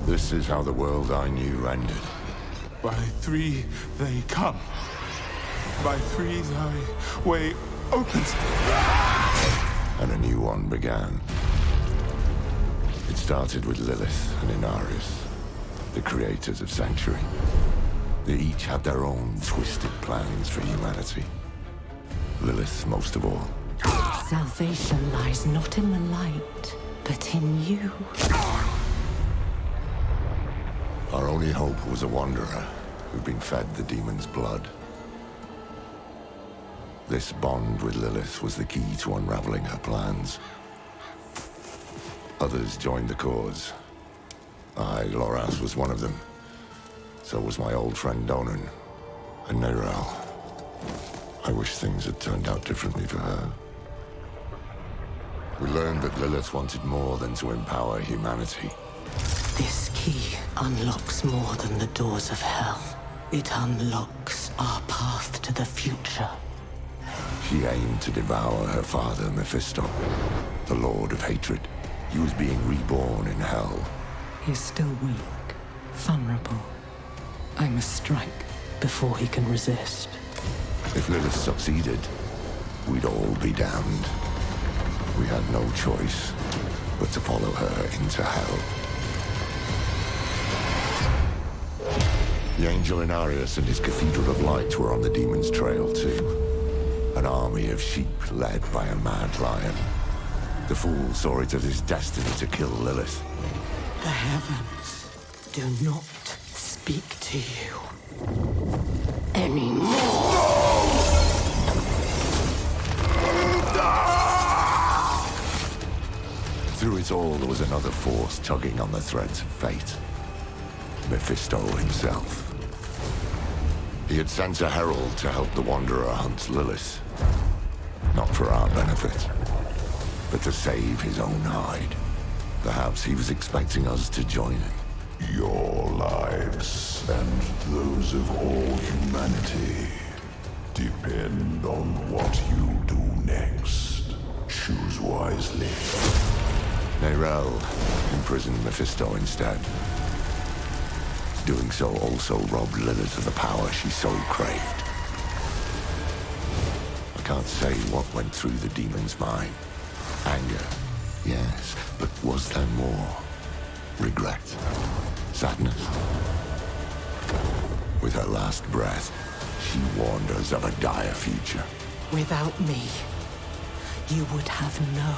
This is how the world I knew ended. By three they come. By three thy way opens. And a new one began. It started with Lilith and Inarius, the creators of Sanctuary. They each had their own twisted plans for humanity. Lilith most of all. Salvation lies not in the light, but in you. Our only hope was a wanderer who'd been fed the demon's blood. This bond with Lilith was the key to unraveling her plans. Others joined the cause. I, Loras, was one of them. So was my old friend Donan, and Neyrelle. I wish things had turned out differently for her. We learned that Lilith wanted more than to empower humanity. This key unlocks more than the doors of hell. It unlocks our path to the future. She aimed to devour her father, Mephisto, the Lord of Hatred. He was being reborn in hell. He's still weak, vulnerable. I must strike before he can resist. If Lilith succeeded, we'd all be damned. We had no choice but to follow her into hell. The Angel Inarius and his Cathedral of Light were on the demon's trail too. An army of sheep led by a mad lion. The fool saw it as his destiny to kill Lilith. The heavens do not speak to you anymore. Through it all, there was another force tugging on the threads of fate. Mephisto himself. He had sent a herald to help the Wanderer hunt Lilith. Not for our benefit, but to save his own hide. Perhaps he was expecting us to join him. Your lives and those of all humanity depend on what you do next. Choose wisely. Neyrelle imprisoned Mephisto instead. Doing so also robbed Lilith of the power she so craved. I can't say what went through the demon's mind. Anger, yes, but was there more? Regret? Sadness? With her last breath, she warned us of a dire future. Without me, you would have no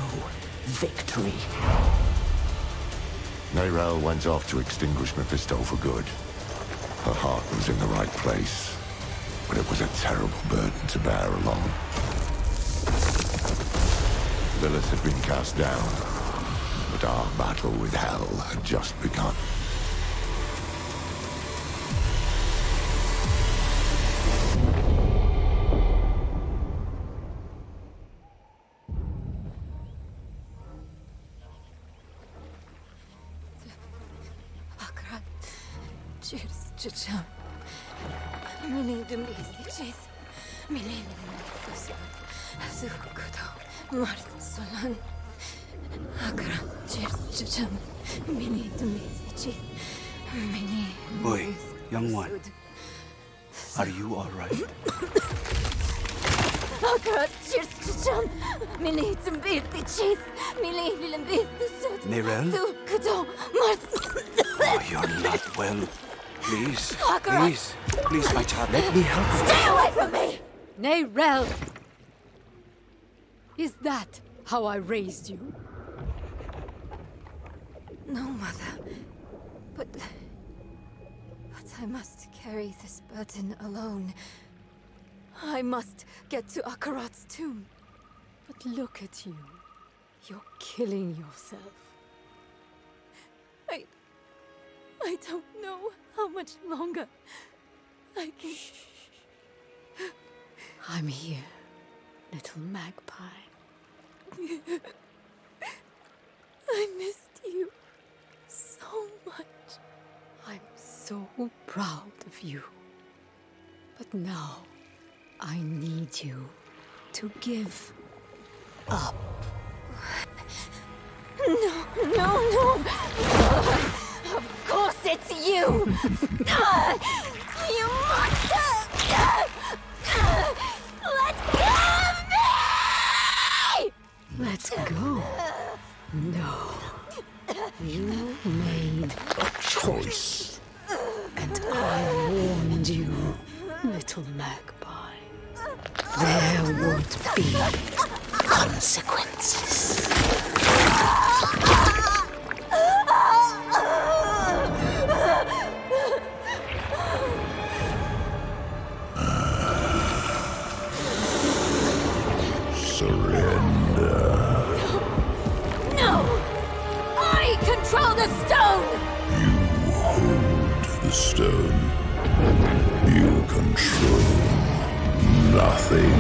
victory. Neyrelle went off to extinguish Mephisto for good. Her heart was in the right place, but it was a terrible burden to bear alone. Lilith had been cast down, but our battle with hell had just begun. Çiçeğim. Mineydim izleyeceğiz. Mineydim izleyeceğiz. Zıkkıda mart solan. Akran çiçeğim. Mineydim izleyeceğiz. Boy, young one. Are you all right? Akran çiçeğim. Mineydim izleyeceğiz. Mineydim izleyeceğiz. Neyrelle? Zıkkıda mart. Oh, you're not well. Please, please, my child, let me help you. Stay away from me! Neyrelle! Is that how I raised you? No, Mother. But I must carry this burden alone. I must get to Akarat's tomb. But look at you. You're killing yourself. I don't know how much longer I can... I'm here, little magpie. I missed you so much. I'm so proud of you. But now, I need you to give up. No. Of course it's you! You monster! Let go of me! Let go. No. You made a choice. And I warned you, little magpie. There would be consequences. Surrender. No! I control the stone! You hold the stone. You control nothing.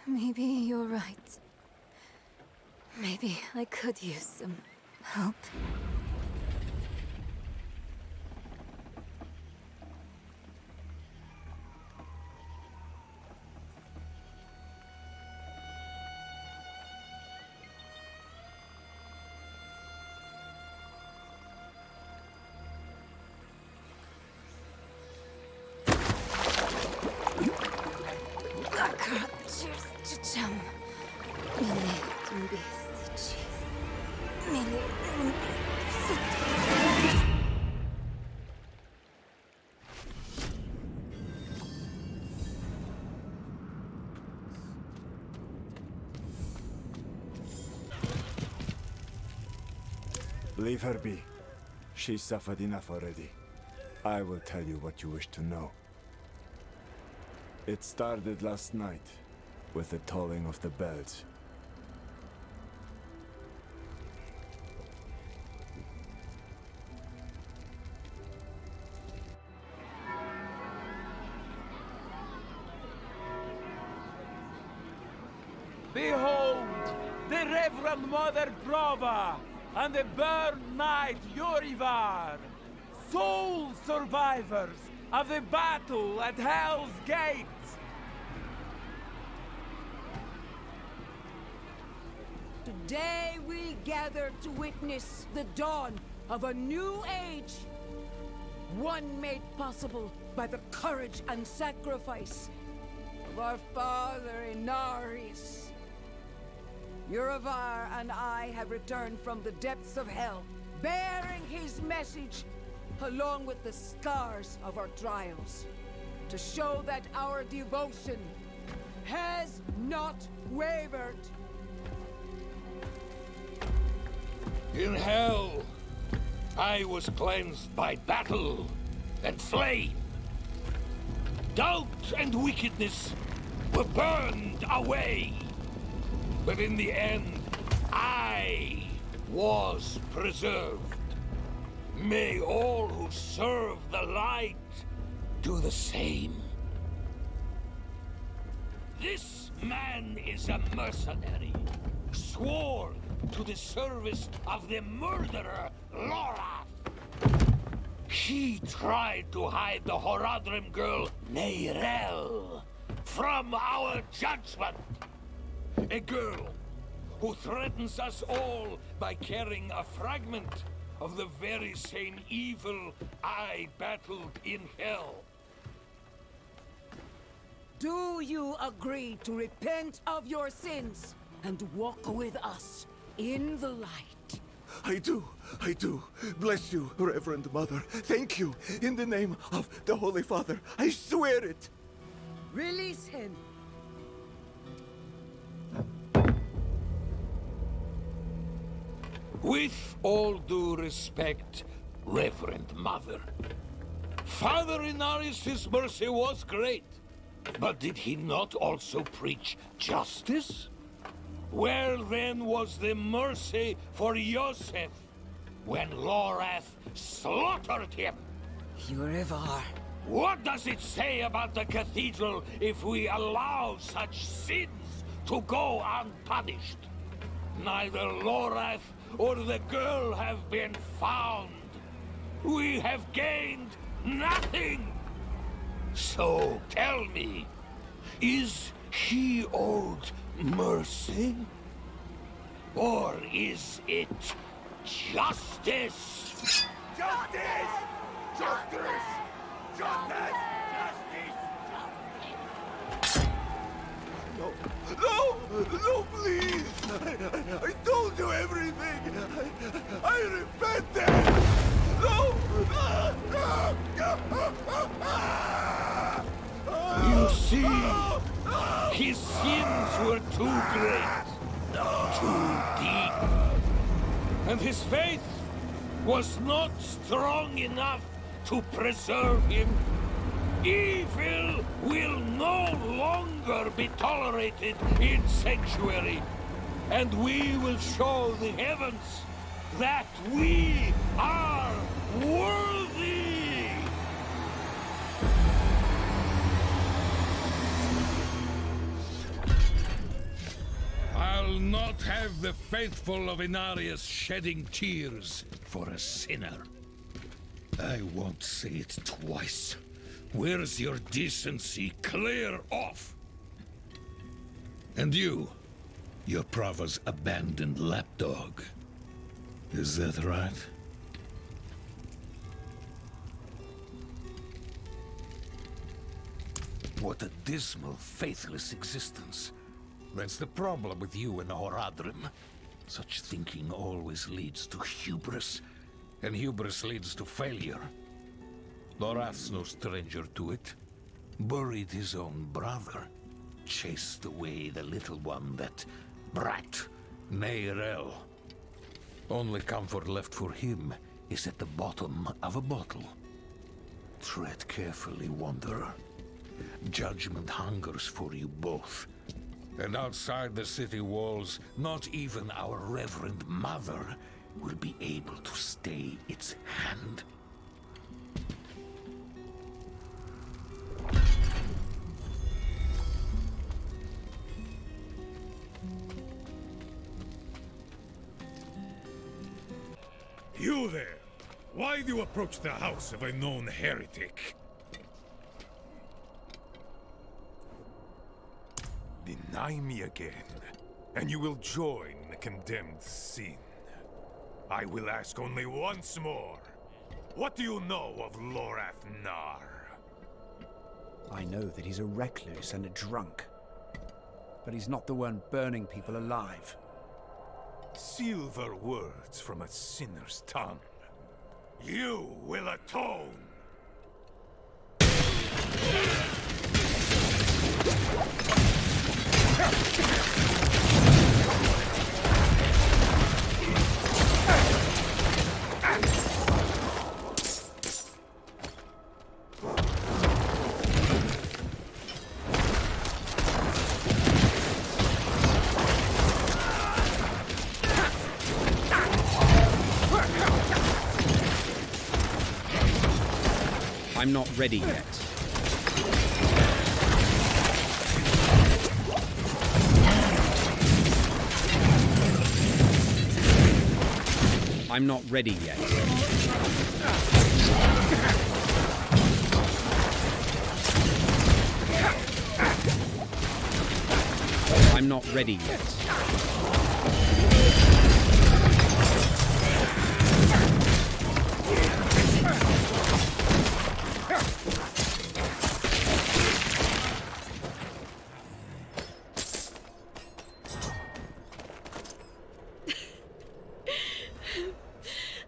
Maybe you're right. Maybe I could use some help. Leave her be. She's suffered enough already. I will tell you what you wish to know. It started last night, with the tolling of the bells. Behold, the Reverend Mother Prova and the Burn Knight Yorivar, sole survivors of the battle at Hell's Gate. Today we gather to witness the dawn of a new age. One made possible by the courage and sacrifice of our father Inaris. Yorivar and I have returned from the depths of hell, bearing his message along with the scars of our trials, to show that our devotion has not wavered. In hell, I was cleansed by battle and flame. Doubt and wickedness were burned away. But in the end, I was preserved. May all who serve the light do the same. This man is a mercenary, sworn to the service of the murderer, Lorath. He tried to hide the Horadrim girl, Neyrel, from our judgment. A girl who threatens us all by carrying a fragment of the very same evil I battled in hell. Do you agree to repent of your sins and walk with us in the light? I do. Bless you, Reverend Mother. Thank you. In the name of the Holy Father, I swear it. Release him. With all due respect, Reverend Mother, Father Inaris' mercy was great, but did he not also preach justice? Where then was the mercy for Yosef when Lorath slaughtered him? Yorivar. What does it say about the cathedral if we allow such sins to go unpunished? Neither Lorath or the girl have been found, we have gained nothing. So tell me, is he owed mercy? Or is it justice? Justice! Justice! Justice! Justice! No! No! No, please! I told you everything! I repented! No! You see, his sins were too great, too deep, and his faith was not strong enough to preserve him. Evil will no longer be tolerated in Sanctuary, and we will show the heavens that we are worthy! I'll not have the faithful of Inarius shedding tears for a sinner. I won't say it twice. Where's your decency? Clear off! And you, you're Prava's abandoned lapdog. Is that right? What a dismal, faithless existence. That's the problem with you and Horadrim. Such thinking always leads to hubris, and hubris leads to failure. Lorath's no stranger to it. Buried his own brother. Chased away the little one, that brat, Neyrel. Only comfort left for him is at the bottom of a bottle. Tread carefully, Wanderer. Judgment hungers for you both. And outside the city walls, not even our Reverend Mother will be able to stay its hand. You there! Why do you approach the house of a known heretic? Deny me again, and you will join the condemned sin. I will ask only once more. What do you know of Lorath Nar? I know that he's a recluse and a drunk. But he's not the one burning people alive. Silver words from a sinner's tongue. You will atone! I'm not ready yet. I'm not ready yet. I'm not ready yet.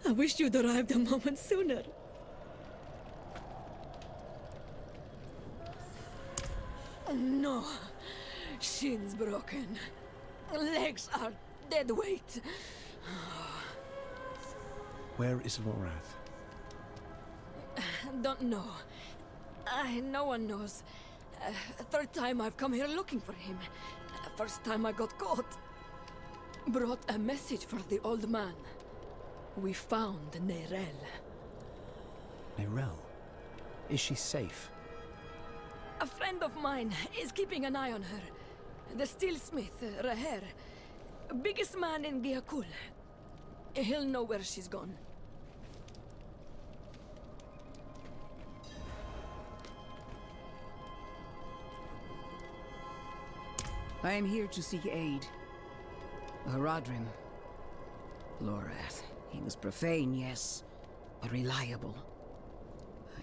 I wish you'd arrived a moment sooner. No. Shins broken. Legs are dead weight. Where is Lorath? Don't know. No one knows. Third time I've come here looking for him. First time I got caught. Brought a message for the old man. We found Neyrel. Neyrel? Is she safe? A friend of mine is keeping an eye on her. The steelsmith, Raher. Biggest man in Giakul. He'll know where she's gone. I am here to seek aid. Horadrim. Lorath. He was profane, yes, but reliable.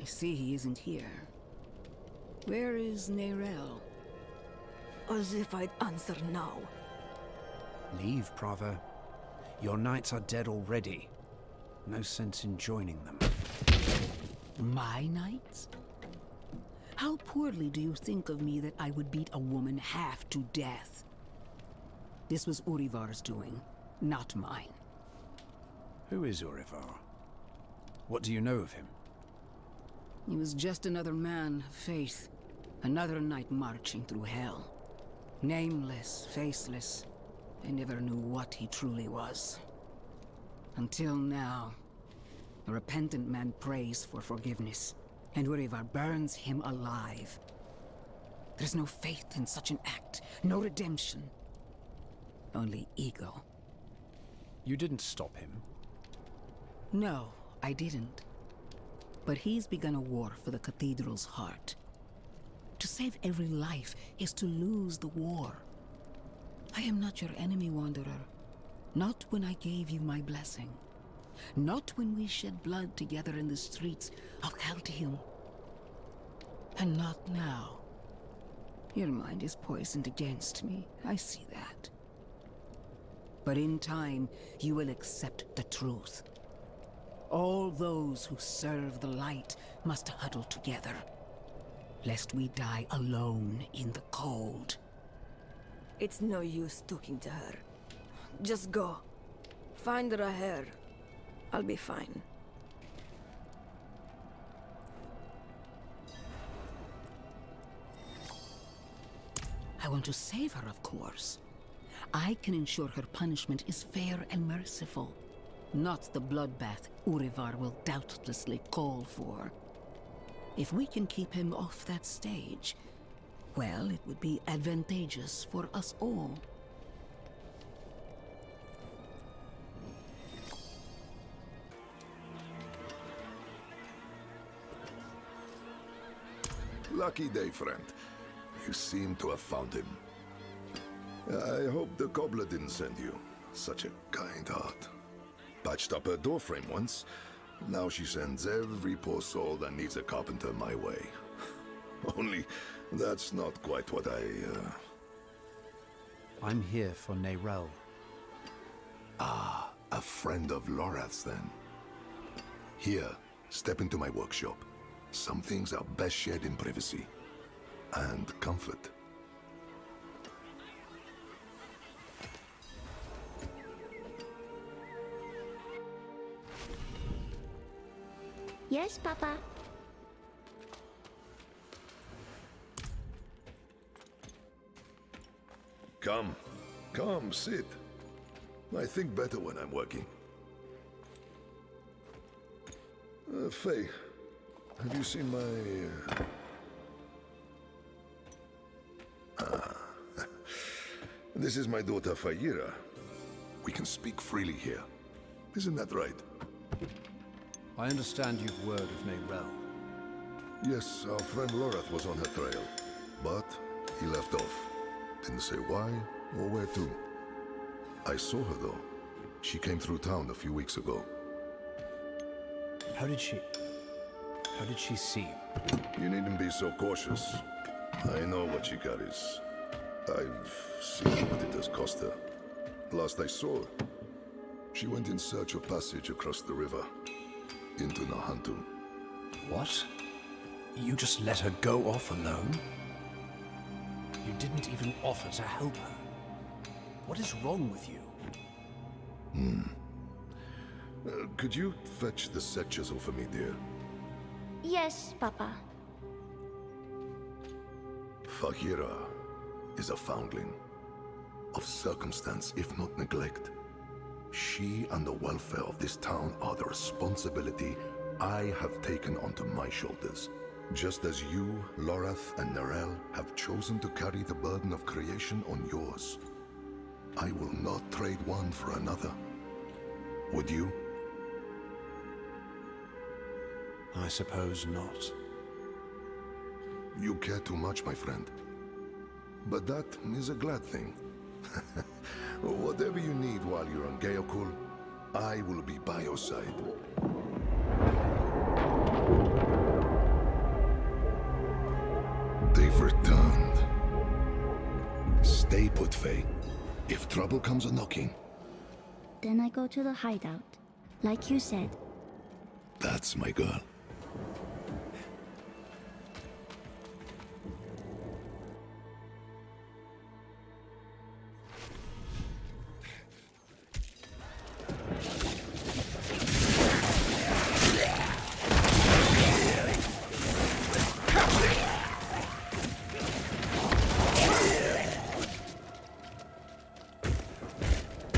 I see he isn't here. Where is Nerel? As if I'd answer now. Leave, Prava. Your knights are dead already. No sense in joining them. My knights? How poorly do you think of me that I would beat a woman half to death? This was Urivar's doing, not mine. Who is Urivar? What do you know of him? He was just another man of faith. Another knight marching through hell. Nameless, faceless. I never knew what he truly was. Until now. A repentant man prays for forgiveness, and Urivar burns him alive. There's no faith in such an act, no redemption. Only ego. You didn't stop him? No, I didn't. But he's begun a war for the cathedral's heart. To save every life is to lose the war. I am not your enemy, Wanderer. Not when I gave you my blessing. Not when we shed blood together in the streets of Caldeum. And not now. Your mind is poisoned against me, I see that. But in time, you will accept the truth. All those who serve the light must huddle together, lest we die alone in the cold. It's no use talking to her. Just go. Find Raher. I'll be fine. I want to save her, of course. I can ensure her punishment is fair and merciful. Not the bloodbath Urivar will doubtlessly call for. If we can keep him off that stage, well, it would be advantageous for us all. Lucky day, friend. You seem to have found him. I hope the cobbler didn't send you. Such a kind heart. Patched up her doorframe once. Now she sends every poor soul that needs a carpenter my way. Only, that's not quite what I'm here for Nerel. Ah, a friend of Lorath's then. Here, step into my workshop. Some things are best shared in privacy. And comfort. Yes, Papa. Come, sit. I think better when I'm working. Faye, have you seen my... This is my daughter, Fayira. We can speak freely here. Isn't that right? I understand you've word of Nerel. Yes, our friend Lorath was on her trail. But he left off. Didn't say why or where to. I saw her, though. She came through town a few weeks ago. How did she seem? You needn't be so cautious. I know what she carries. I've seen what it has cost her. Last I saw her, she went in search of passage across the river, into Nahantu. What? You just let her go off alone? You didn't even offer to help her. What is wrong with you? Could you fetch the set chisel for me, dear? Yes, Papa. Fahira is a foundling. Of circumstance, if not neglect. She and the welfare of this town are the responsibility I have taken onto my shoulders. Just as you, Lorath, and Nerel have chosen to carry the burden of creation on yours. I will not trade one for another. Would you? I suppose not. You care too much, my friend. but that is a glad thing. Whatever you need while you're on Geokul, I will be by your side. They've returned. Stay put, Faye. If trouble comes a-knocking... Then I go to the hideout, like you said. That's my girl.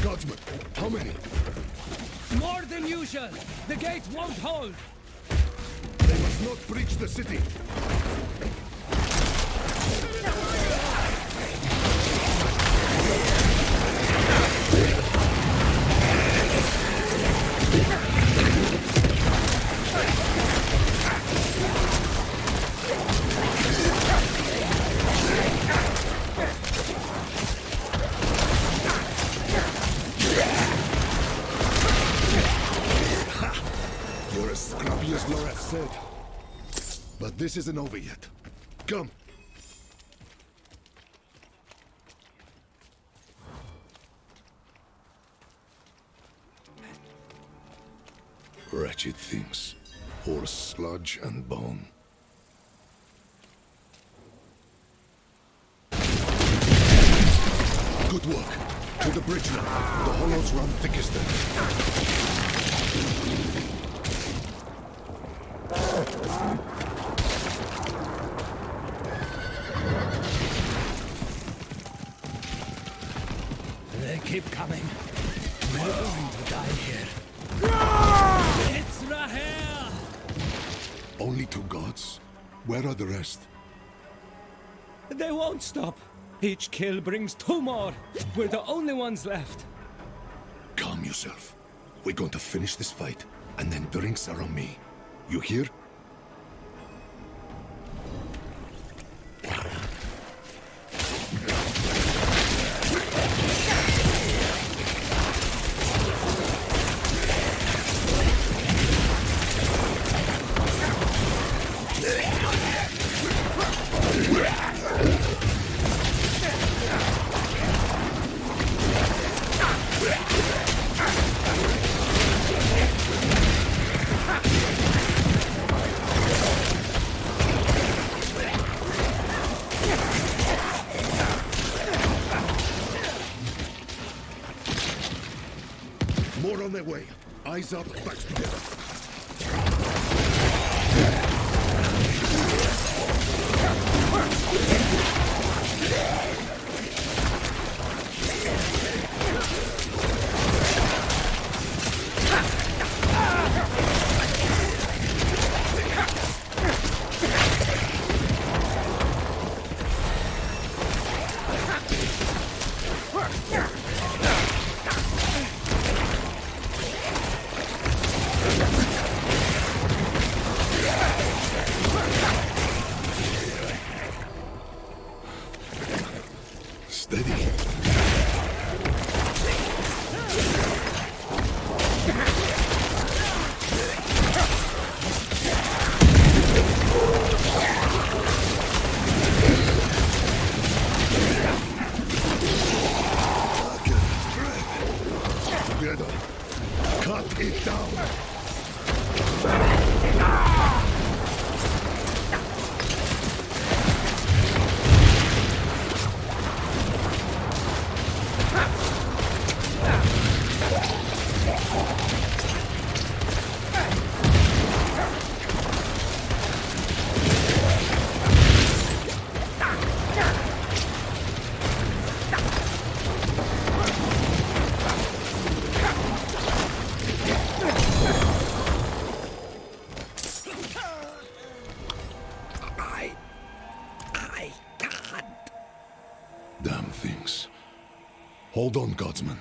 Guardsmen, how many? More than usual! The gate won't hold! They must not breach the city. You're as scrappy as Lorath said. But this isn't over yet. Come. Wretched things. All sludge and bone. Good work. To the bridge now. The hollows run thickest there. They keep coming. We're going to die here. It's Rahel! Only 2 gods? Where are the rest? They won't stop. Each kill brings 2 more. We're the only ones left. Calm yourself. We're going to finish this fight, and then drinks are on me. You hear? More on their way. Eyes up, backs together. Steady. Together. Cut it down. Damn things. Hold on, Godsman.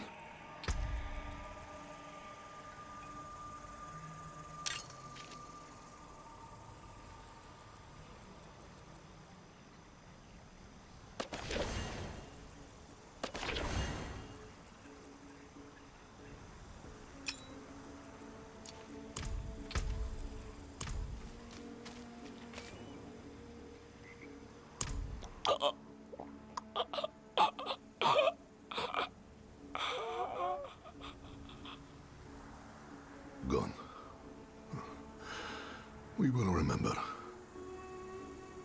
Gone. We will remember.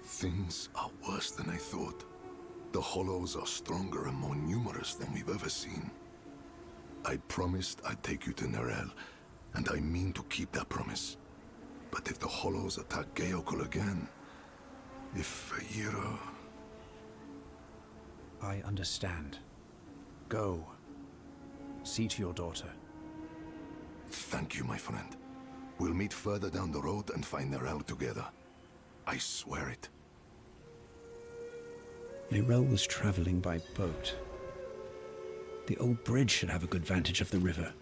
Things are worse than I thought. The Hollows are stronger and more numerous than we've ever seen. I promised I'd take you to Nerel, and I mean to keep that promise. But if the Hollows attack Geokul again, if Yira... I understand. Go. See to your daughter. Thank you, my friend. We'll meet further down the road and find Nerel together. I swear it. Nerel was traveling by boat. The old bridge should have a good vantage of the river.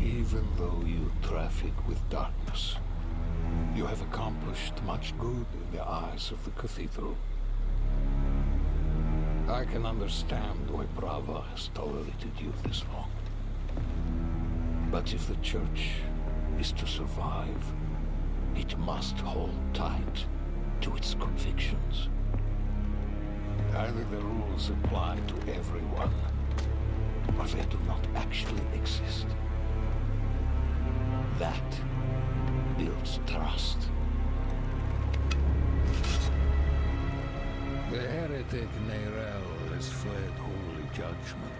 Even though you traffic with darkness, you have accomplished much good in the eyes of the cathedral. I can understand why Brava has tolerated you this long. But if the Church is to survive, it must hold tight to its convictions. Either the rules apply to everyone, or they do not actually exist. That builds trust. The heretic Nerel has fled holy judgment.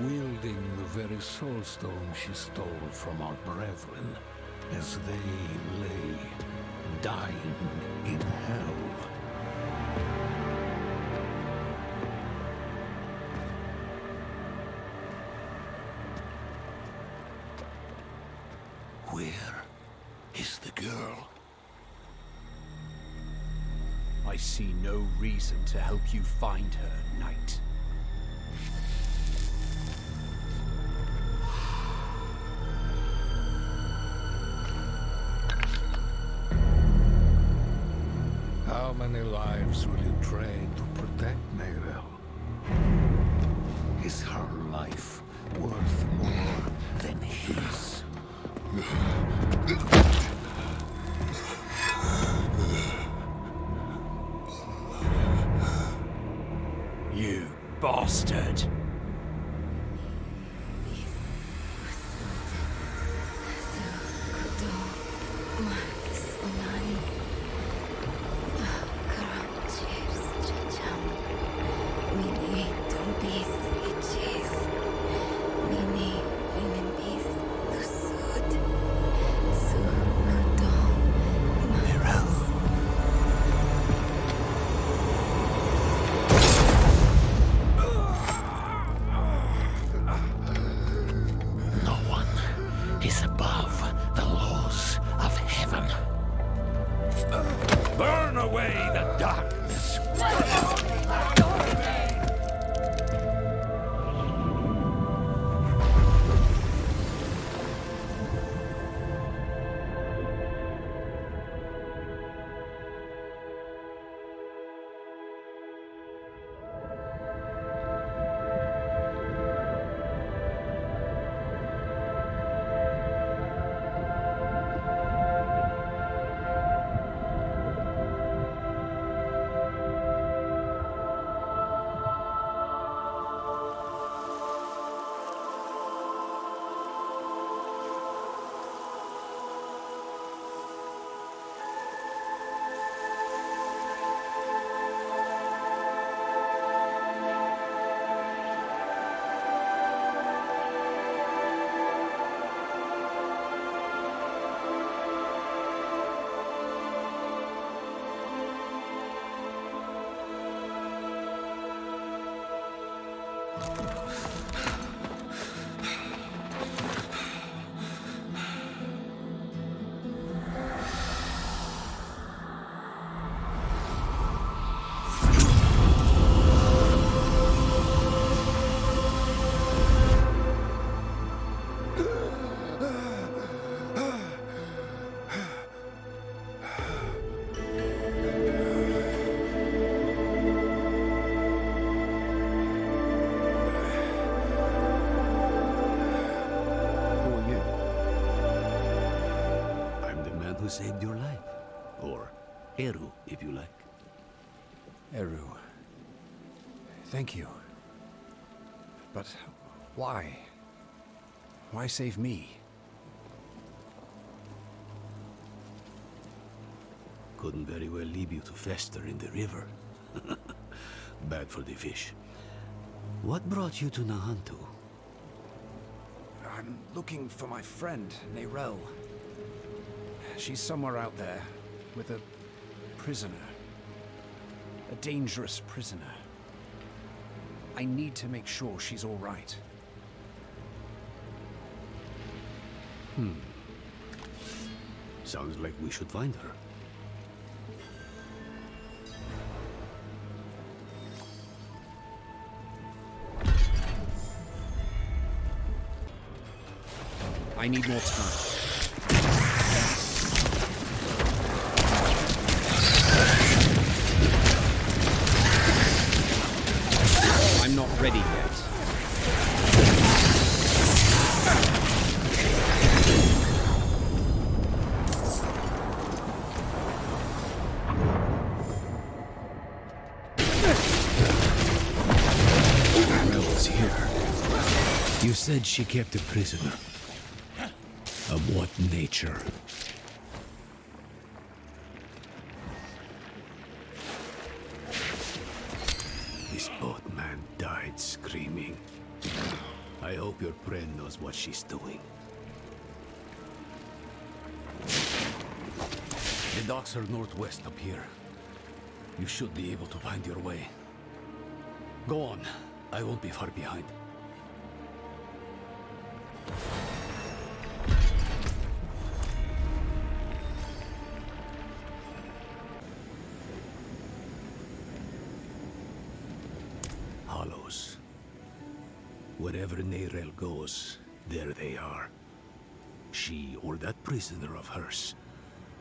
Wielding the very soulstone she stole from our brethren as they lay dying in hell. Where is the girl? I see no reason to help you find her, Knight. How many lives will you trade to protect Nerel? Is her life worth more than his? You bastard! who saved your life. Or Eru, if you like. Eru. Thank you. But why? Why save me? Couldn't very well leave you to fester in the river. Bad for the fish. What brought you to Nahantu? I'm looking for my friend, Nerel. She's somewhere out there, with a prisoner. A dangerous prisoner. I need to make sure she's all right. Sounds like we should find her. I need more time. I'm not ready yet. Rel's here. You said she kept a prisoner. Of what nature? This boatman died screaming. I hope your friend knows what she's doing. The docks are northwest up here. You should be able to find your way. Go on. I won't be far behind. Hollows. Wherever Nerel goes, there they are. She or that prisoner of hers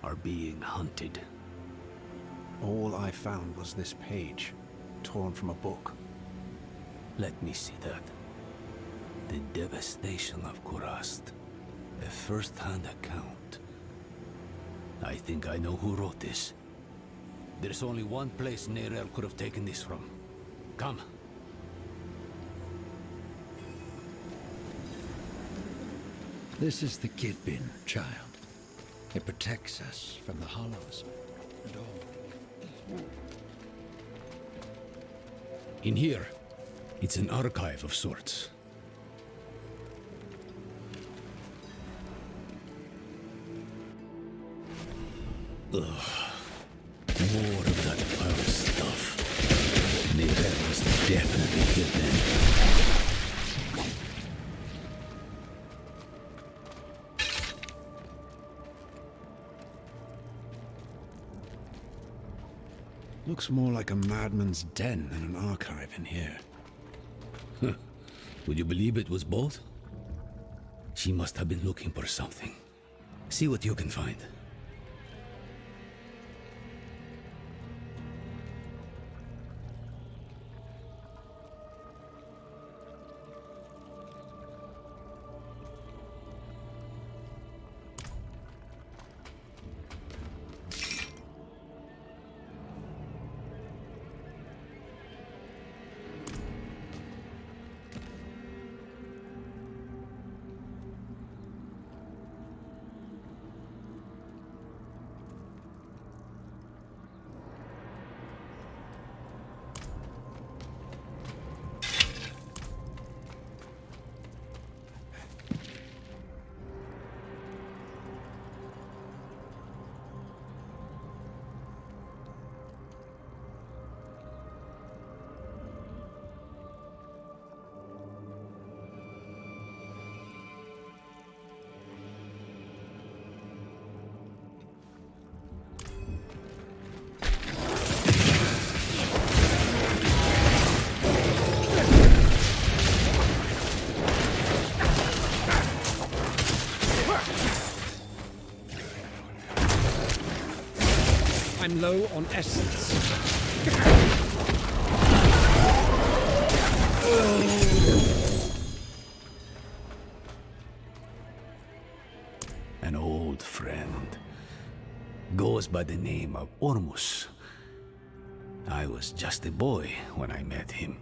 are being hunted. All I found was this page, torn from a book. Let me see that. The devastation of Kurast. A first-hand account. I think I know who wrote this. There's only one place Nerel could have taken this from. Come. This is the Kidbin, child. It protects us from the Hollows and all. In here, it's an archive of sorts. Ugh. More of that foul stuff. Nerel was definitely hidden. Looks more like a madman's den than an archive in here. Would you believe it was both? She must have been looking for something. See what you can find. I'm low on essence. An old friend. Goes by the name of Ormus. I was just a boy when I met him,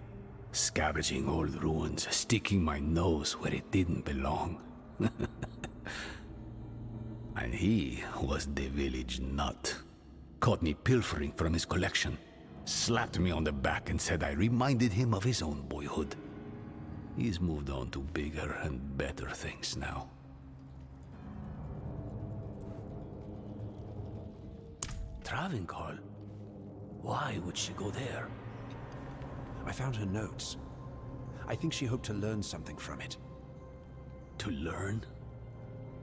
scavenging old ruins, sticking my nose where it didn't belong. And he was the village nut. Caught me pilfering from his collection, slapped me on the back and said I reminded him of his own boyhood. He's moved on to bigger and better things now. Travincal? Why would she go there? I found her notes. I think she hoped to learn something from it. To learn?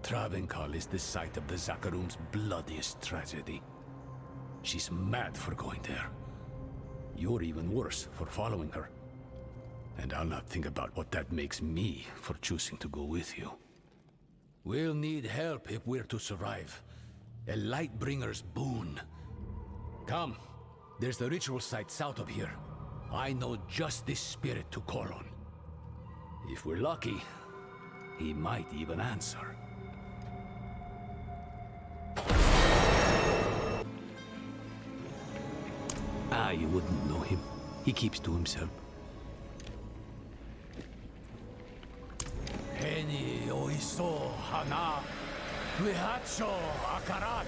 Travincal is the site of the Zakarum's bloodiest tragedy. She's mad for going there. You're even worse for following her. And I'll not think about what that makes me for choosing to go with you. We'll need help if we're to survive. A Lightbringer's boon. Come, there's the ritual site south of here. I know just this spirit to call on. If we're lucky, he might even answer. You wouldn't know him. He keeps to himself. Heni oiso hana mihacho akarat.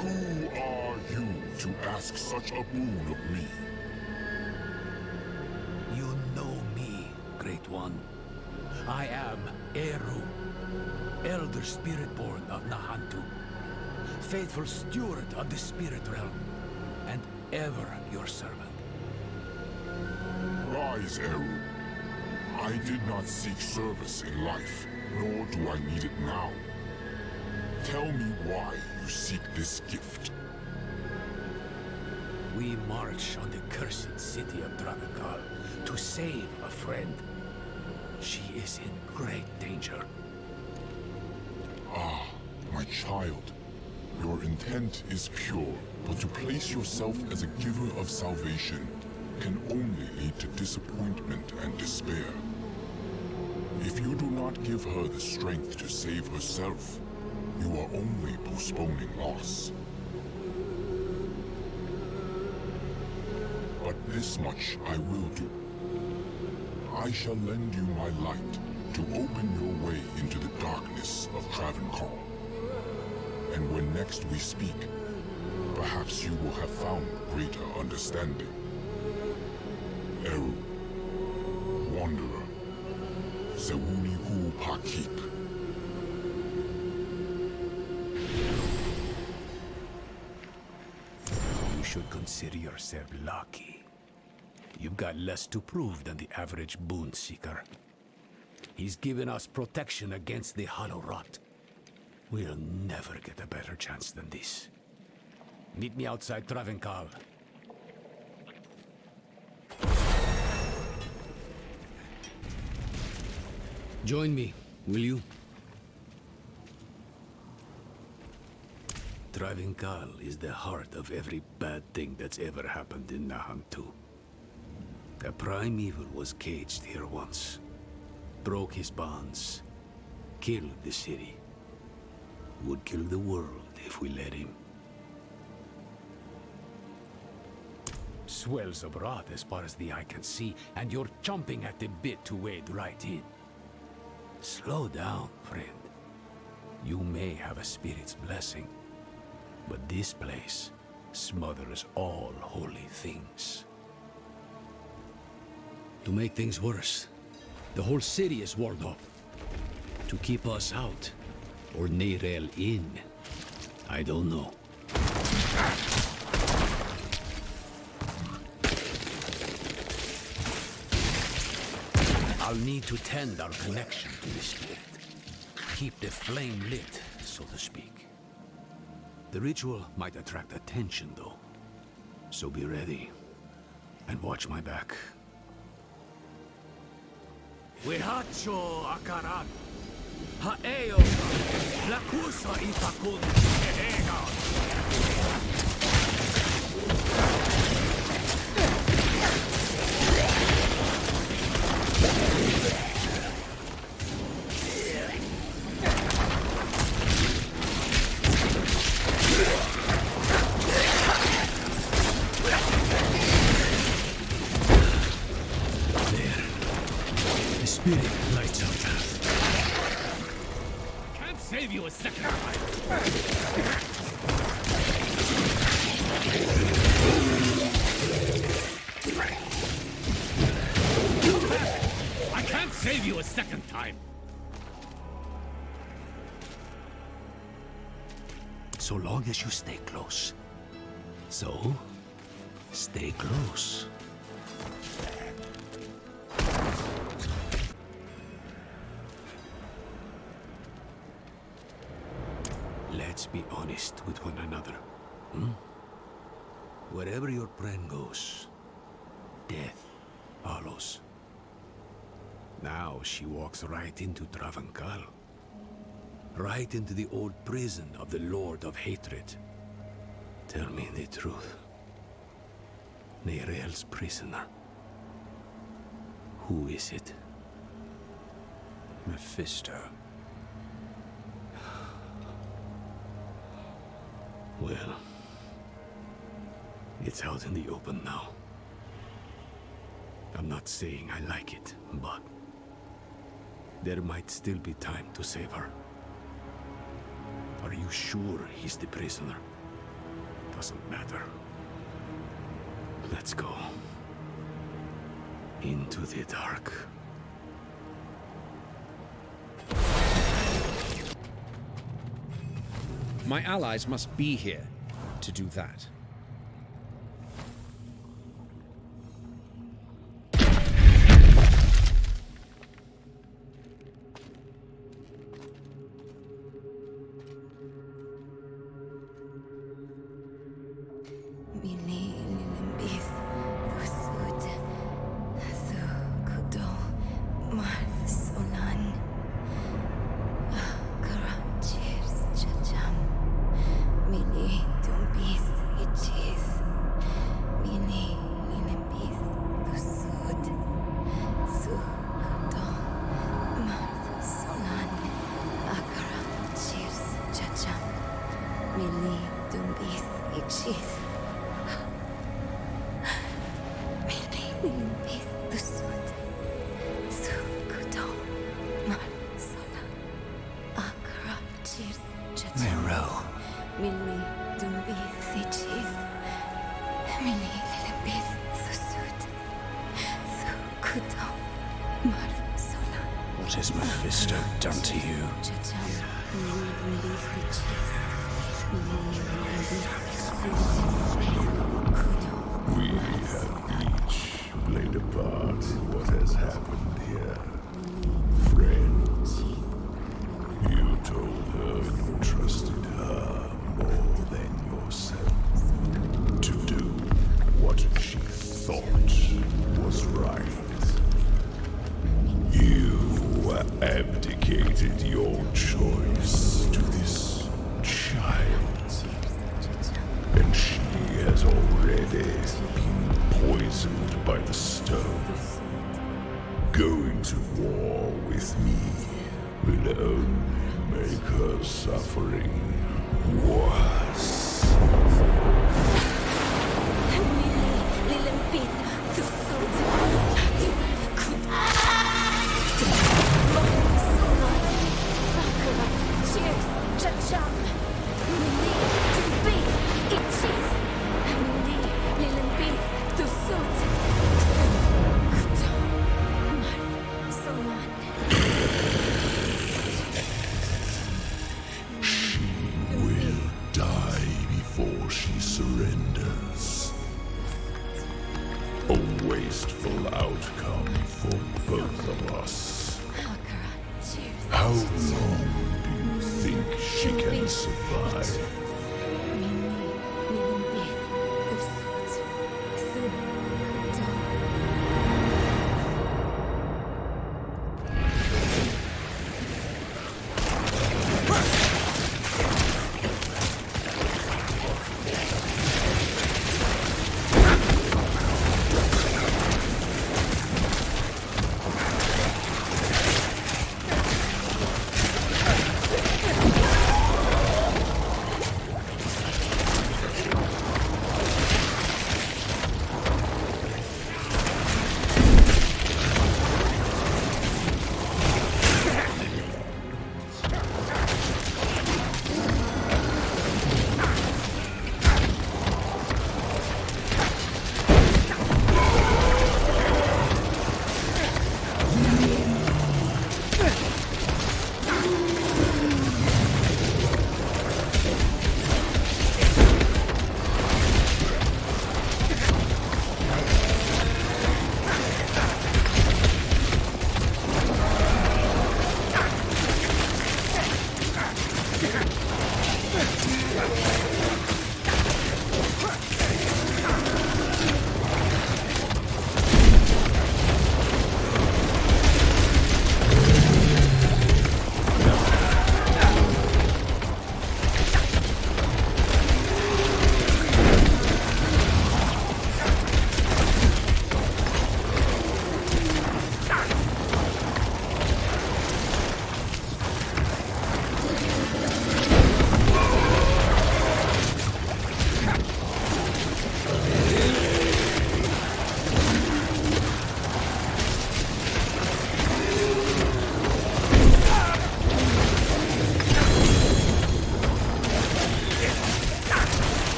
Who are you to ask such a boon of me? You know me, Great One. I am Eru, Elder Spirit-born of Nahantu, faithful steward of the Spirit Realm, and ever your servant. Rise, Eru. I did not seek service in life, nor do I need it now. Tell me why you seek this gift. We march on the cursed city of Travincal to save a friend. She is in great danger. Ah, my child. Your intent is pure, but to place yourself as a giver of salvation can only lead to disappointment and despair. If you do not give her the strength to save herself, you are only postponing loss. But this much I will do. I shall lend you my light to open your way into the darkness of Travincal. And when next we speak, perhaps you will have found greater understanding. Eru, Wanderer, Zewuni Hu Pakik. You should consider yourself lucky. You've got less to prove than the average boon seeker. He's given us protection against the Hollow Rot. We'll never get a better chance than this. Meet me outside Travincal. Join me, will you? Travincal is the heart of every bad thing that's ever happened in Nahantu. A primeval was caged here once, broke his bonds, killed the city. Would kill the world if we let him. Swells of rot as far as the eye can see, and you're chomping at the bit to wade right in. Slow down, friend. You may have a spirit's blessing, but this place smothers all holy things. To make things worse, the whole city is walled up. To keep us out, or Neyrel in, I don't know. I'll need to tend our connection to the spirit. Keep the flame lit, so to speak. The ritual might attract attention, though. So be ready, and watch my back. Wehacho akaran, haeo, lakusa itakun, spirit lights our path. Can't save you a second time. I can't save you a second time. So long as you stay close. So, stay close. Let's be honest with one another. Wherever your friend goes, death follows. Now she walks right into Travancal. Right into the old prison of the Lord of Hatred. Tell me the truth. Neyrel's prisoner. Who is it? Mephisto. Well, it's out in the open now. I'm not saying I like it, but there might still be time to save her. Are you sure he's the prisoner? Doesn't matter. Let's go. Into the dark. My allies must be here to do that. What has Mephisto done to you? We have each played a part in what has happened here. Friends, you told her you trusted her more than yourself to do what she thought was right. You abdicated your choice to this child, and she has already been poisoned by the stone. Going to war with me will only make her suffering worse. Surrenders. A wasteful outcome for both of us. How long do you think she can survive?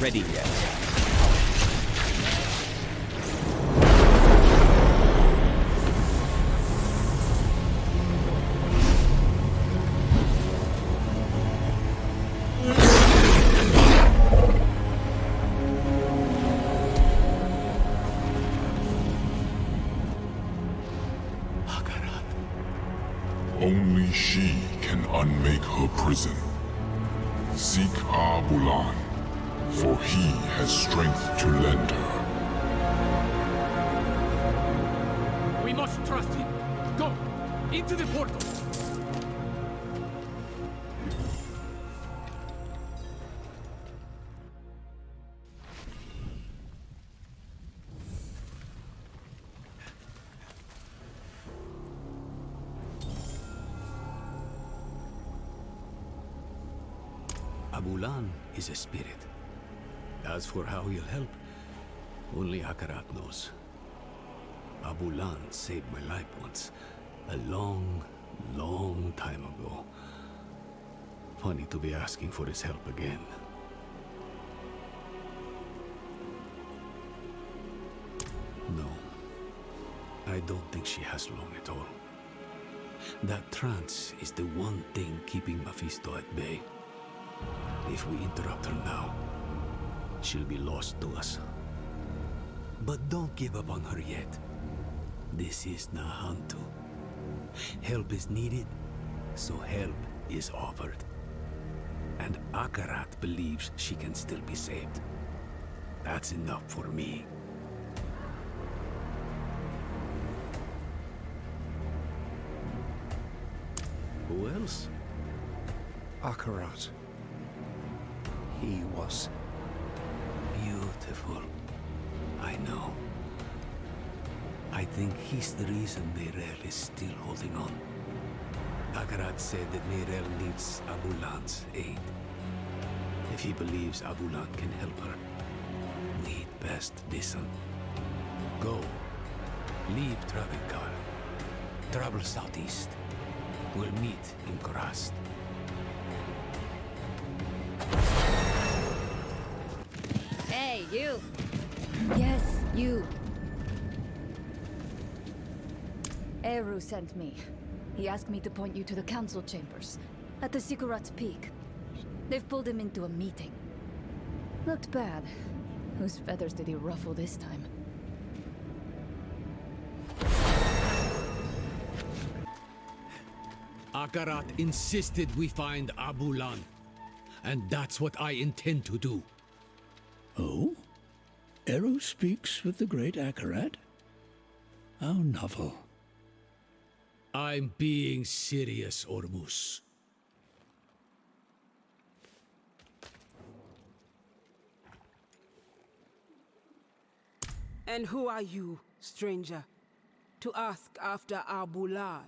ready yet. Only she can unmake her prison. Seek Abulan, for he has strength to lend her. We must trust him. Go! Into the portal! Abulan is a spirit. As for how he'll help, only Akarat knows. Abulan saved my life once, a long, long time ago. Funny to be asking for his help again. No, I don't think she has long at all. That trance is the one thing keeping Mephisto at bay. If we interrupt her now, she'll be lost to us. But don't give up on her yet. This is Nahantu. Help is needed, so help is offered. And Akarat believes she can still be saved. That's enough for me. Who else? Akarat. He was beautiful. I know. I think he's the reason Neyrelle is still holding on. Akarat said that Neyrelle needs Abulan's aid. If he believes Abulan can help her, we'd best listen. Go. Leave Travenkar. Travel southeast. We'll meet in Kurast. Hey, you! Yes, you. Eru sent me. He asked me to point you to the council chambers, at the Sikurat's Peak. They've pulled him into a meeting. Looked bad. Whose feathers did he ruffle this time? Akarat insisted we find Abulan. And that's what I intend to do. Oh? Eru speaks with the great Akarat? How novel. I'm being serious, Ormus. And who are you, stranger, to ask after Abulan?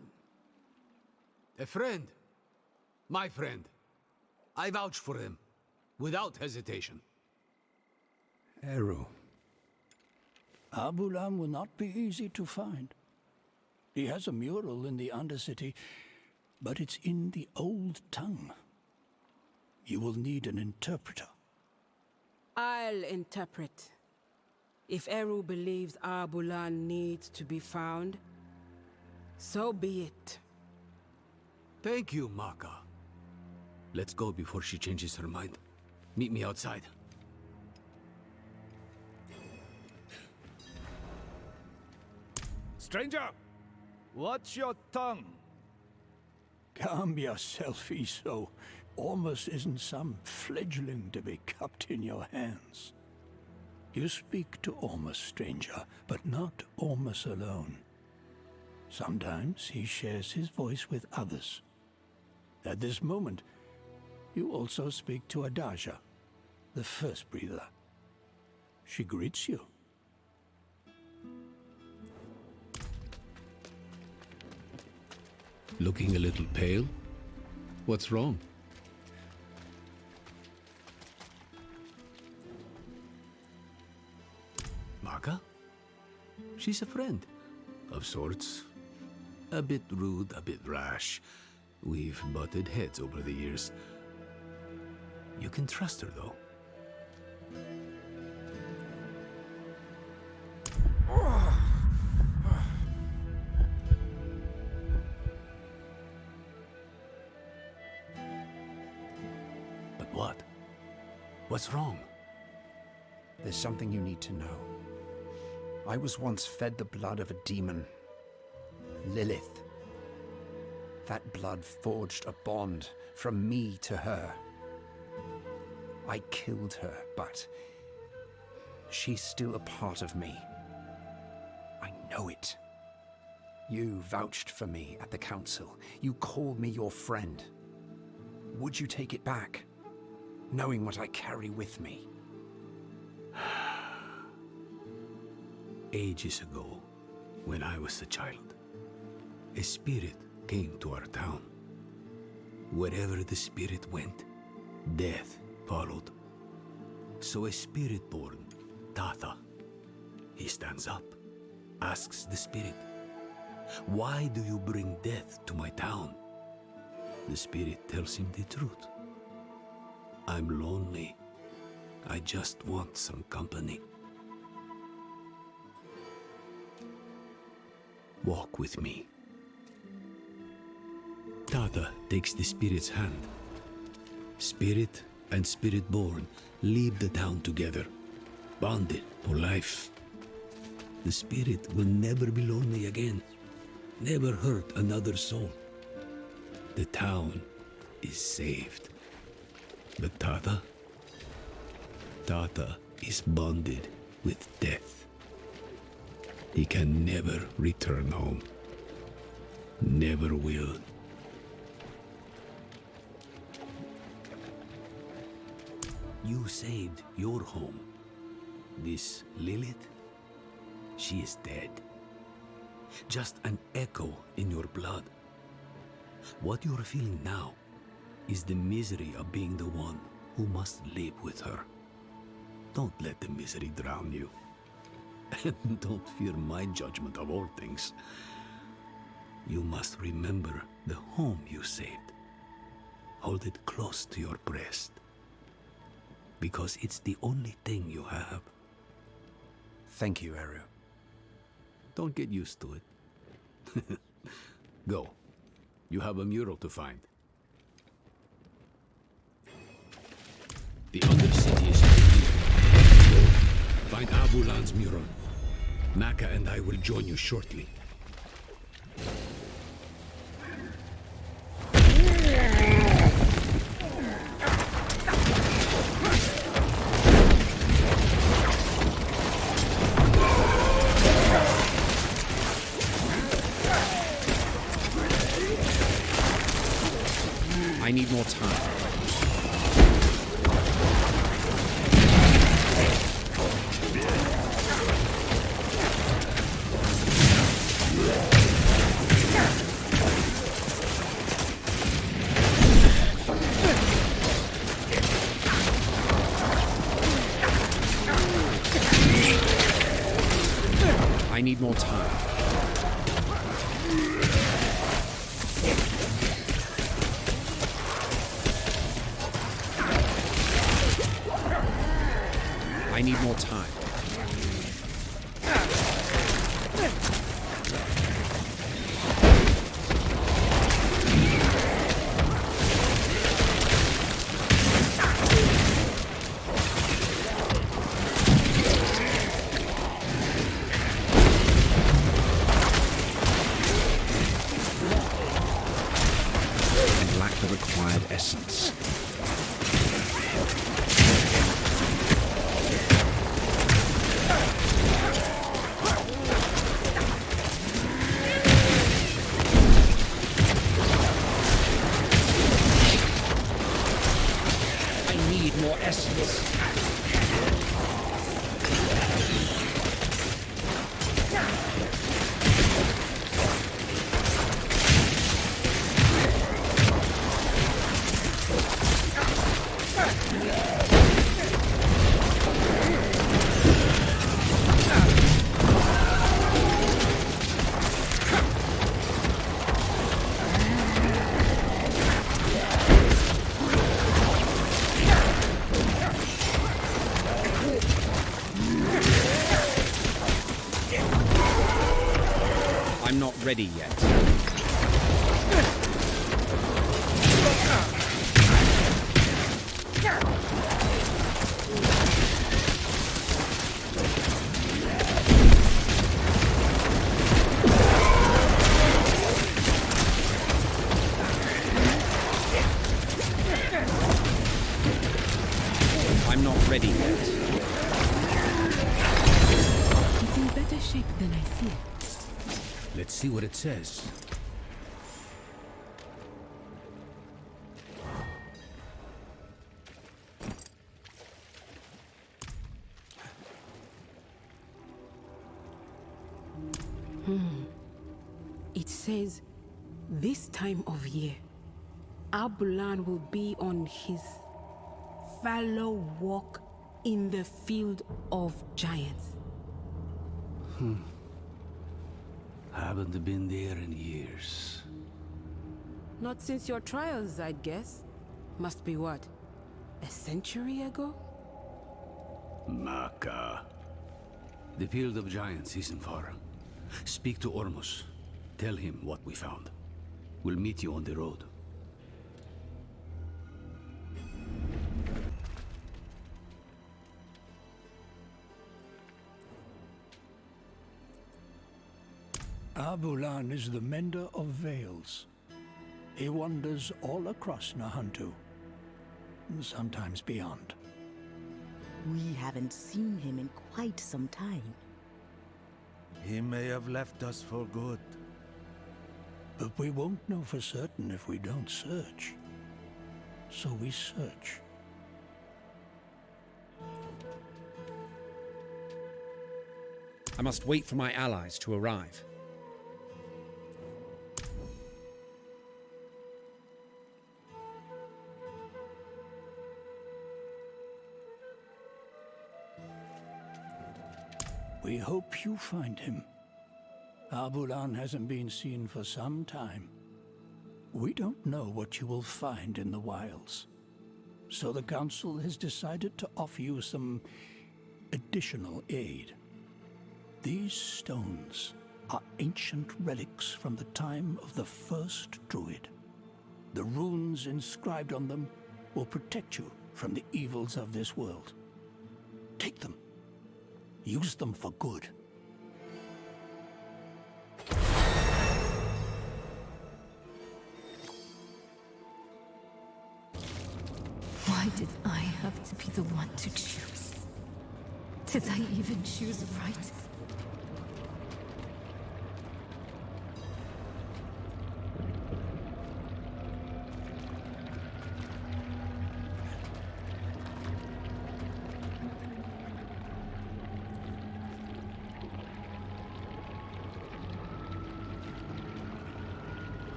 A friend. My friend. I vouch for him, without hesitation. Eru. Abulan will not be easy to find. He has a mural in the Undercity, but it's in the old tongue. You will need an interpreter. I'll interpret. If Eru believes Abulan needs to be found, so be it. Thank you, Maka. Let's go before she changes her mind. Meet me outside. Stranger! Watch your tongue! Calm yourself, Iso. Ormus isn't some fledgling to be cupped in your hands. You speak to Ormus, stranger, but not Ormus alone. Sometimes he shares his voice with others. At this moment, you also speak to Adaja, the first breather. She greets you. Looking a little pale? What's wrong? Maka? She's a friend. Of sorts. A bit rude, a bit rash. We've butted heads over the years. You can trust her, though. What? What's wrong? There's something you need to know. I was once fed the blood of a demon. Lilith. That blood forged a bond from me to her. I killed her, but she's still a part of me. I know it. You vouched for me at the council. You called me your friend. Would you take it back, knowing what I carry with me? Ages ago, when I was a child, a spirit came to our town. Wherever the spirit went, death followed. So a spirit born, Tatha, he stands up, asks the spirit, "Why do you bring death to my town?" The spirit tells him the truth. "I'm lonely. I just want some company. Walk with me." Tatha takes the spirit's hand. Spirit and spirit born leave the town together, bonded for life. The spirit will never be lonely again, never hurt another soul. The town is saved. But Tatha is bonded with death. He can never return home. Never will. You saved your home. This Lilith, she is dead. Just an echo in your blood. What you're feeling now is the misery of being the one who must live with her. Don't let the misery drown you. And don't fear my judgment of all things. You must remember the home you saved. Hold it close to your breast, because it's the only thing you have. Thank you, Eru. Don't get used to it. Go. You have a mural to find. The Undercity is here. Go. Find Abulan's mural. Maka and I will join you shortly. I need more time. I need more time. I need more time. I lack the required essence. More essence. I'm not ready yet. I'm not ready yet. It's in better shape than I see. Let's see what it says. It says, this time of year, Abulan will be on his fallow walk in the field of giants. Haven't been there in years. Not since your trials, I'd guess. Must be what? A century ago? Maka. The field of giants isn't far. Speak to Ormus. Tell him what we found. We'll meet you on the road. Abulan is the mender of veils. He wanders all across Nahantu, sometimes beyond. We haven't seen him in quite some time. He may have left us for good. But we won't know for certain if we don't search. So we search. I must wait for my allies to arrive. We hope you find him. Abulan hasn't been seen for some time. We don't know what you will find in the wilds. So the Council has decided to offer you some additional aid. These stones are ancient relics from the time of the first Druid. The runes inscribed on them will protect you from the evils of this world. Take them. Use them for good. Why did I have to be the one to choose? Did I even choose right?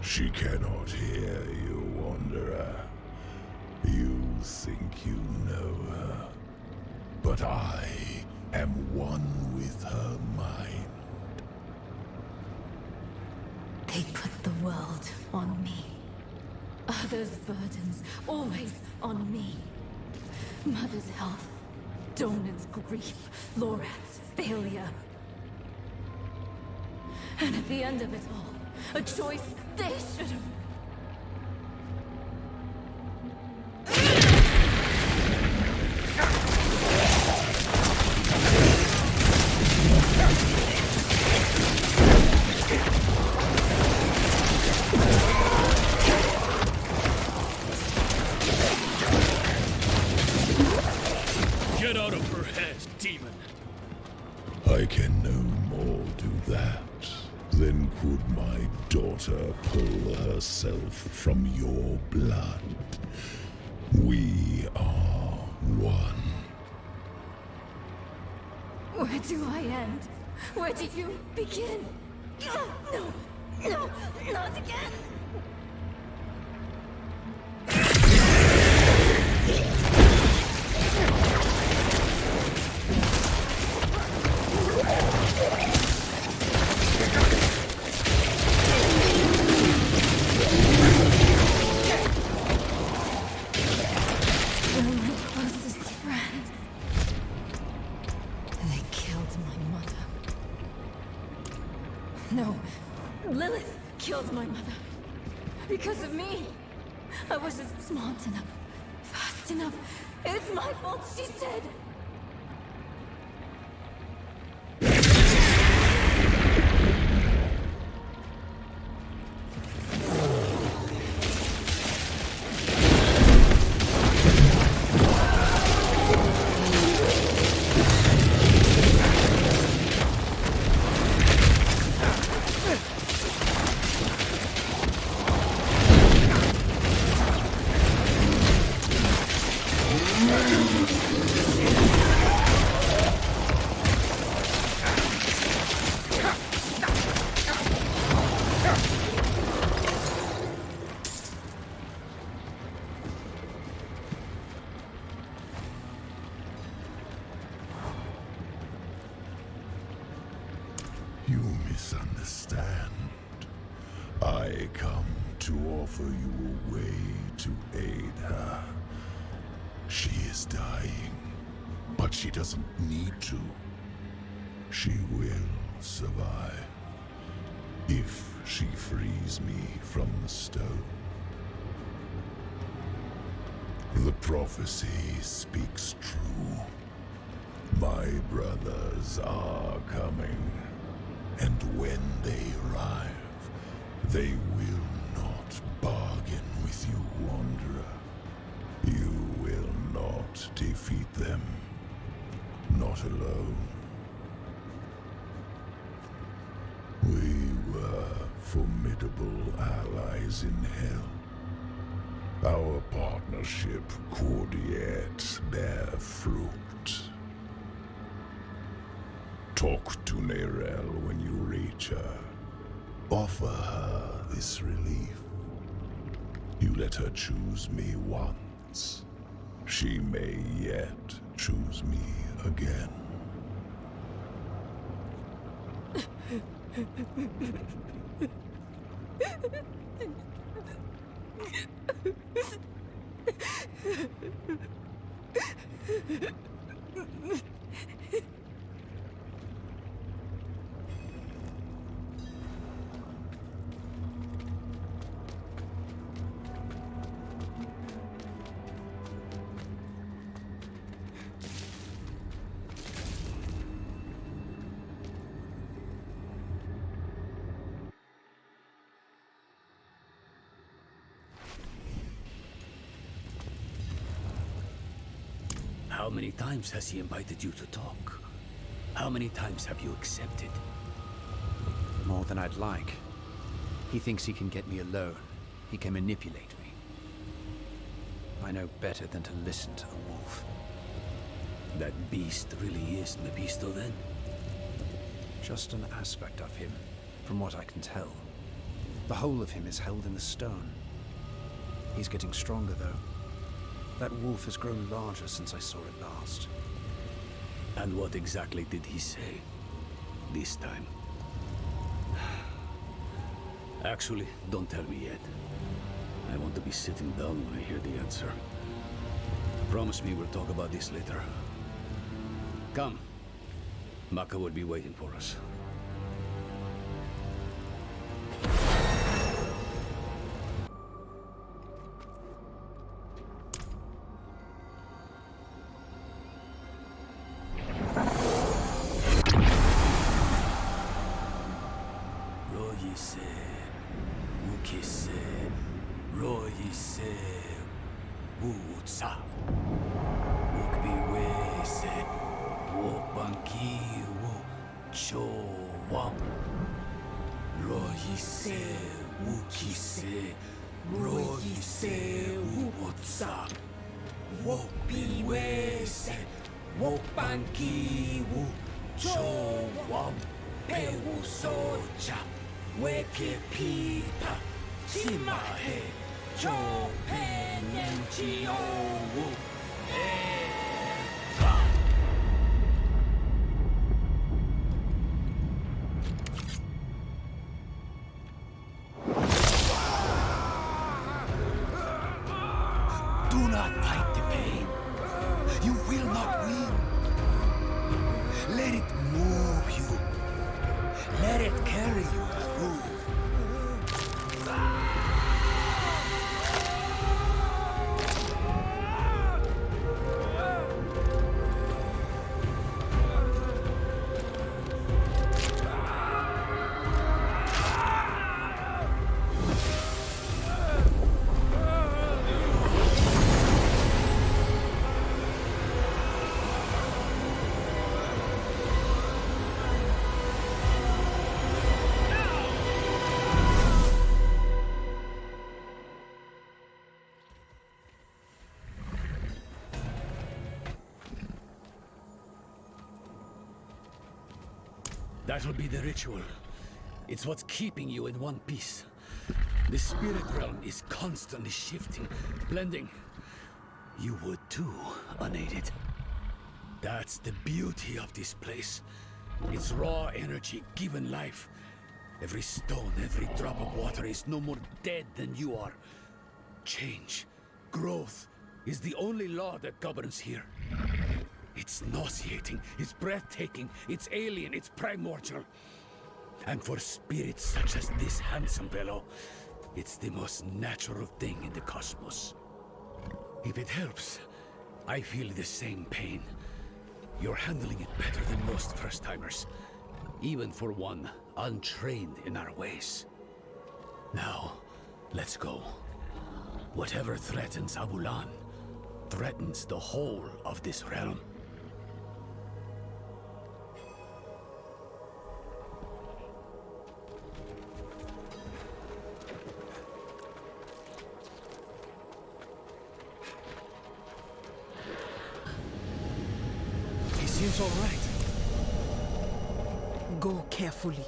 She cannot hear you, Wanderer. You think you know her, but I am one with her mind. They put the world on me. Others' burdens always on me. Mother's health, Donan's grief, Lorath's failure. And at the end of it all, a choice they should have. Get out of her head, demon! I can no more do that than could my daughter pull herself from your blood. We are one. Where do I end? Where do you begin? No, no, not again! No, Lilith killed my mother. Because of me. I wasn't smart enough. Not enough. It's my fault, she said. You misunderstand. I come to offer you a way to aid her. She is dying, but she doesn't need to. She will survive if she frees me from the stone. The prophecy speaks true. My brothers are coming. And when they arrive, they will not bargain with you, Wanderer. You will not defeat them. Not alone. We were formidable allies in hell. Our partnership could yet bear fruit. Talk to Neyrelle when you reach her. Offer her this relief. You let her choose me once. She may yet choose me again. How many times has he invited you to talk? How many times have you accepted? More than I'd like. He thinks he can get me alone. He can manipulate me. I know better than to listen to the wolf. That beast really is Mephisto then? Just an aspect of him, from what I can tell. The whole of him is held in the stone. He's getting stronger, though. That wolf has grown larger since I saw it last. And what exactly did he say this time? Actually, don't tell me yet. I want to be sitting down when I hear the answer. Promise me we'll talk about this later. Come. Maka will be waiting for us. Do not fight the pain. You will not win. Let it move you. Let it carry you through. That'll be the ritual. It's what's keeping you in one piece. The spirit realm is constantly shifting, blending. You would too, unaided. That's the beauty of this place. It's raw energy given life. Every stone, every drop of water is no more dead than you are. Change, growth, is the only law that governs here. It's nauseating, it's breathtaking, it's alien, it's primordial. And for spirits such as this handsome fellow, it's the most natural thing in the cosmos. If it helps, I feel the same pain. You're handling it better than most first-timers, even for one untrained in our ways. Now, let's go. Whatever threatens Abulan, threatens the whole of this realm. He seems all right. Go carefully.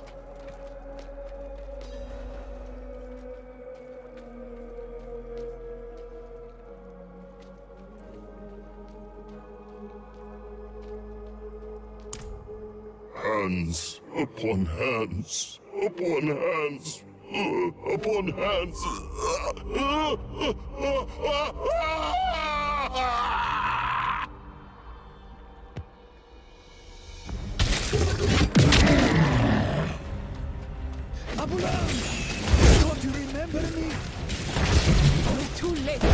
Hands upon hands, upon hands, upon hands. Abulan! Don't you remember me? We're too late.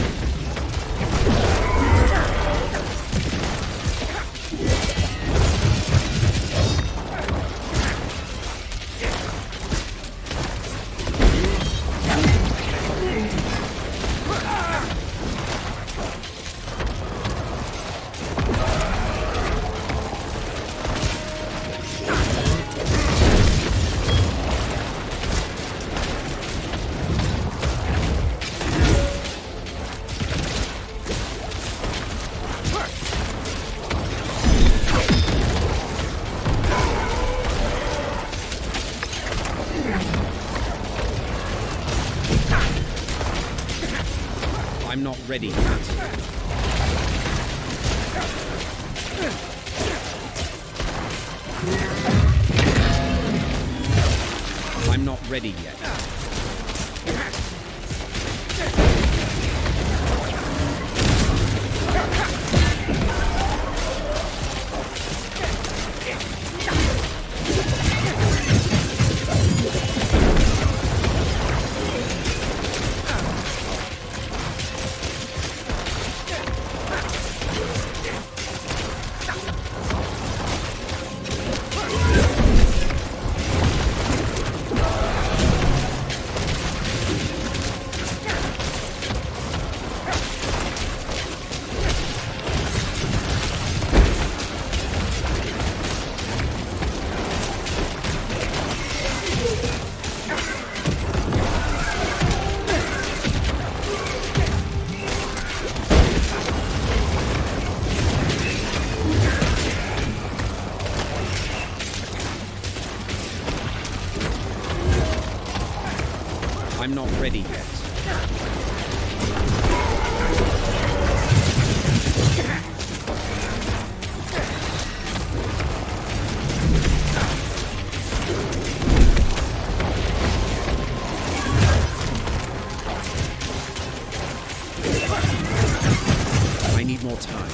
I'm not ready yet. I'm not ready yet. I'm not ready yet. I need more time.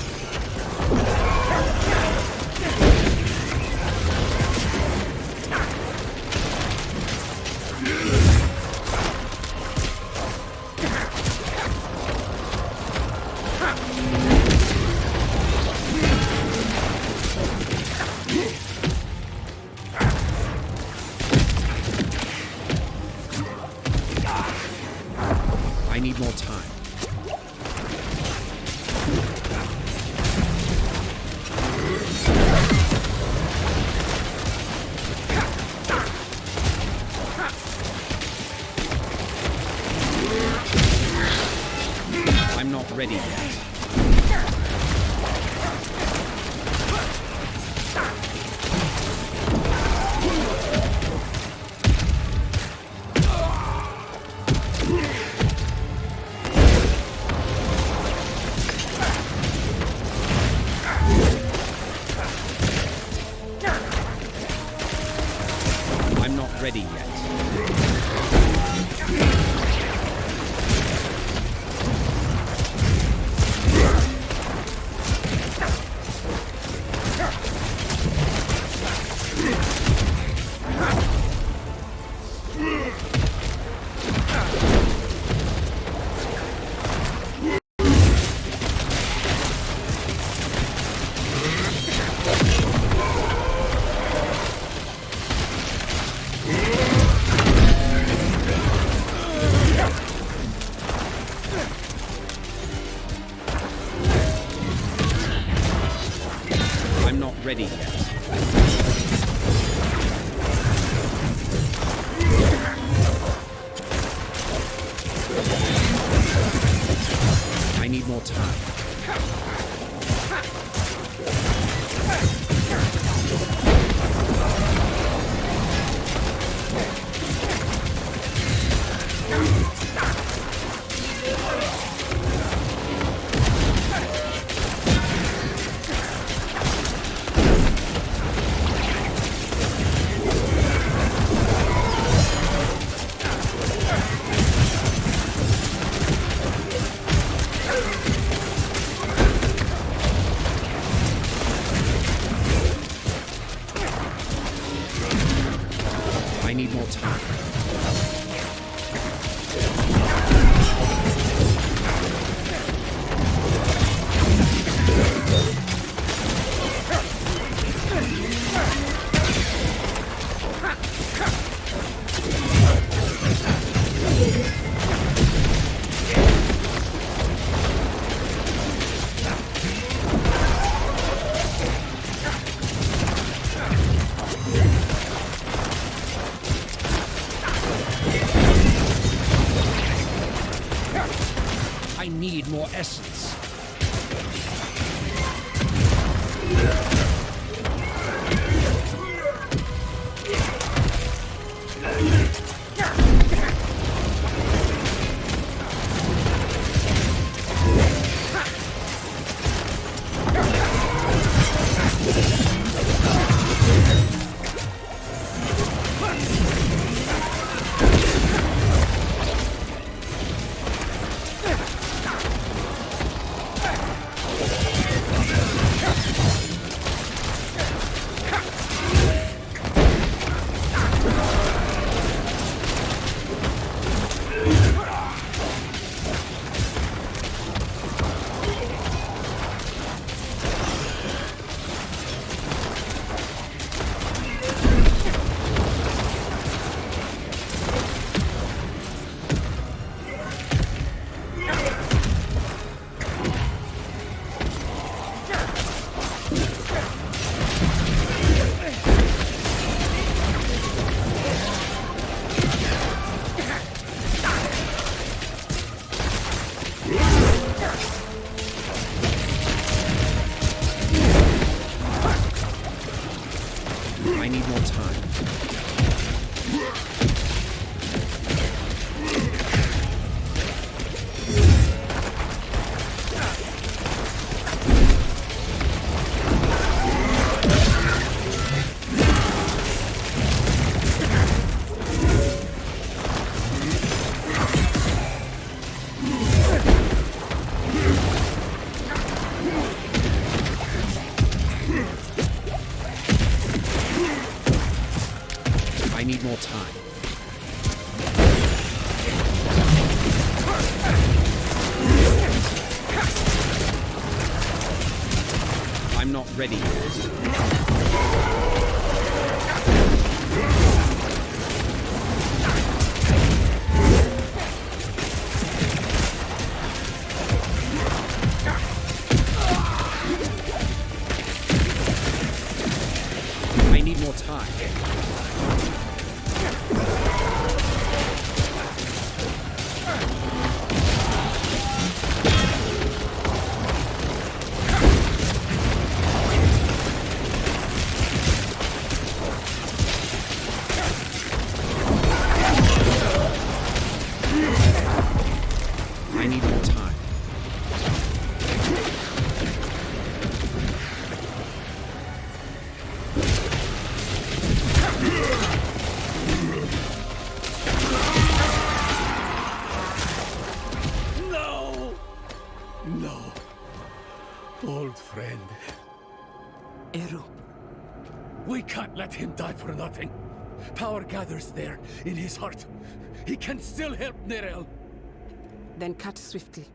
I need more time. I'm not ready yet. ready yet. I'm not ready yet. I need more time. I need more time. I need more essence. I need more time. I need more time. I'm not ready yet. I need more time. Eru. We can't let him die for nothing. Power gathers there, in his heart. He can still help Nerel. Then cut swiftly.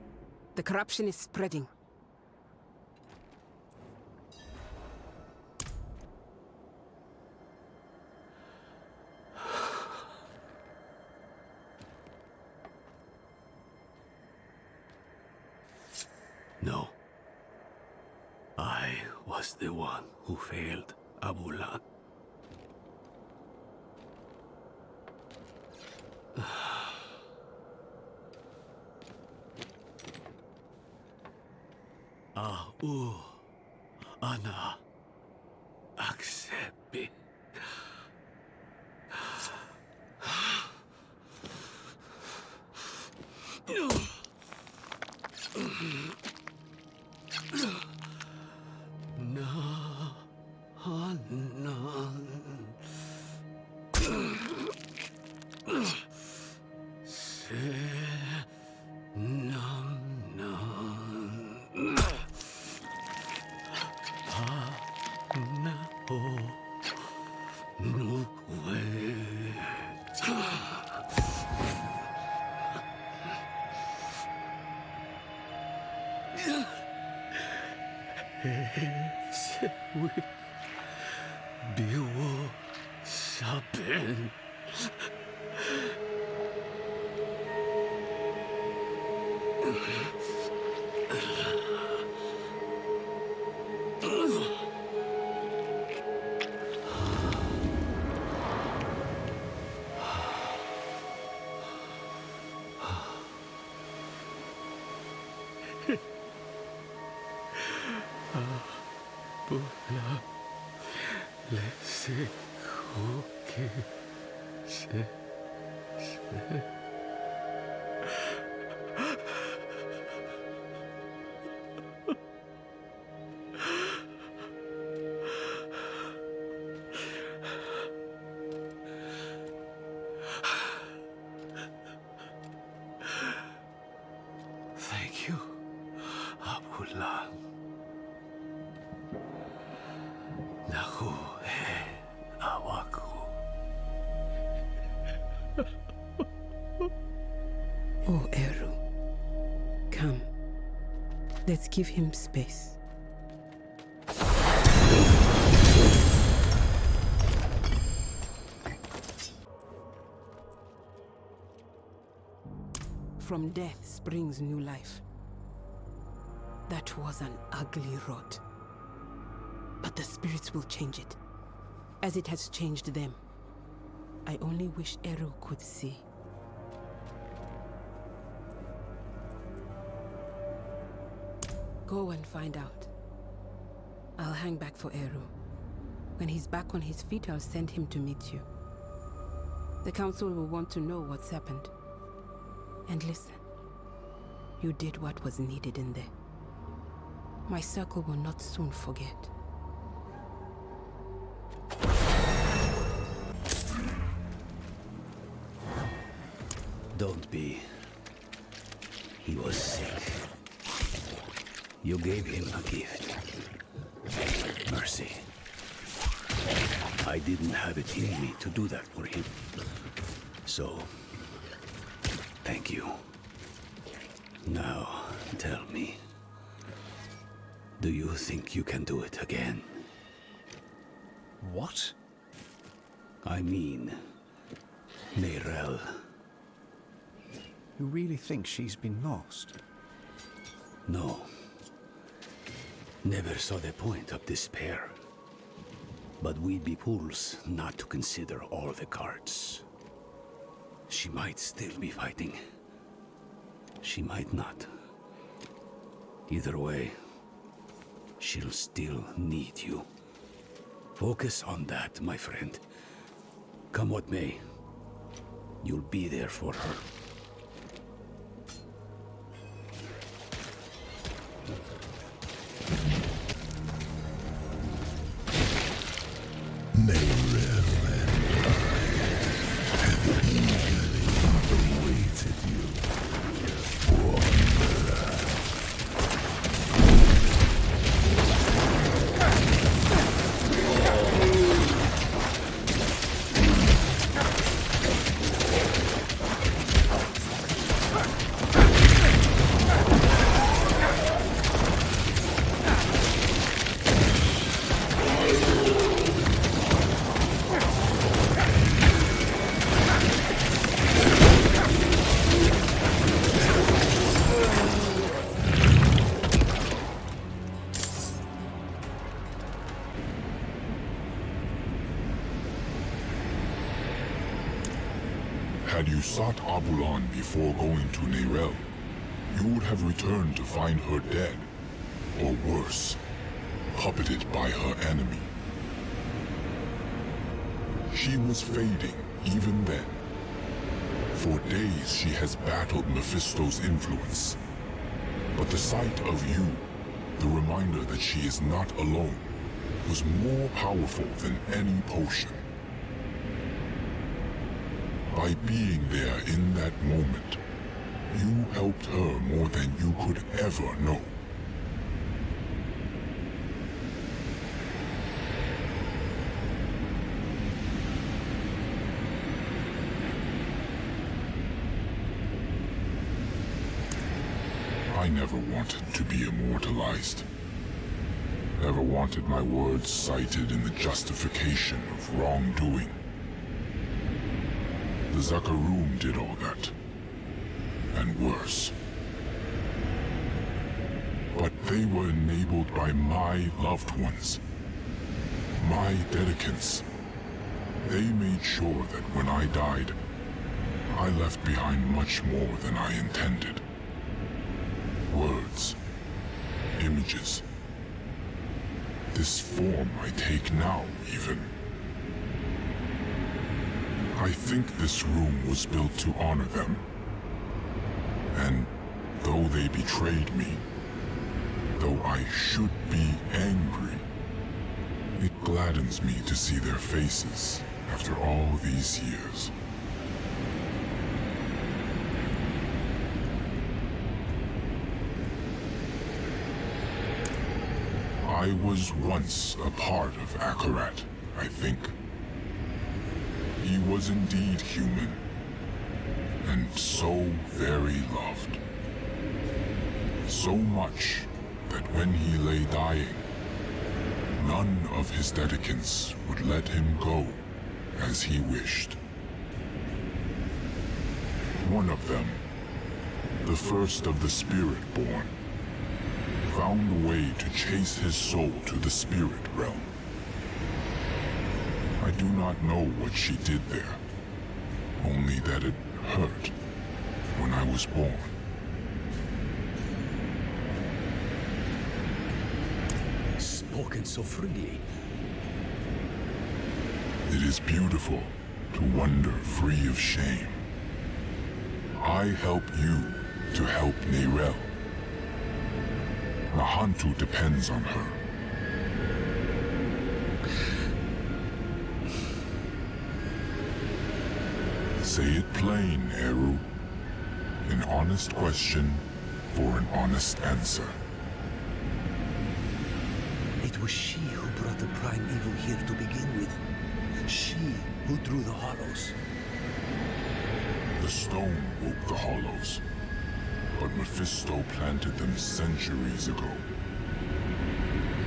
The corruption is spreading. No. I was the one who failed Abulan. Ana accepi. Biwo Sabin. Bula lese koke se. Thank you, Abulan. Nahu awaku. Oh, Eru. Come. Let's give him space. From death springs new life. That was an ugly rot. But the spirits will change it, as it has changed them. I only wish Eru could see. Go and find out. I'll hang back for Eru. When he's back on his feet, I'll send him to meet you. The council will want to know what's happened. And listen, you did what was needed in there. My circle will not soon forget. Don't be. He was sick. You gave him a gift. Mercy. I didn't have it in me to do that for him. So, thank you. Now, tell me. Do you think you can do it again? What? I mean, Nerel. You really think she's been lost? No. Never saw the point of despair. But we'd be fools not to consider all the cards. She might still be fighting. She might not. Either way, she'll still need you. Focus on that, my friend. Come what may, you'll be there for her. Had you sought Abulan before going to Neyrelle, you would have returned to find her dead, or worse, puppeted by her enemy. She was fading even then. For days she has battled Mephisto's influence. But the sight of you, the reminder that she is not alone, was more powerful than any potion. By being there in that moment, you helped her more than you could ever know. I never wanted to be immortalized. Never wanted my words cited in the justification of wrongdoing. The Zakarum did all that. And worse. But they were enabled by my loved ones. My dedicants. They made sure that when I died, I left behind much more than I intended. Words. Images. This form I take now, even. I think this room was built to honor them. And though they betrayed me, though I should be angry, it gladdens me to see their faces after all these years. I was once a part of Akarat, I think. He was indeed human, and so very loved. So much that when he lay dying, none of his dedicants would let him go as he wished. One of them, the first of the Spirit-born, found a way to chase his soul to the spirit realm. I do not know what she did there, only that it hurt when I was born. Spoken so freely. It is beautiful to wander free of shame. I help you to help Neyrelle. Nahantu depends on her. Say it plain, Eru. An honest question for an honest answer. It was she who brought the prime evil here to begin with. She who drew the hollows. The stone woke the hollows, but Mephisto planted them centuries ago.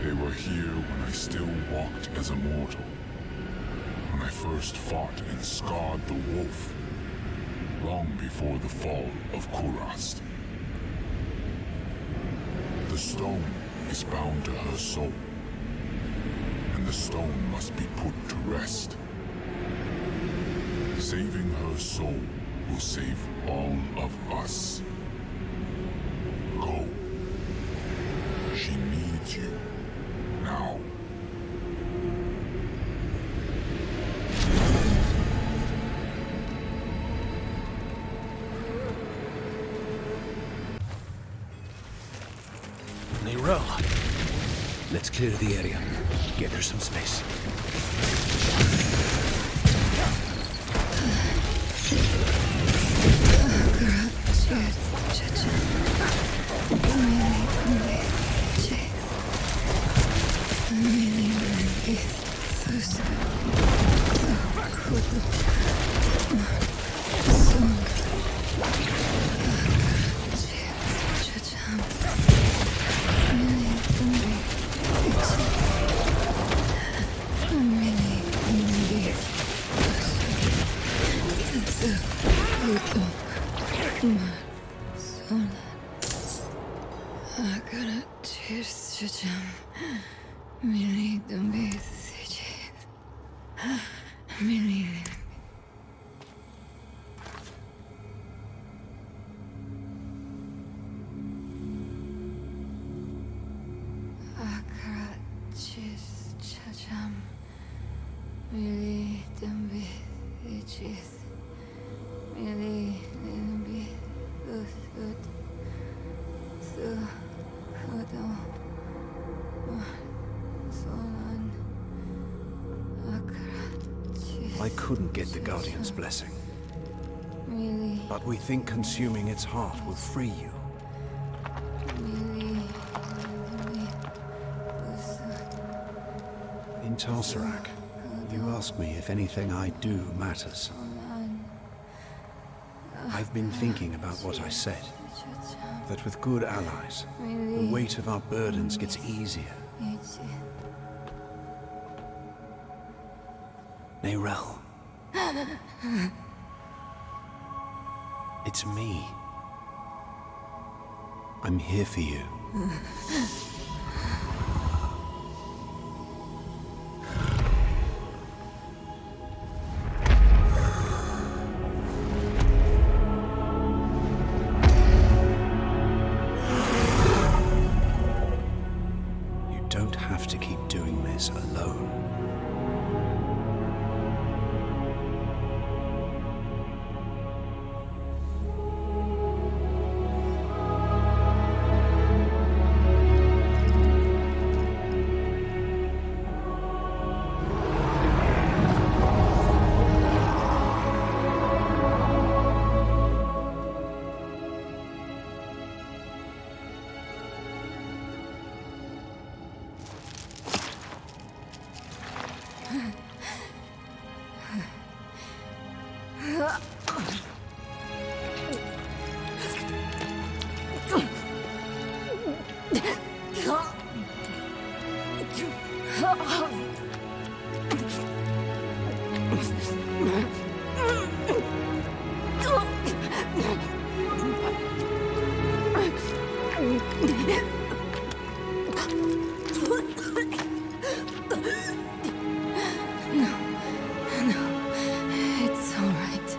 They were here when I still walked as a mortal, when I first fought and scarred the wolf, long before the fall of Kurast. The stone is bound to her soul, and the stone must be put to rest. Saving her soul will save all of us. Go. She needs you. Now. Neyrelle. Let's clear the area. Get her some space. really be good. I couldn't get the Guardian's blessing. But we think consuming its heart will free you. In Tulsarak, you ask me if anything I do matters. I've been thinking about what I said. That with good allies, the weight of our burdens gets easier. Neyrelle. It's me. I'm here for you. You don't have to keep doing this alone. It's all right.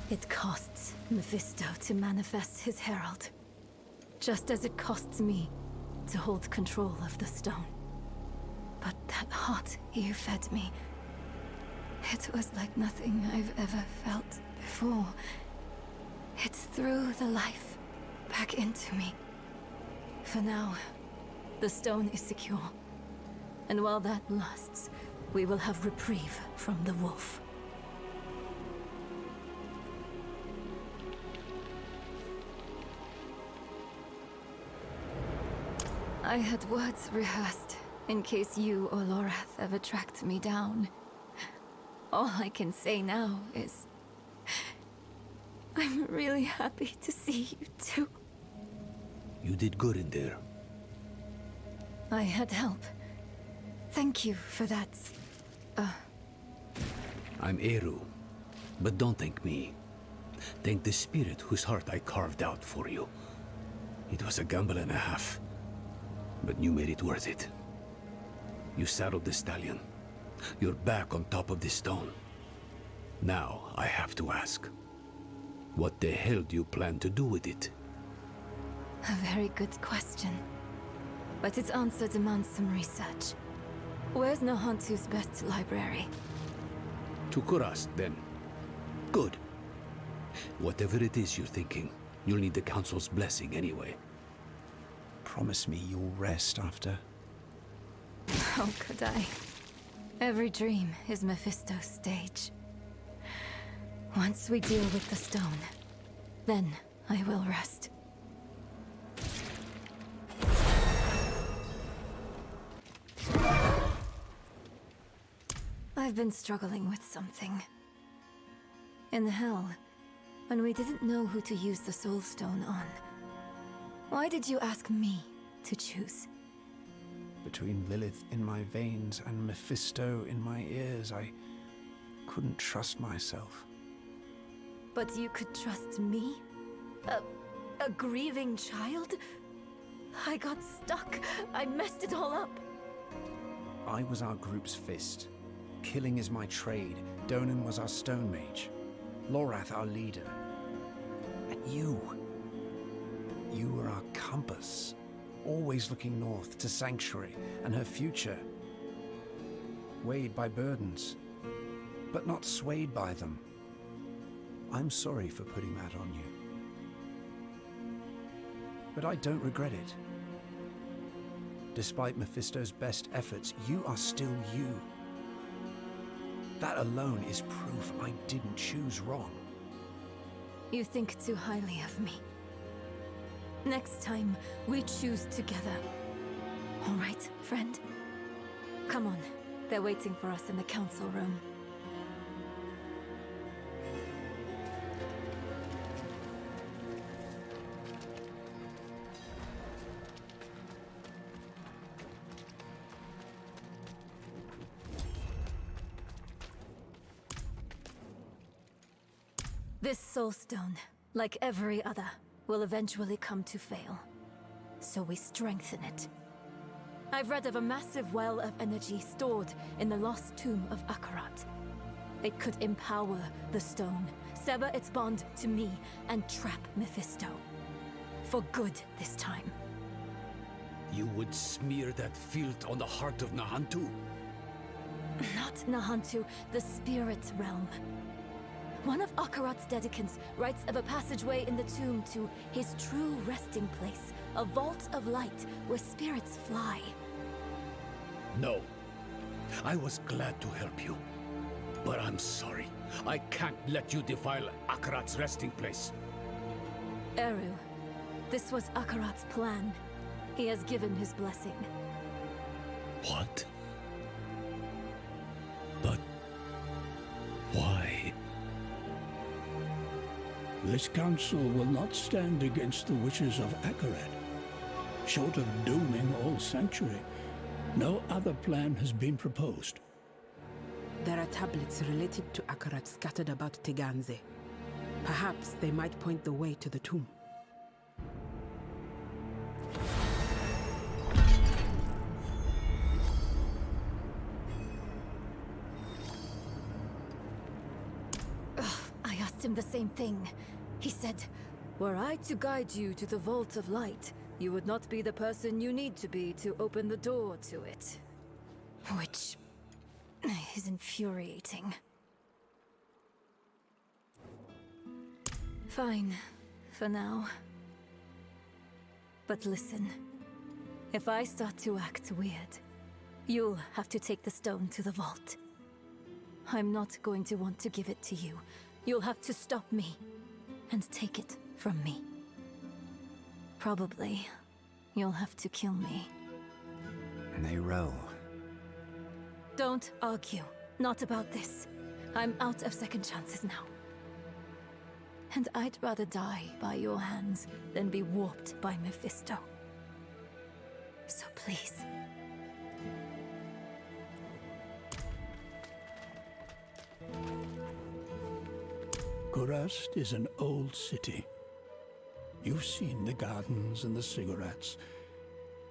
It costs Mephisto to manifest his herald, just as it costs me to hold control of the stone. But that heart you fed me, it was like nothing I've ever felt before. It threw the life back into me. For now, the stone is secure. And while that lasts, we will have reprieve from the wolf. I had words rehearsed in case you or Lorath ever tracked me down. All I can say now is I'm really happy to see you too. You did good in there. I had help. Thank you for that. I'm Eru, but don't thank me. Thank the spirit whose heart I carved out for you. It was a gamble and a half, but you made it worth it. You saddled the stallion. You're back on top of the stone. Now, I have to ask, what the hell do you plan to do with it? A very good question. But its answer demands some research. Where's Nahantu's best library? To Kurast, then. Good. Whatever it is you're thinking, you'll need the Council's blessing anyway. Promise me you'll rest after. How could I? Every dream is Mephisto's stage. Once we deal with the stone, then I will rest. I've been struggling with something. In hell, when we didn't know who to use the Soul Stone on, why did you ask me to choose? Between Lilith in my veins and Mephisto in my ears, I couldn't trust myself. But you could trust me? A grieving child? I got stuck. I messed it all up. I was our group's fist. Killing is my trade. Donan was our stone mage. Lorath our leader. And you were our compass. Always looking north to Sanctuary and her future. Weighed by burdens, but not swayed by them. I'm sorry for putting that on you. But I don't regret it. Despite Mephisto's best efforts, you are still you. That alone is proof I didn't choose wrong. You think too highly of me. Next time, we choose together. All right, friend? Come on. They're waiting for us in the council room. This soul stone, like every other, will eventually come to fail. So we strengthen it. I've read of a massive well of energy stored in the lost tomb of Akarat. It could empower the stone, sever its bond to me, and trap Mephisto. For good this time. You would smear that filth on the heart of Nahantu? Not Nahantu, the spirit realm. One of Akarat's dedicants writes of a passageway in the tomb to his true resting place, a vault of light where spirits fly. No. I was glad to help you. But I'm sorry. I can't let you defile Akarat's resting place. Eru, this was Akarat's plan. He has given his blessing. What? But why? This council will not stand against the wishes of Akarat. Short of dooming all Sanctuary, no other plan has been proposed. There are tablets related to Akarat scattered about Teganze. Perhaps they might point the way to the tomb. I asked him the same thing. He said, "Were I to guide you to the Vault of Light, you would not be the person you need to be to open the door to it." Which is infuriating. Fine, for now. But listen, if I start to act weird, you'll have to take the stone to the vault. I'm not going to want to give it to you. You'll have to stop me and take it from me. Probably, you'll have to kill me. Nero. Don't argue. Not about this. I'm out of second chances now. And I'd rather die by your hands than be warped by Mephisto. So please. Kurast is an old city. You've seen the gardens and the cigarettes,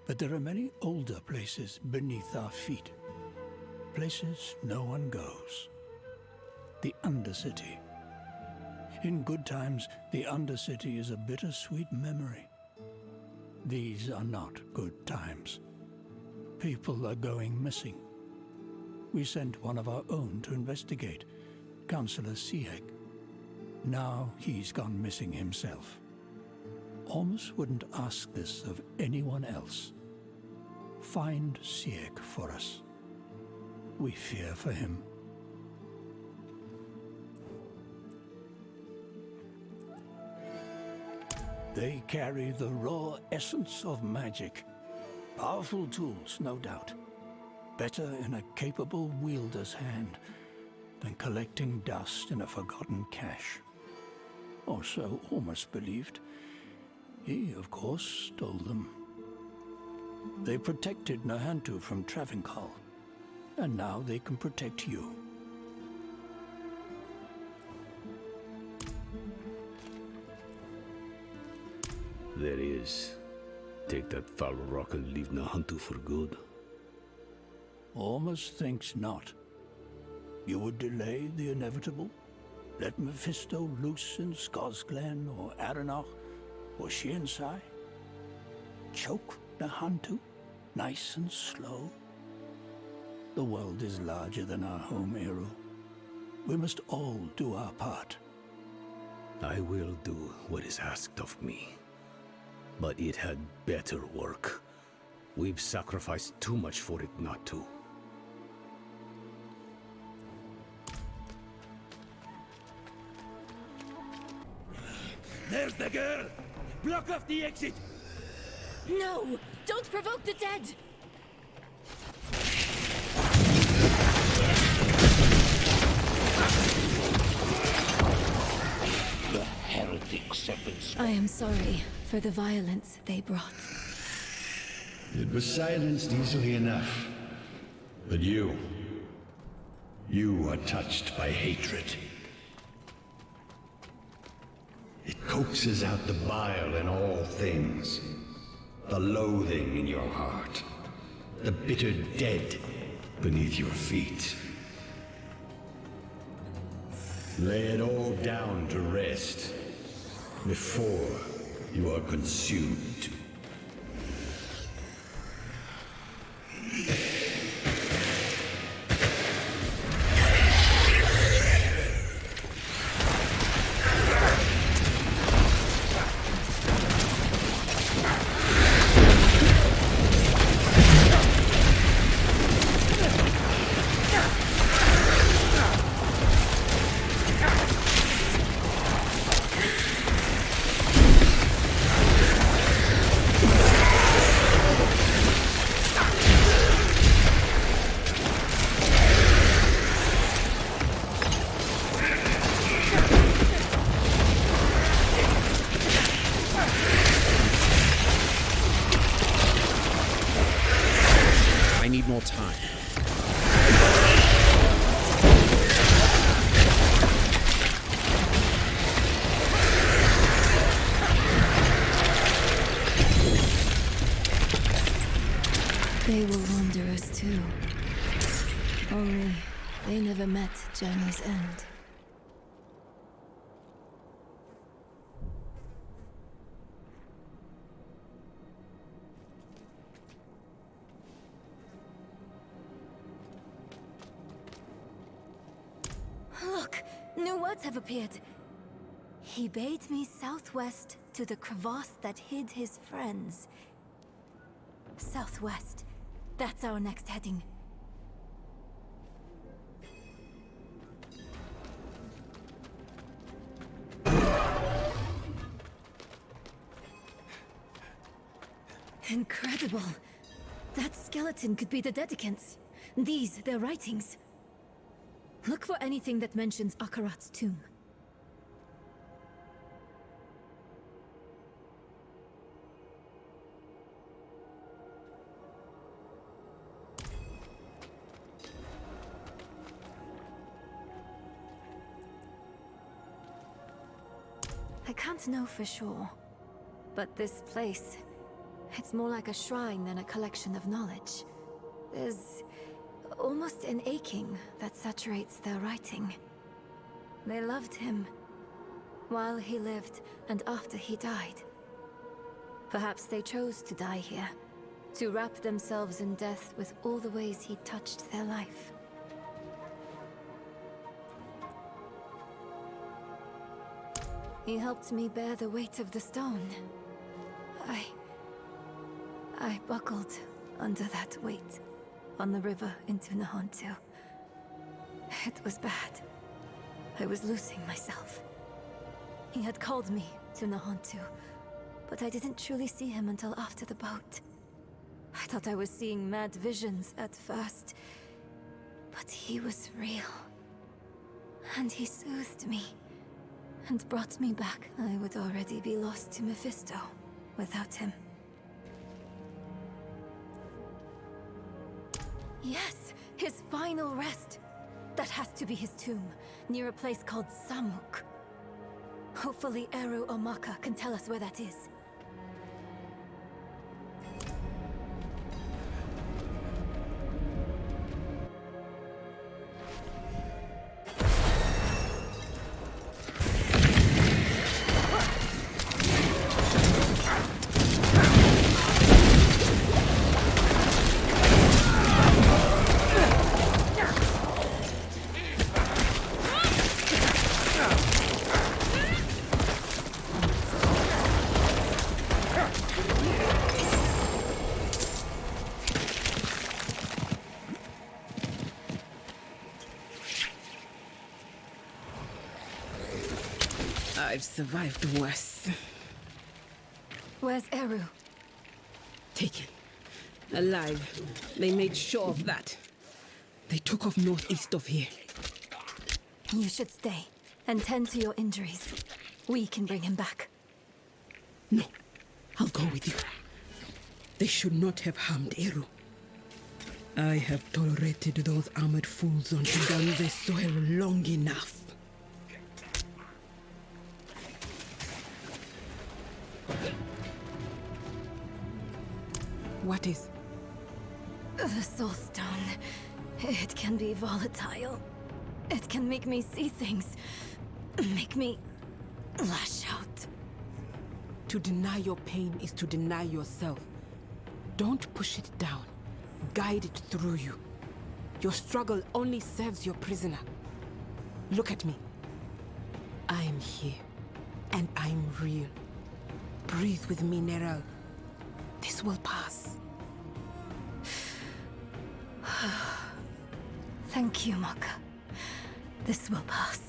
but there are many older places beneath our feet. Places no one goes. The Undercity. In good times, the Undercity is a bittersweet memory. These are not good times. People are going missing. We sent one of our own to investigate, Councillor Sieg. Now he's gone missing himself. Ormus wouldn't ask this of anyone else. Find Sieg for us. We fear for him. They carry the raw essence of magic. Powerful tools, no doubt. Better in a capable wielder's hand than collecting dust in a forgotten cache. Or so Ormus believed. He, of course, stole them. They protected Nahantu from Travancore, and now they can protect you. There he is. Take that foul rock and leave Nahantu for good. Ormus thinks not. You would delay the inevitable? Let Mephisto loose in Skosglen or Aranach or Shiensai? Choke Nahantu, nice and slow? The world is larger than our home, Eru. We must all do our part. I will do what is asked of me. But it had better work. We've sacrificed too much for it not to. There's the girl! Block off the exit! No! Don't provoke the dead! The heretics have been I am sorry for the violence they brought. It was silenced easily enough. But you are touched by hatred. It coaxes out the bile in all things. The loathing in your heart. The bitter dead beneath your feet. Lay it all down to rest before you are consumed. I need more time. They will wander us too. Only they never met Journey's End. Look! New words have appeared. He bade me southwest to the crevasse that hid his friends. Southwest. That's our next heading. Incredible. That skeleton could be the Dedicants. These, their writings. Look for anything that mentions Akarat's tomb. I can't know for sure, But this place, it's more like a shrine than a collection of knowledge. There's almost an aching that saturates their writing. They loved him while he lived and after he died. Perhaps they chose to die here, to wrap themselves in death with all the ways he touched their life. He helped me bear the weight of the stone. I buckled under that weight on the river into Nahontu. It was bad. I was losing myself. He had called me to Nahontu, but I didn't truly see him until after the boat. I thought I was seeing mad visions at first, but he was real. And he soothed me and brought me back. I would already be lost to Mephisto without him. Yes, his final rest. That has to be his tomb, near a place called Samuk. Hopefully Eru or Maka can tell us where that is. I've survived worse. Where's Eru? Taken. Alive. They made sure of that. They took off northeast of here. You should stay and tend to your injuries. We can bring him back. No. I'll go with you. They should not have harmed Eru. I have tolerated those armored fools on Tiganze's soil long enough. What is? The Soul Stone. It can be volatile. It can make me see things. Make me lash out. To deny your pain is to deny yourself. Don't push it down. Guide it through you. Your struggle only serves your prisoner. Look at me. I am here. And I'm real. Breathe with me, Nerel. This will pass. Thank you, Maka. This will pass.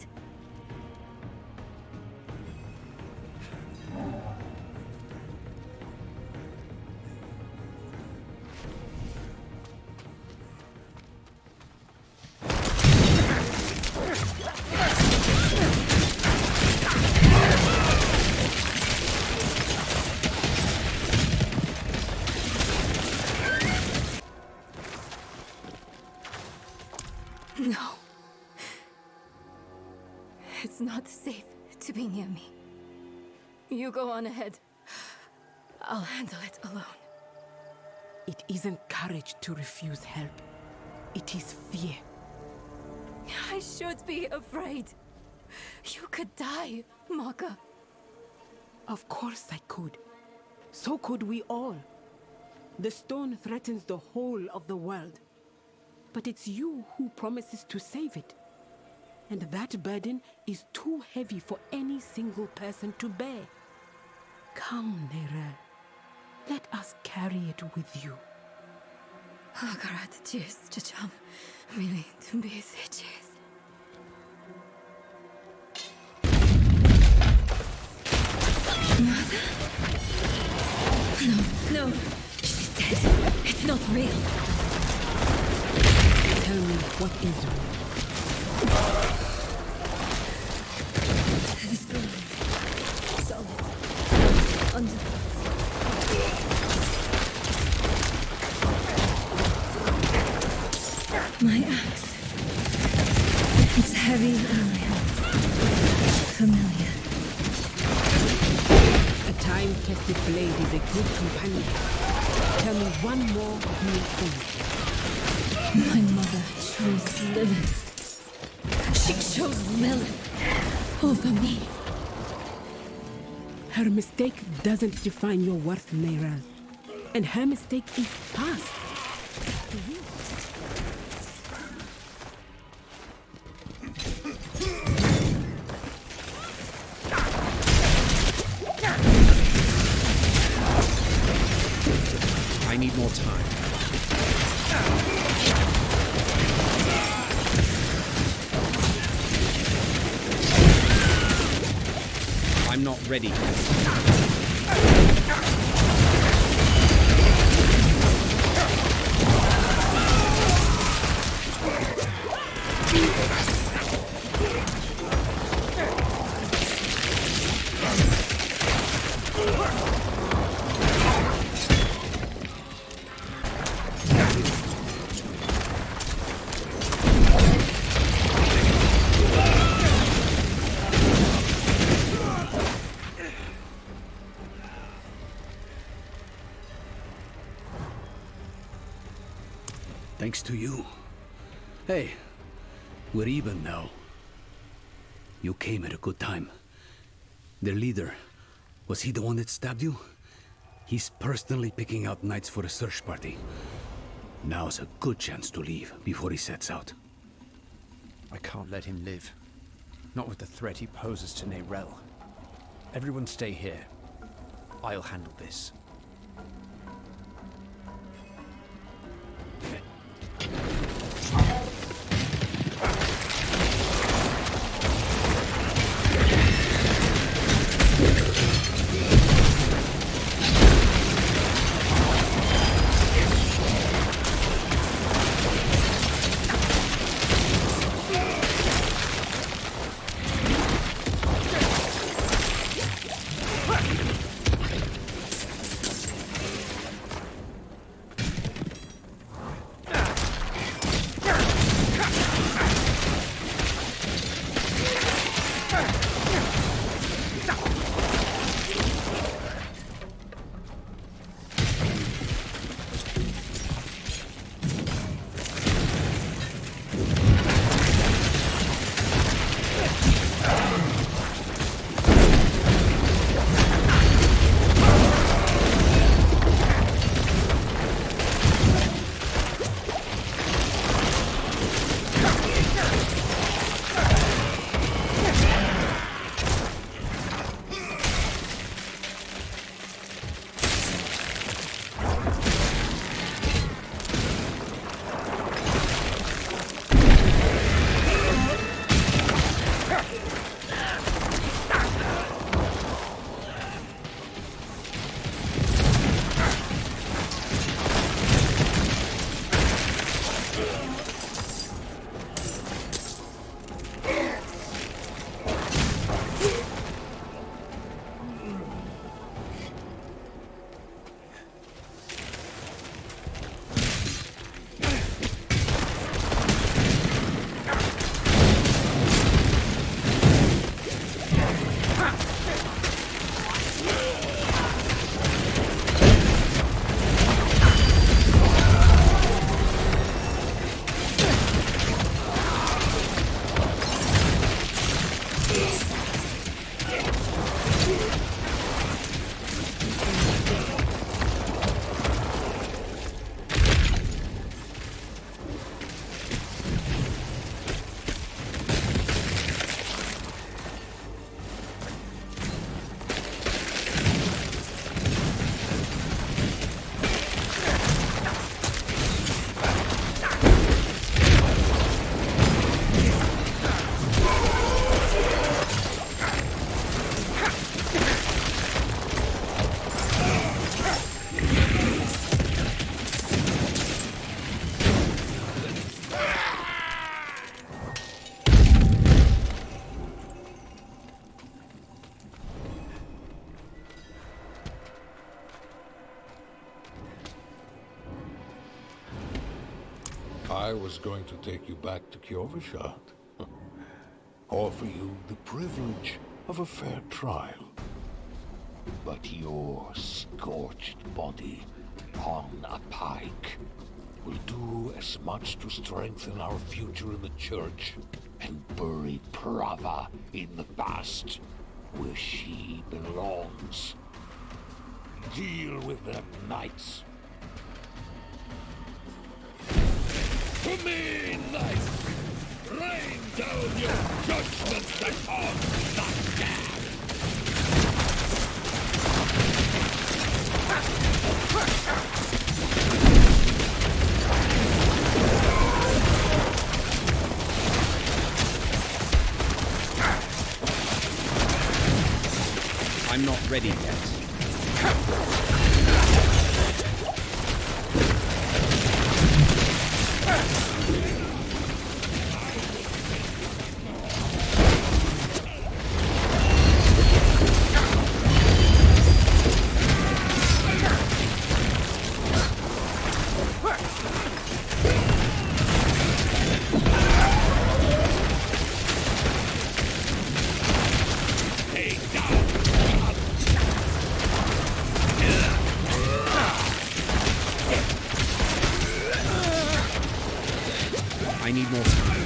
No. It's not safe to be near me. You go on ahead. I'll handle it alone. It isn't courage to refuse help. It is fear. I should be afraid. You could die, Maka. Of course I could. So could we all. The stone threatens the whole of the world. But it's you who promises to save it. And that burden is too heavy for any single person to bear. Come, Nerel. Let us carry it with you. Akarat cheers, Chacham. Really, to be cheers. Mother? No. She's dead. It's not real. Tell me, what is real? The stone. Solid. Underfoot. My axe. It's heavy in my hand. Familiar. A time-tested blade is a good companion. Tell me one more new thing. My mother chose Lilith. She chose Lilith over me. Her mistake doesn't define your worth, Neyrelle. And her mistake is past. I need more time. I'm not ready. Thanks to you. Hey, we're even now. You came at a good time. Their leader, was he the one that stabbed you? He's personally picking out knights for a search party. Now's a good chance to leave before he sets out. I can't let him live. Not with the threat he poses to Neyrelle. Everyone stay here. I'll handle this. I was going to take you back to Kjovishad. Offer you the privilege of a fair trial. But your scorched body on a pike will do as much to strengthen our future in the church and bury Prava in the past, where she belongs. Deal with them, knights. To me, knights! Rain down your judgment upon the dead! I'm not ready yet. I need more time.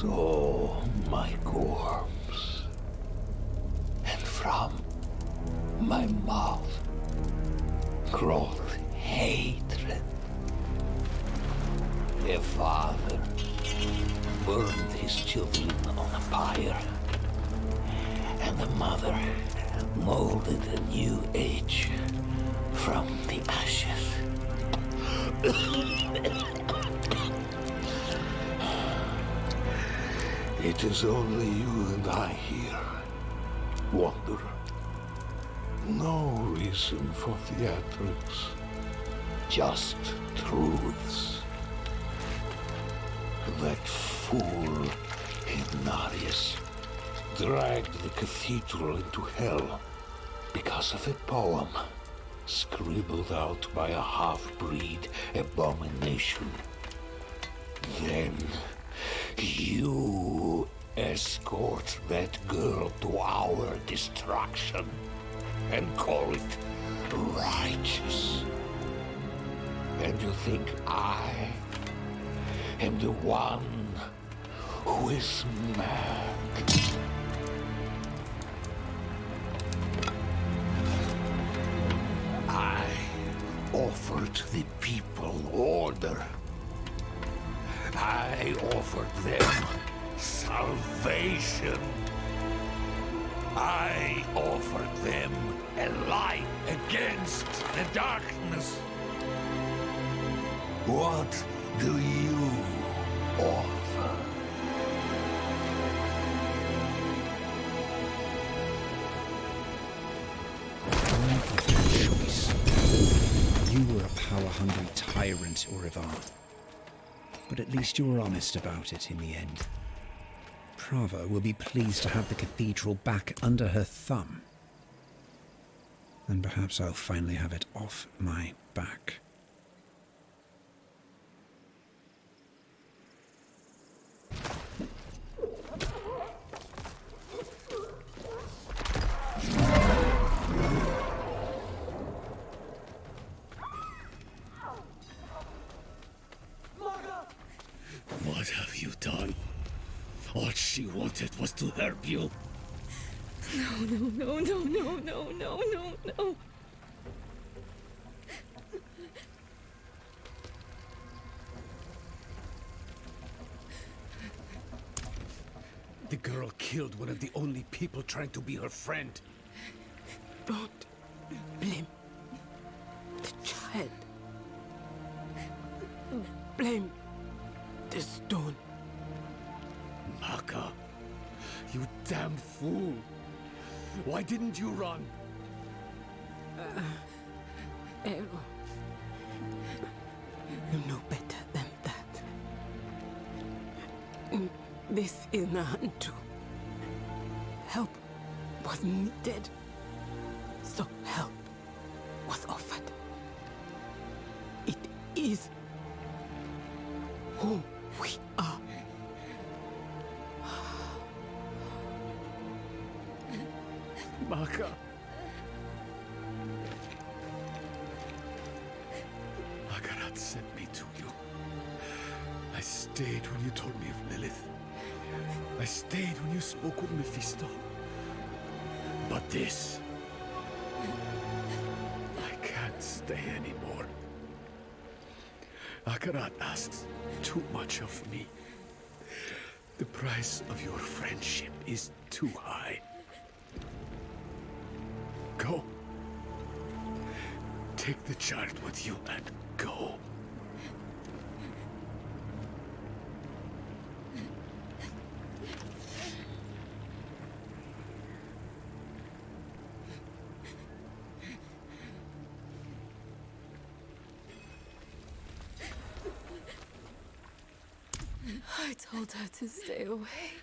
saw my corpse, and from my mouth crawled hatred. A father burned his children on a pyre, and the mother molded a new age from the ashes. It is only you and I here, Wanderer. No reason for theatrics, just truths. That fool Ignatius dragged the cathedral into hell because of a poem scribbled out by a half-breed abomination. Then you escort that girl to our destruction and call it righteous. And you think I am the one who is mad? I offered the people order. I offered them salvation. I offered them a light against the darkness. What do you offer? Choice. You were a power-hungry tyrant, Urivar. But at least you were honest about it in the end. Prava will be pleased to have the cathedral back under her thumb. And perhaps I'll finally have it off my back. What have you done? All she wanted was to help you. No. The girl killed one of the only people trying to be her friend. Don't blame the child. Blame the stone. Maka, you damn fool. Why didn't you run? Ero, you know better than that. This is Nahantu. Help was needed, so help was offered. It is who we are. Maka. Akarat sent me to you. I stayed when you told me of Lilith. I stayed when you spoke with Mephisto. But this... I can't stay anymore. Akarat asks too much of me. The price of your friendship is too high. Go. Take the child with you and go. I told her to stay away.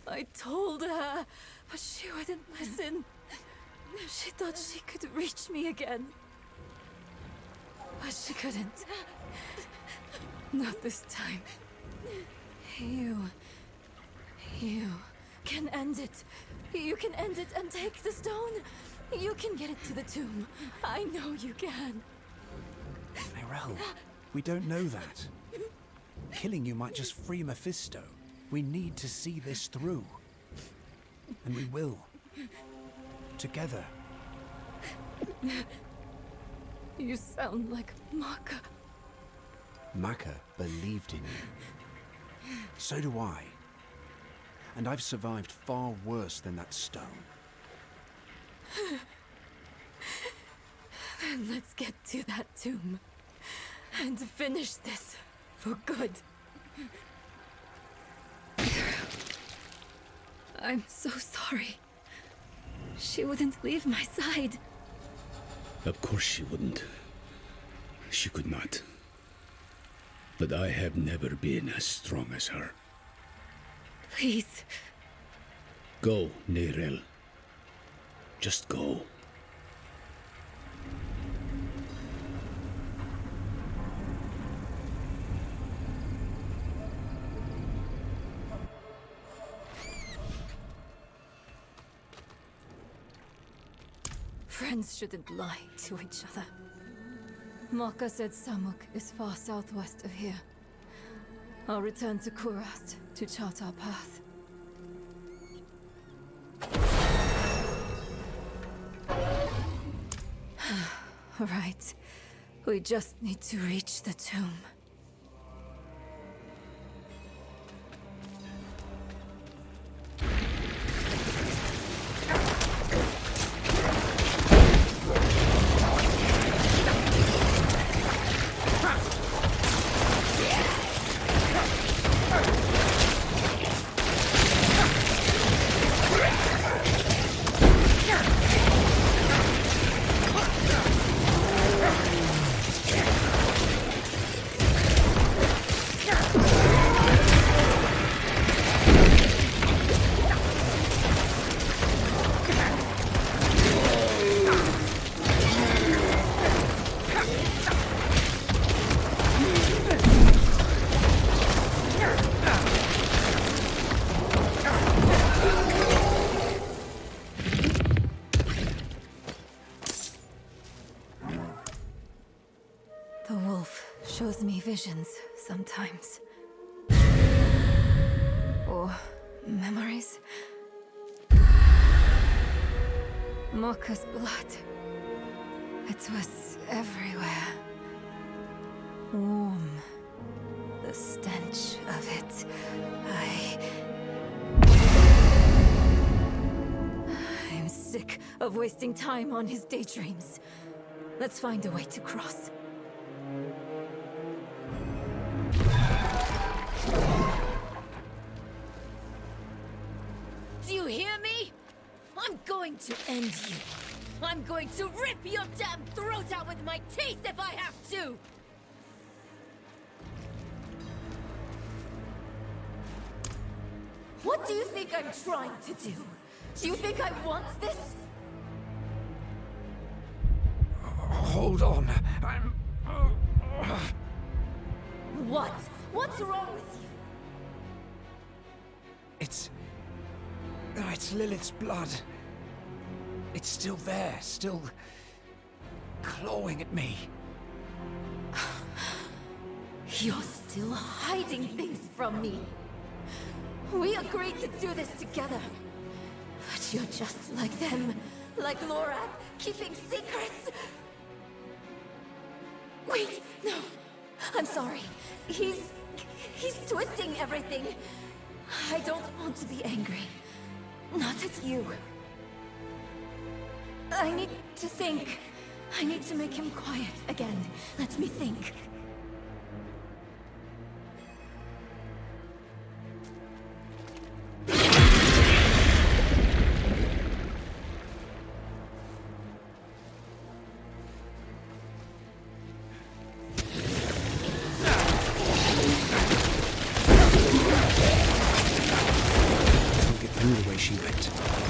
I told her, but she wouldn't listen. She thought she could reach me again. But she couldn't. Not this time. You can end it. You can end it and take the stone. You can get it to the tomb. I know you can. Nyrelle, we don't know that. Killing you might just free Mephisto. We need to see this through. And we will. Together. You sound like Maka. Maka believed in you. So do I. And I've survived far worse than that stone. Then let's get to that tomb. And finish this for good. I'm so sorry. She wouldn't leave my side. Of course she wouldn't. She could not. But I have never been as strong as her. Please. Go, Neyrelle. Just go. Friends shouldn't lie to each other. Maka said Samuk is far southwest of here. I'll return to Kurast to chart our path. Right. We just need to reach the tomb. The wolf shows me visions sometimes. Or memories. Maka's blood. It was everywhere. Warm. The stench of it. I'm sick of wasting time on his daydreams. Let's find a way to cross. Do you hear me? I'm going to end you. I'm going to rip your damn throat out with my teeth if I have to! What do you think I'm trying to do? Do you think I want this? Hold on. I'm... What? What's wrong with you? It's Lilith's blood. It's still there, still clawing at me. You're still hiding things from me. We agreed to do this together. But you're just like them. Like Lorad, keeping secrets. Wait, no. I'm sorry. He's twisting everything. I don't want to be angry. Not at you. I need to think. I need to make him quiet again. Let me think.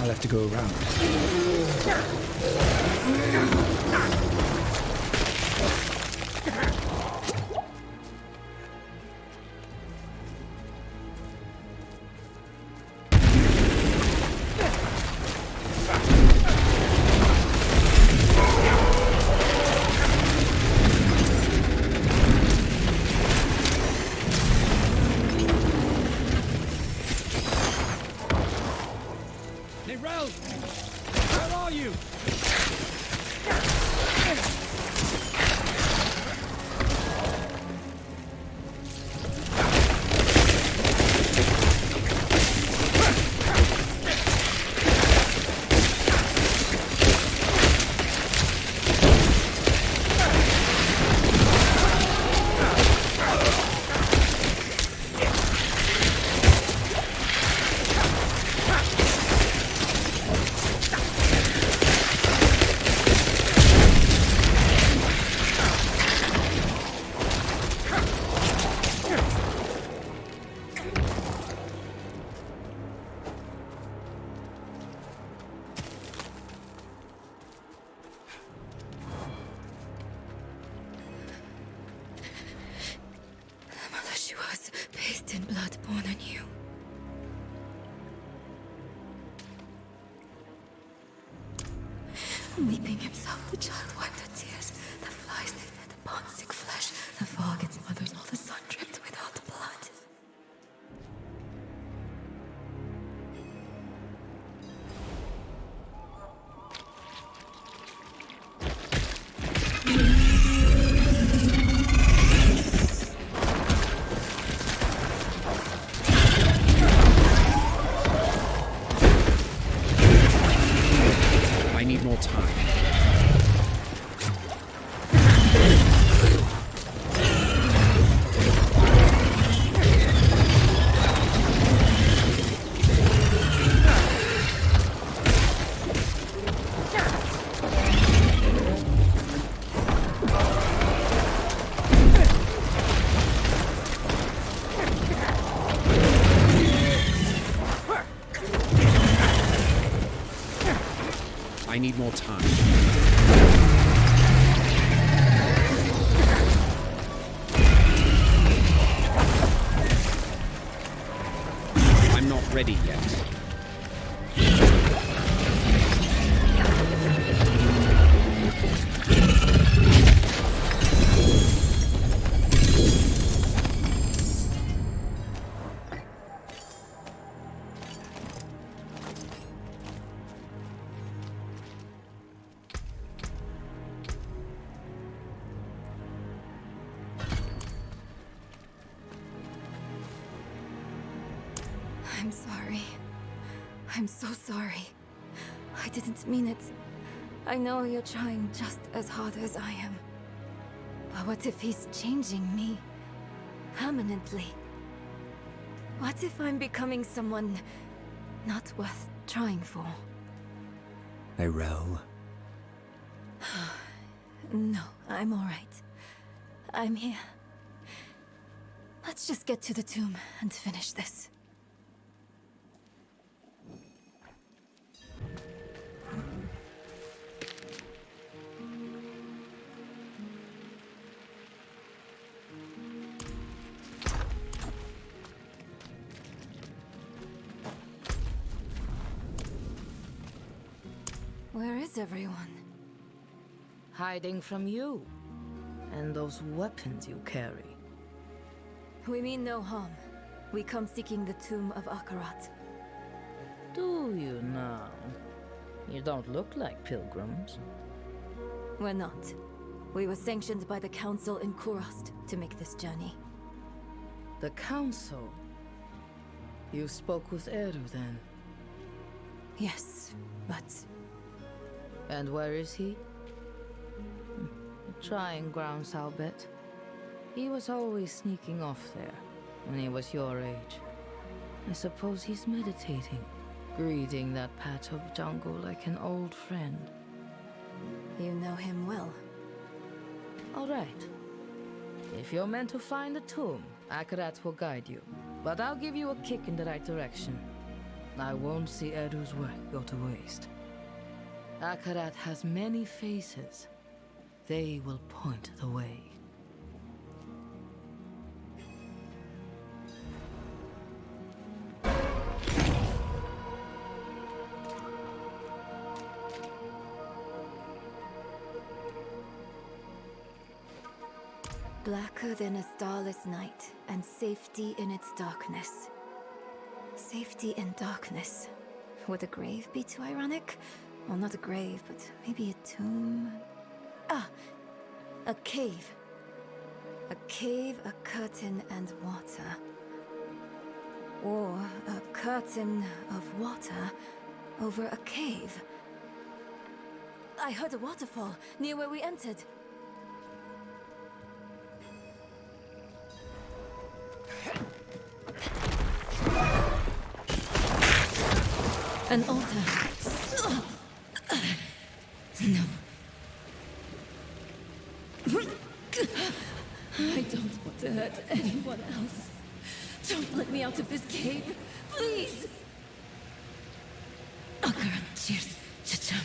I'll have to go around. Where are you? Weeping himself, the child wiped her tears. The flies they fed upon sick flesh. The fog its mother's all the sun dripped without blood. I need more time. I need more time. I'm not ready yet. I'm sorry. I'm so sorry. I didn't mean it. I know you're trying just as hard as I am. But what if he's changing me? Permanently? What if I'm becoming someone not worth trying for? Neyrelle. No, I'm alright. I'm here. Let's just get to the tomb and finish this. Where is everyone? Hiding from you. And those weapons you carry. We mean no harm. We come seeking the tomb of Akarat. Do you now? You don't look like pilgrims. We're not. We were sanctioned by the Council in Kurast to make this journey. The Council? You spoke with Eru then? Yes, but... And where is he? Trying grounds, I'll bet. He was always sneaking off there, when he was your age. I suppose he's meditating, greeting that patch of jungle like an old friend. You know him well. All right. If you're meant to find the tomb, Akarat will guide you. But I'll give you a kick in the right direction. I won't see Eru's work go to waste. Akarat has many faces. They will point the way. Blacker than a starless night, and safety in its darkness. Safety in darkness. Would a grave be too ironic? Well, not a grave, but maybe a tomb? Ah! A cave. A cave, a curtain, and water. Or a curtain of water over a cave. I heard a waterfall near where we entered. An altar. No. I don't want to hurt anyone else. Don't let me out of this cave, please! Akarat, cheers, Chacham.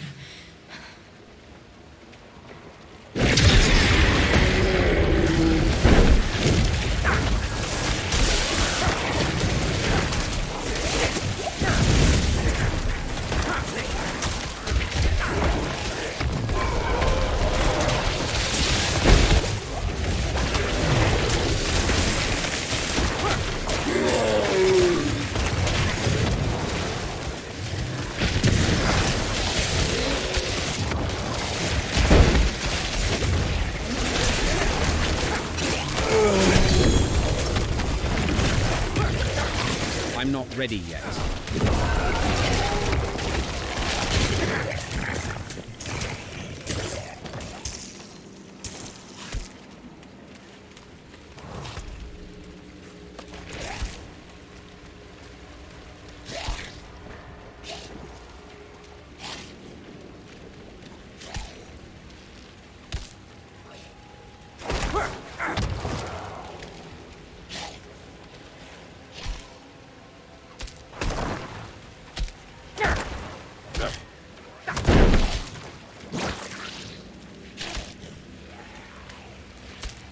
ready yet.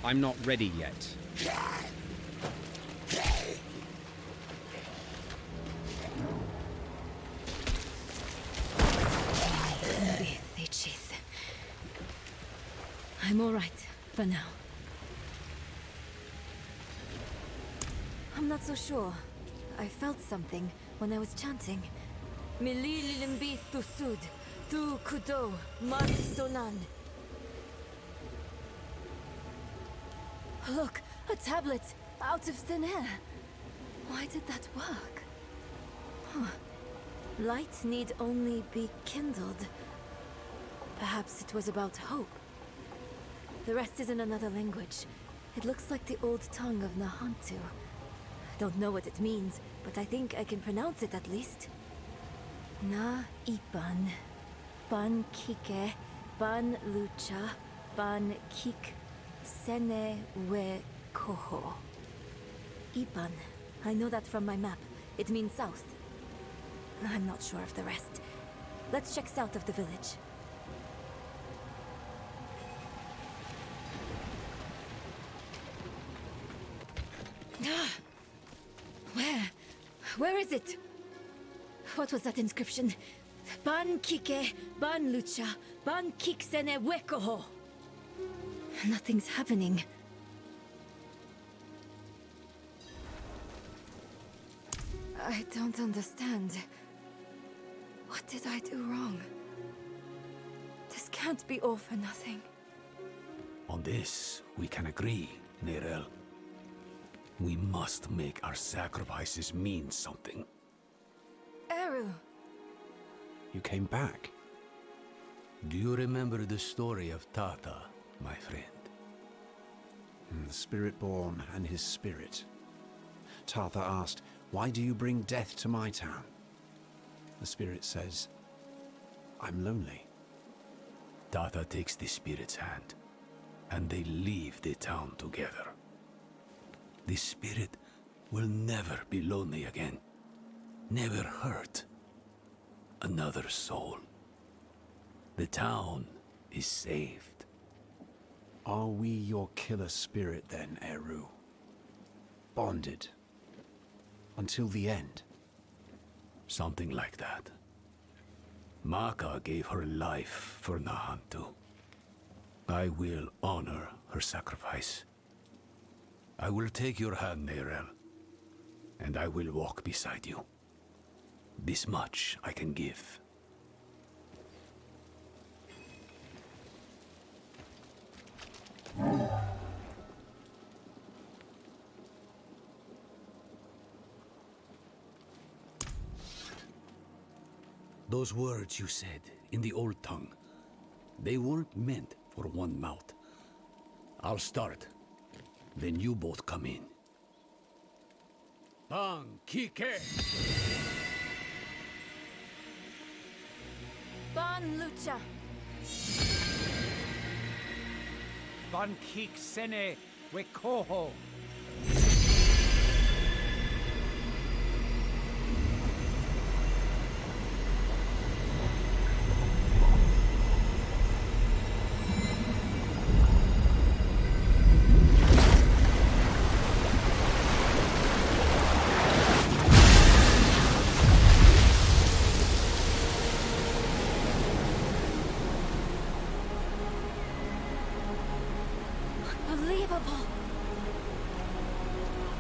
I'm not ready yet. I'm all right for now. I'm not so sure. I felt something when I was chanting. Milililimbi tu sud, tu kudo, mari sonan. Look, a tablet out of thin air. Why did that work? Huh. Light need only be kindled. Perhaps it was about hope. The rest is in another language. It looks like the old tongue of Nahantu. Don't know what it means, but I think I can pronounce it at least. Na ipan, ban kike, ban lucha, ban kik, sene we koho. Ipan. I know that from my map. It means south. I'm not sure of the rest. Let's check south of the village. Where is it? What was that inscription? Ban kike, ban lucha, ban kiksene wekoho. Nothing's happening. I don't understand. What did I do wrong? This can't be all for nothing. On this, we can agree, Nerel. We must make our sacrifices mean something. Eru! You came back. Do you remember the story of Tata, my friend? The Spiritborn and his spirit. Tartha asked, "Why do you bring death to my town?" The spirit says, "I'm lonely." Tata takes the spirit's hand, and they leave the town together. The spirit will never be lonely again. Never hurt another soul. The town is saved. Are we your killer spirit then, Eru? Bonded until the end? Something like that. Maka gave her life for Nahantu. I will honor her sacrifice. I will take your hand, Nerel, and I will walk beside you. This much I can give. Those words you said in the old tongue, they weren't meant for one mouth. I'll start, then you both come in. Bang Kike! Ban lucha! Ban kik sene we koho. Unbelievable!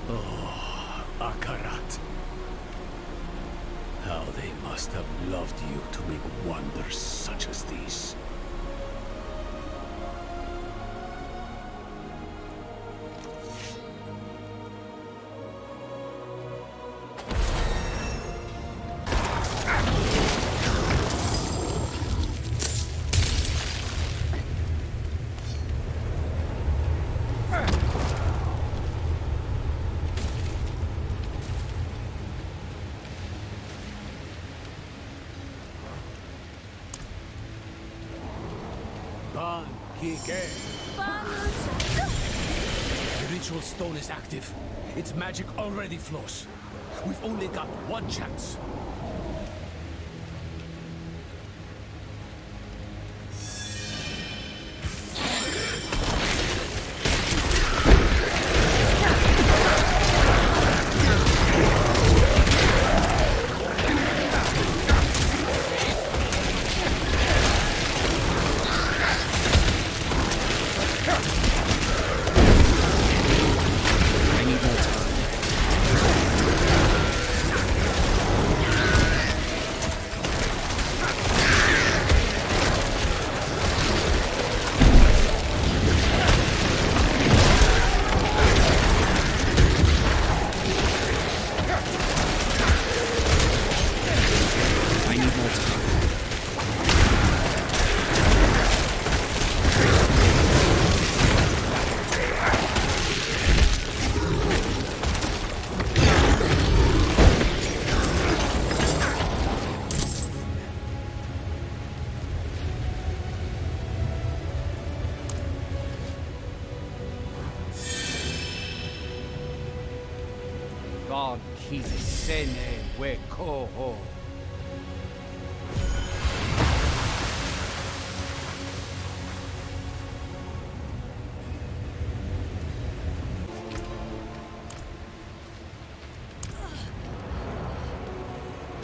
Oh, Akarat. How they must have loved you to make wonders such as these. Ban Kike. The ritual stone is active. Its magic already flows. We've only got one chance. God keep Sene we Koho.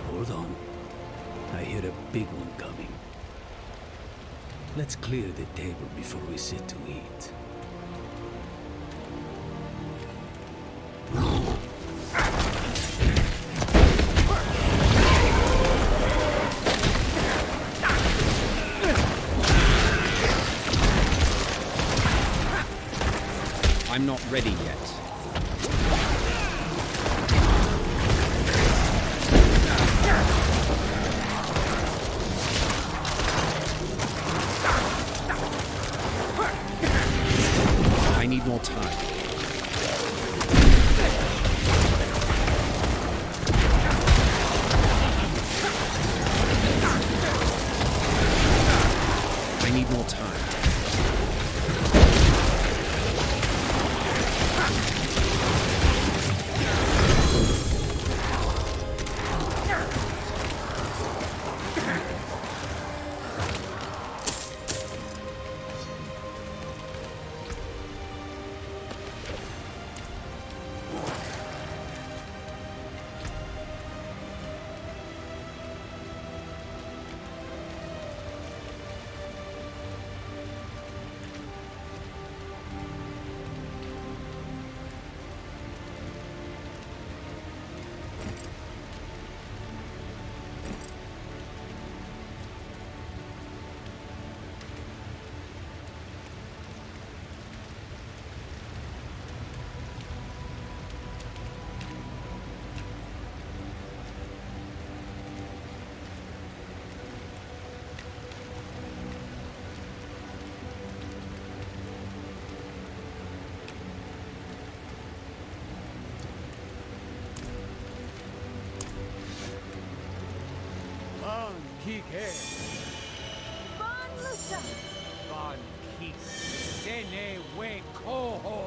Hold on. I hear a big one coming. Let's clear the table before we sit to eat. I'm not ready yet. I need more time. I need more time. Ban Kike. Ban Lucha. Ban Kike Sene we Koho.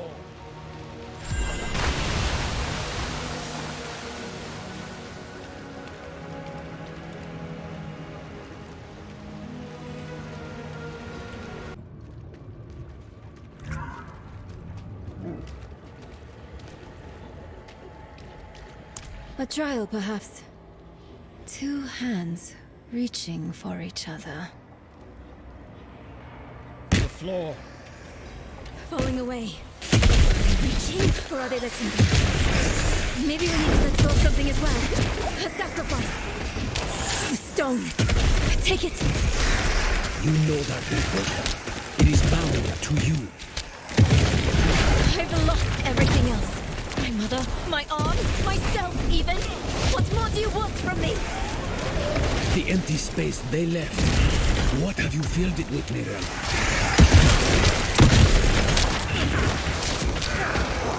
A trial, perhaps. Two hands reaching for each other. The floor. Falling away. Reaching, or are they letting go? Maybe we need to let go of something as well. A sacrifice. A stone. Take it. You know that paper. It is bound to you. I've lost everything else. My mother, my arm, myself even. What more do you want from me? The empty space they left. What have you filled it with, Neyrelle?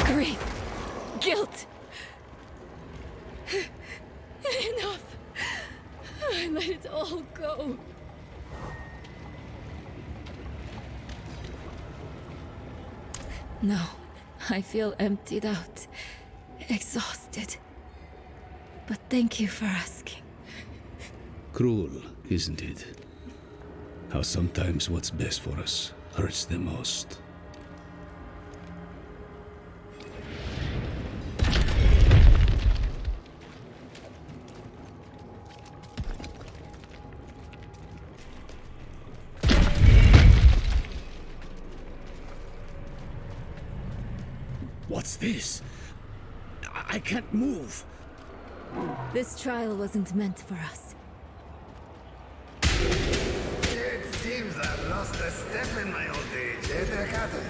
Grief. Guilt. Enough. I let it all go. No, I feel emptied out, exhausted. But thank you for asking. Cruel, isn't it? How sometimes what's best for us hurts the most. What's this? I can't move. This trial wasn't meant for us. It seems I've lost a step in my old age, eh, Dracata?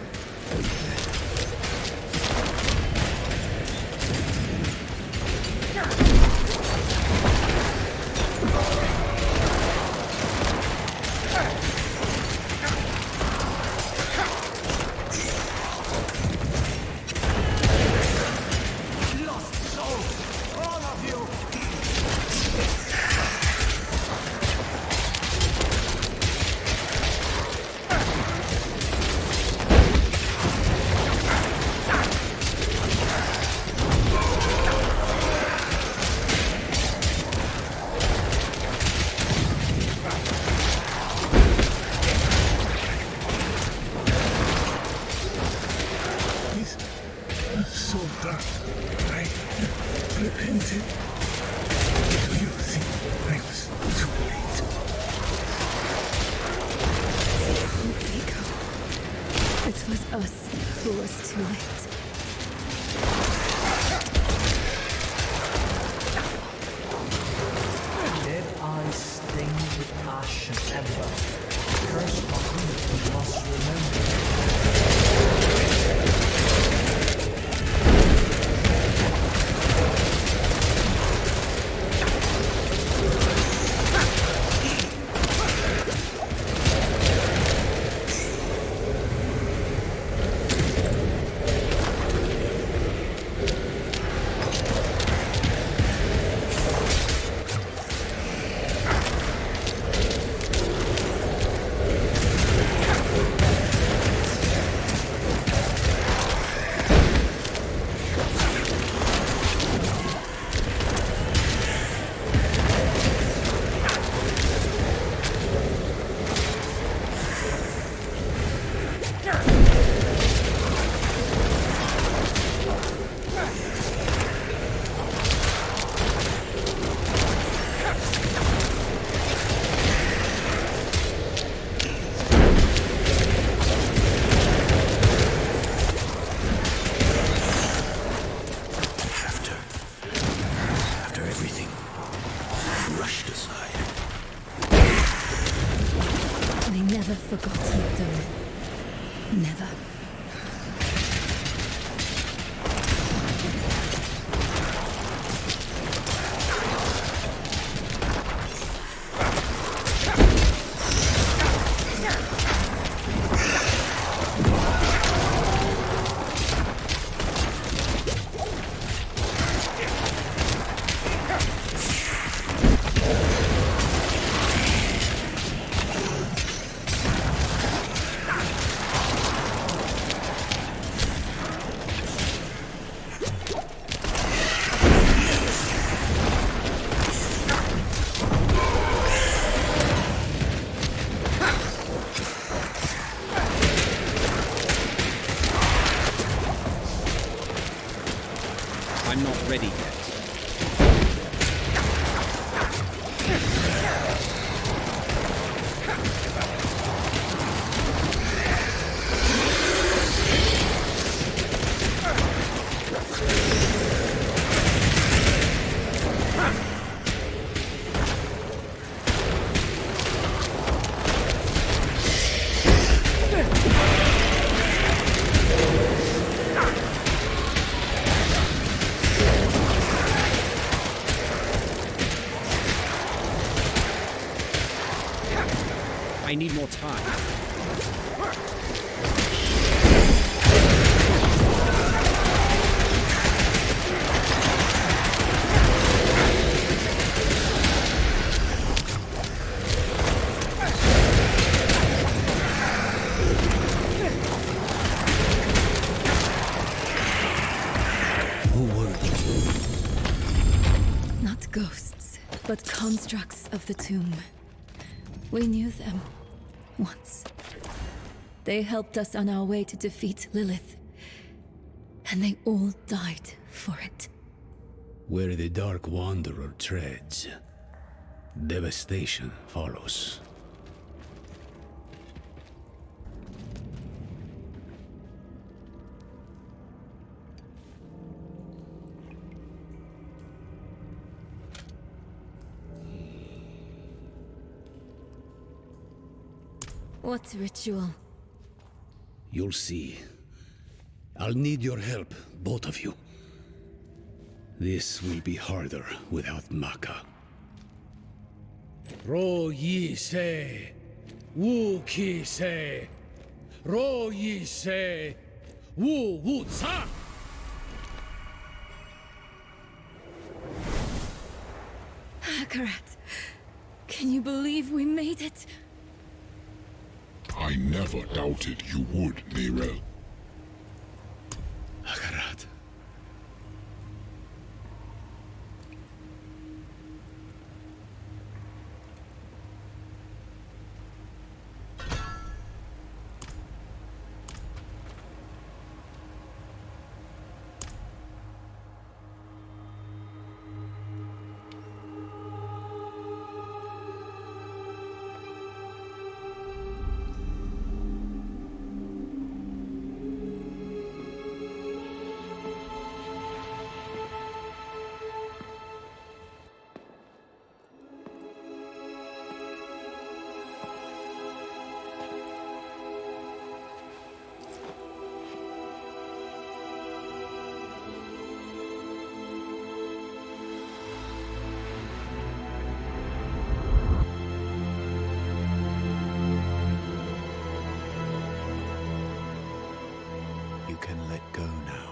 Lost souls! All of you! So dark. I repented. Do you think I was too late? Vigo. It was us who was too late. Dead eyes stained with ash and ember. Curse on whom we must remember. After everything brushed aside. They never forgot you, Dolan. Never. I'm not ready yet. I need more time. constructs of the tomb. We knew them once. They helped us on our way to defeat Lilith. And they all died for it. Where the Dark Wanderer treads, devastation follows. What ritual? You'll see. I'll need your help, both of you. This will be harder without Maka. Ro yi se, wu ki se, ro yi se, wu wu sa. Akarat, can you believe we made it? I never doubted you would, Neyrelle. Akarat. You can let go now.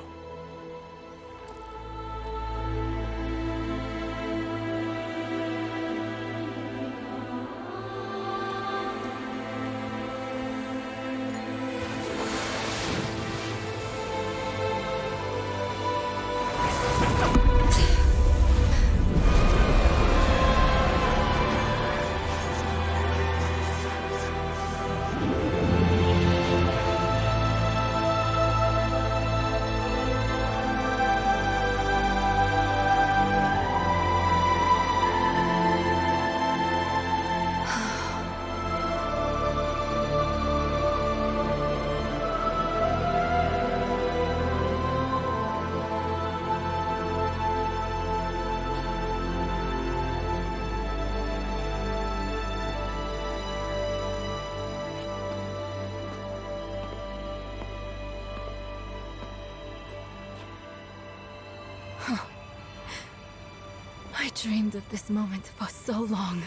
I dreamed of this moment for so long.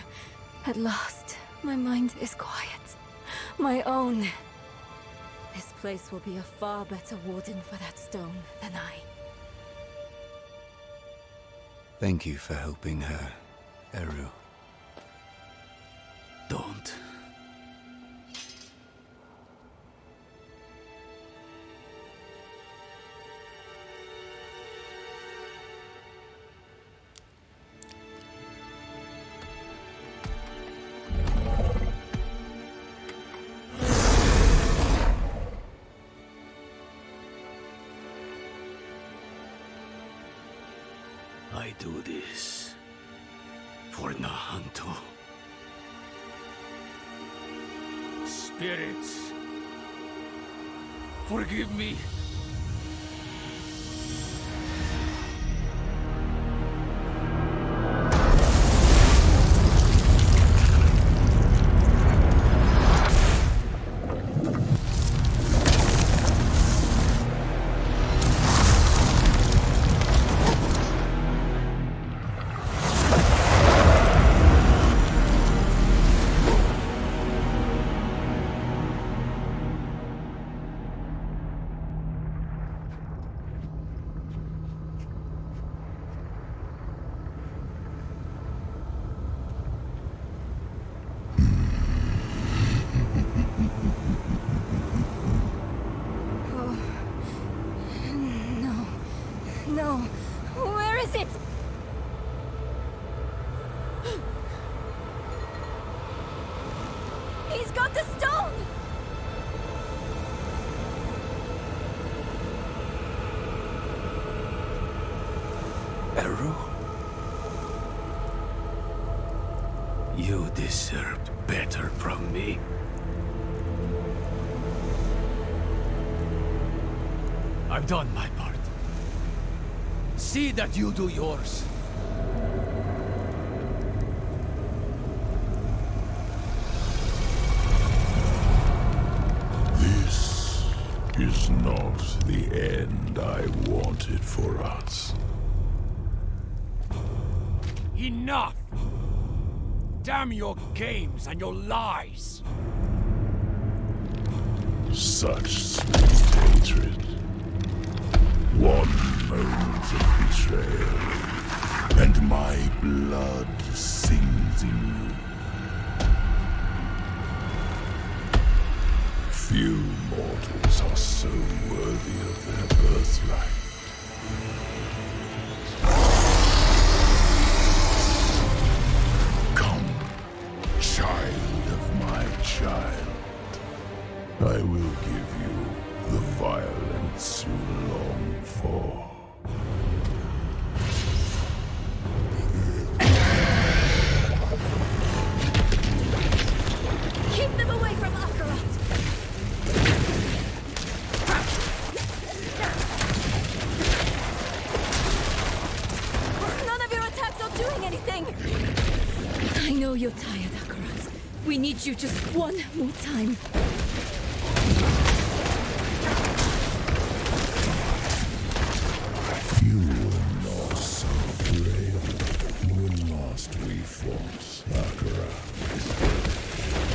At last, my mind is quiet. My own. This place will be a far better warden for that stone than I. Thank you for helping her, Eru. Don't. I do this for Nahanto. Spirits, forgive me. He's got the stone! Eru? You deserved better from me. I've done my part. See that you do yours. This is not the end I wanted for us. Enough! Damn your games and your lies! Such sweet hatred. One moment of betrayal, and my blood sings in you. Few mortals are so worthy of their birthright. Come, child of my child. I will give you the violence you long for. Keep them away from Akarat! None of your attacks are doing anything! I know you're tired, Akarat. We need you just one more time. You were not so brave when last we fought Akarat.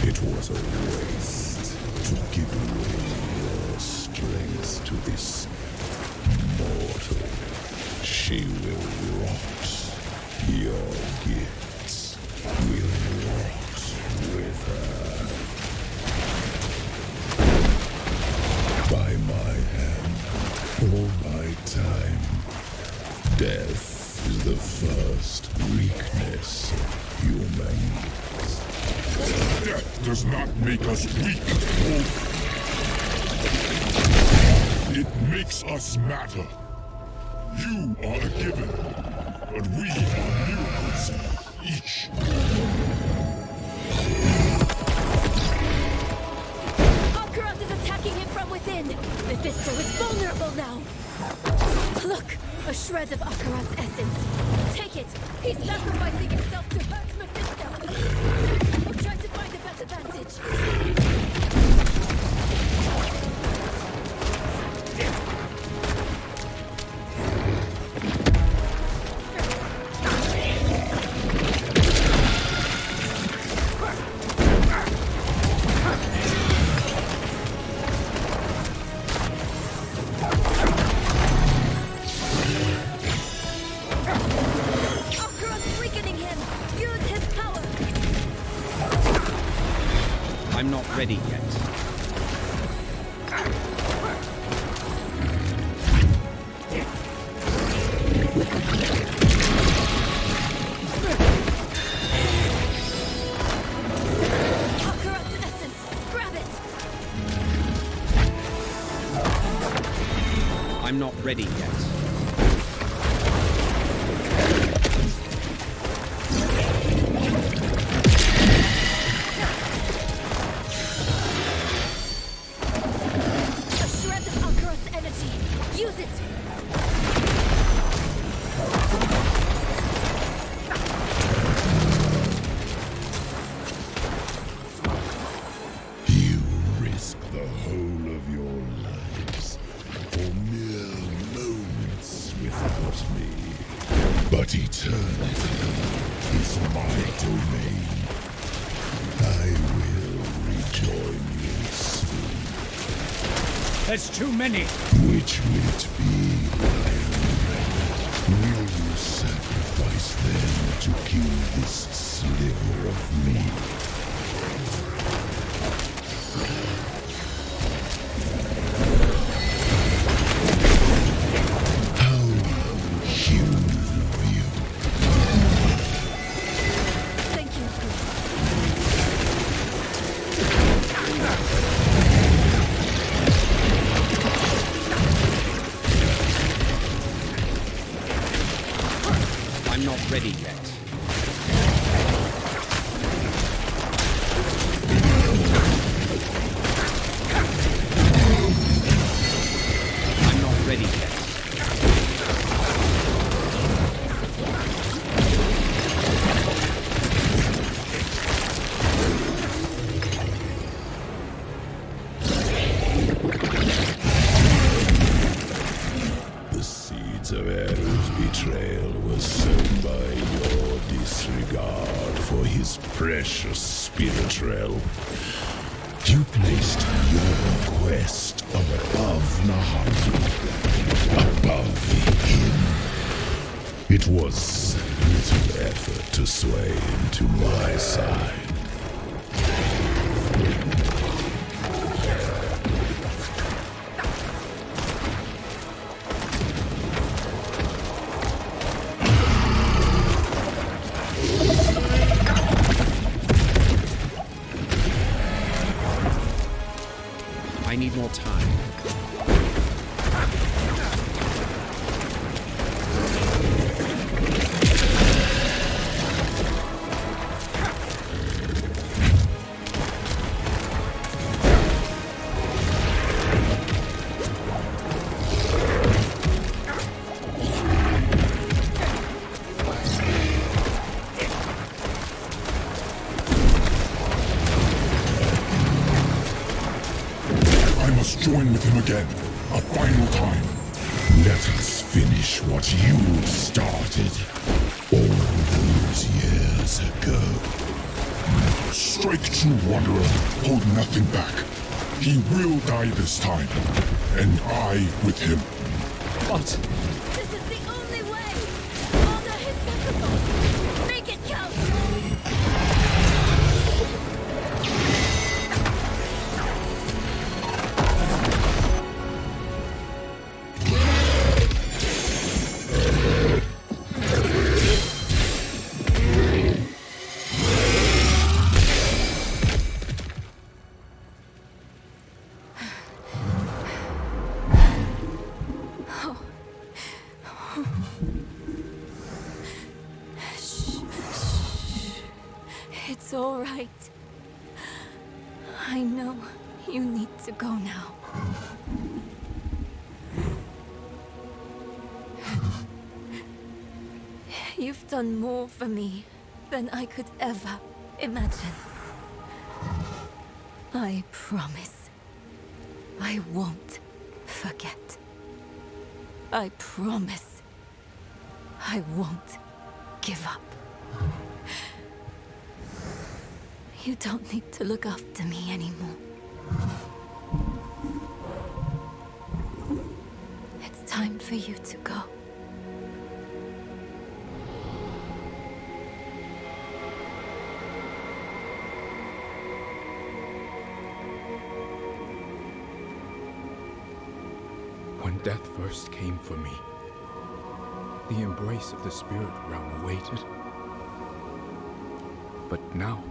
It was a waste to give away your strength to this mortal. She will rot. Your gifts will rot with her. By my hand, or by time, death is the first weakness of humans. Death does not make us weak, Wolf. It makes us matter. You are a given, but we are miracles, each. Akarat is attacking him from within! Mephisto is vulnerable now! Look! A shred of Akarat's essence. Take it! He's sacrificing himself to hurt Mephisto! We'll try to find a better vantage. I'm not ready yet. Akarat's essence! Grab it! I'm not ready yet. Use it! You risk the whole of your lives for mere moments without me. But eternity is my domain. I will rejoin you soon. There's too many! Which will it be, Will you sacrifice them to kill this sliver of me? How human of you. Thank you. precious spirit realm. You placed your quest above Nahar, above the inn. It was little effort to sway him to my side. I need more time. Join with him again, a final time. Let us finish what you started all those years ago. Strike true, Wanderer. Hold nothing back. He will die this time, and I with him. But This is the only way! Honor his sacrifice! Make it count! It's all right. I know you need to go now. You've done more for me than I could ever imagine. I promise I won't forget. I promise I won't give up. You don't need to look after me anymore. It's time for you to go. When death first came for me, the embrace of the spirit realm awaited. But now,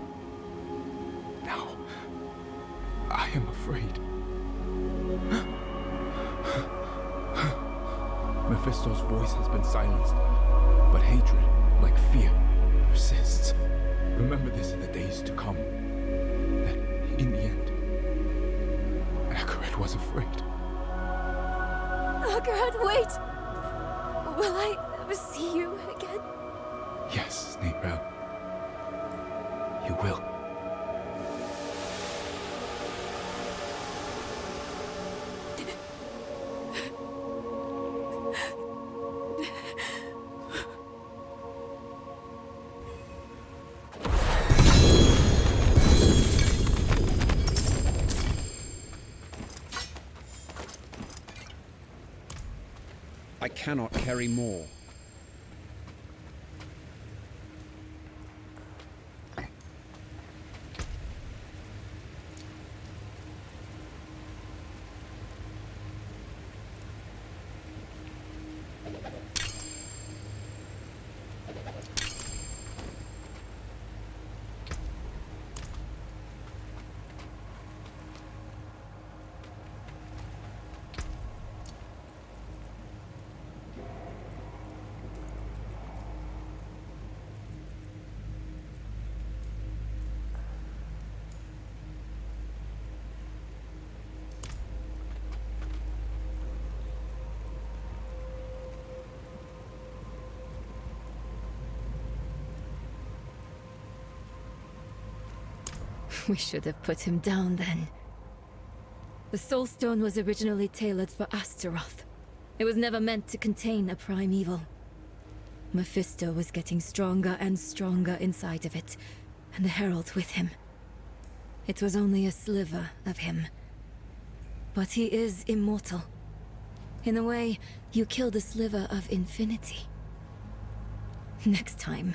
I am afraid. Mephisto's voice has been silenced, but hatred, like fear, persists. Remember this in the days to come, that in the end, Akaret was afraid. Akaret, wait! Will I ever see you again? Yes, Neyrel. You will. I cannot carry more. We should have put him down then. The Soul Stone was originally tailored for Astaroth. It was never meant to contain a primeval. Mephisto was getting stronger and stronger inside of it, and the herald with him. It was only a sliver of him. But he is immortal. In a way, you killed a sliver of infinity. Next time,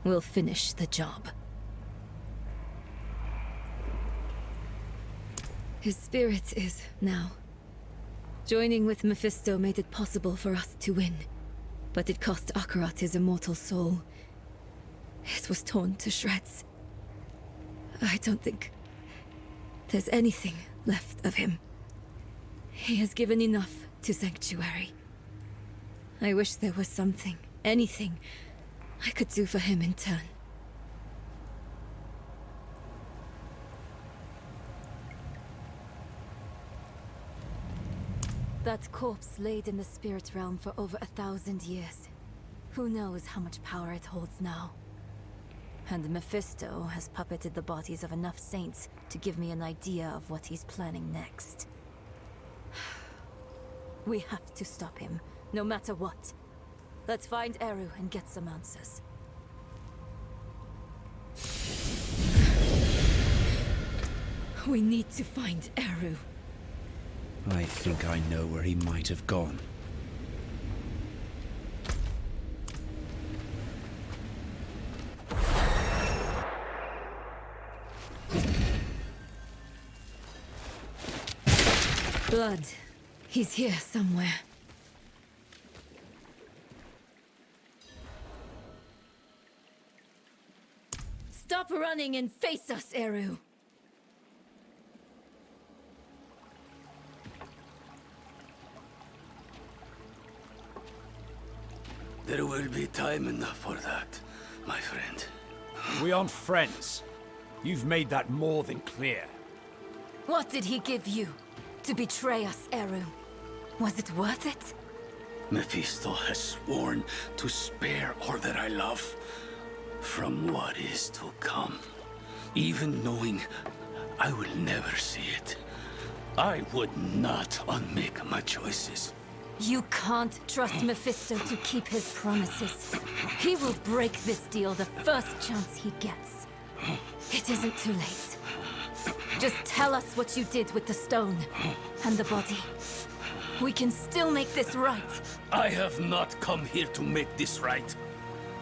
we'll finish the job. His spirit is now. Joining with Mephisto made it possible for us to win. But it cost Akarat his immortal soul. It was torn to shreds. I don't think there's anything left of him. He has given enough to Sanctuary. I wish there was something, anything, I could do for him in turn. That corpse laid in the spirit realm for over 1,000 years. Who knows how much power it holds now? And Mephisto has puppeted the bodies of enough saints to give me an idea of what he's planning next. We have to stop him, no matter what. Let's find Eru and get some answers. We need to find Eru. I think I know where he might have gone. Blood. He's here somewhere. Stop running and face us, Eru. There will be time enough for that, my friend. We aren't friends. You've made that more than clear. What did he give you to betray us, Eru? Was it worth it? Mephisto has sworn to spare all that I love from what is to come. Even knowing I will never see it, I would not unmake my choices. You can't trust Mephisto to keep his promises. He will break this deal the first chance he gets. It isn't too late. Just tell us what you did with the stone and the body. We can still make this right. I have not come here to make this right.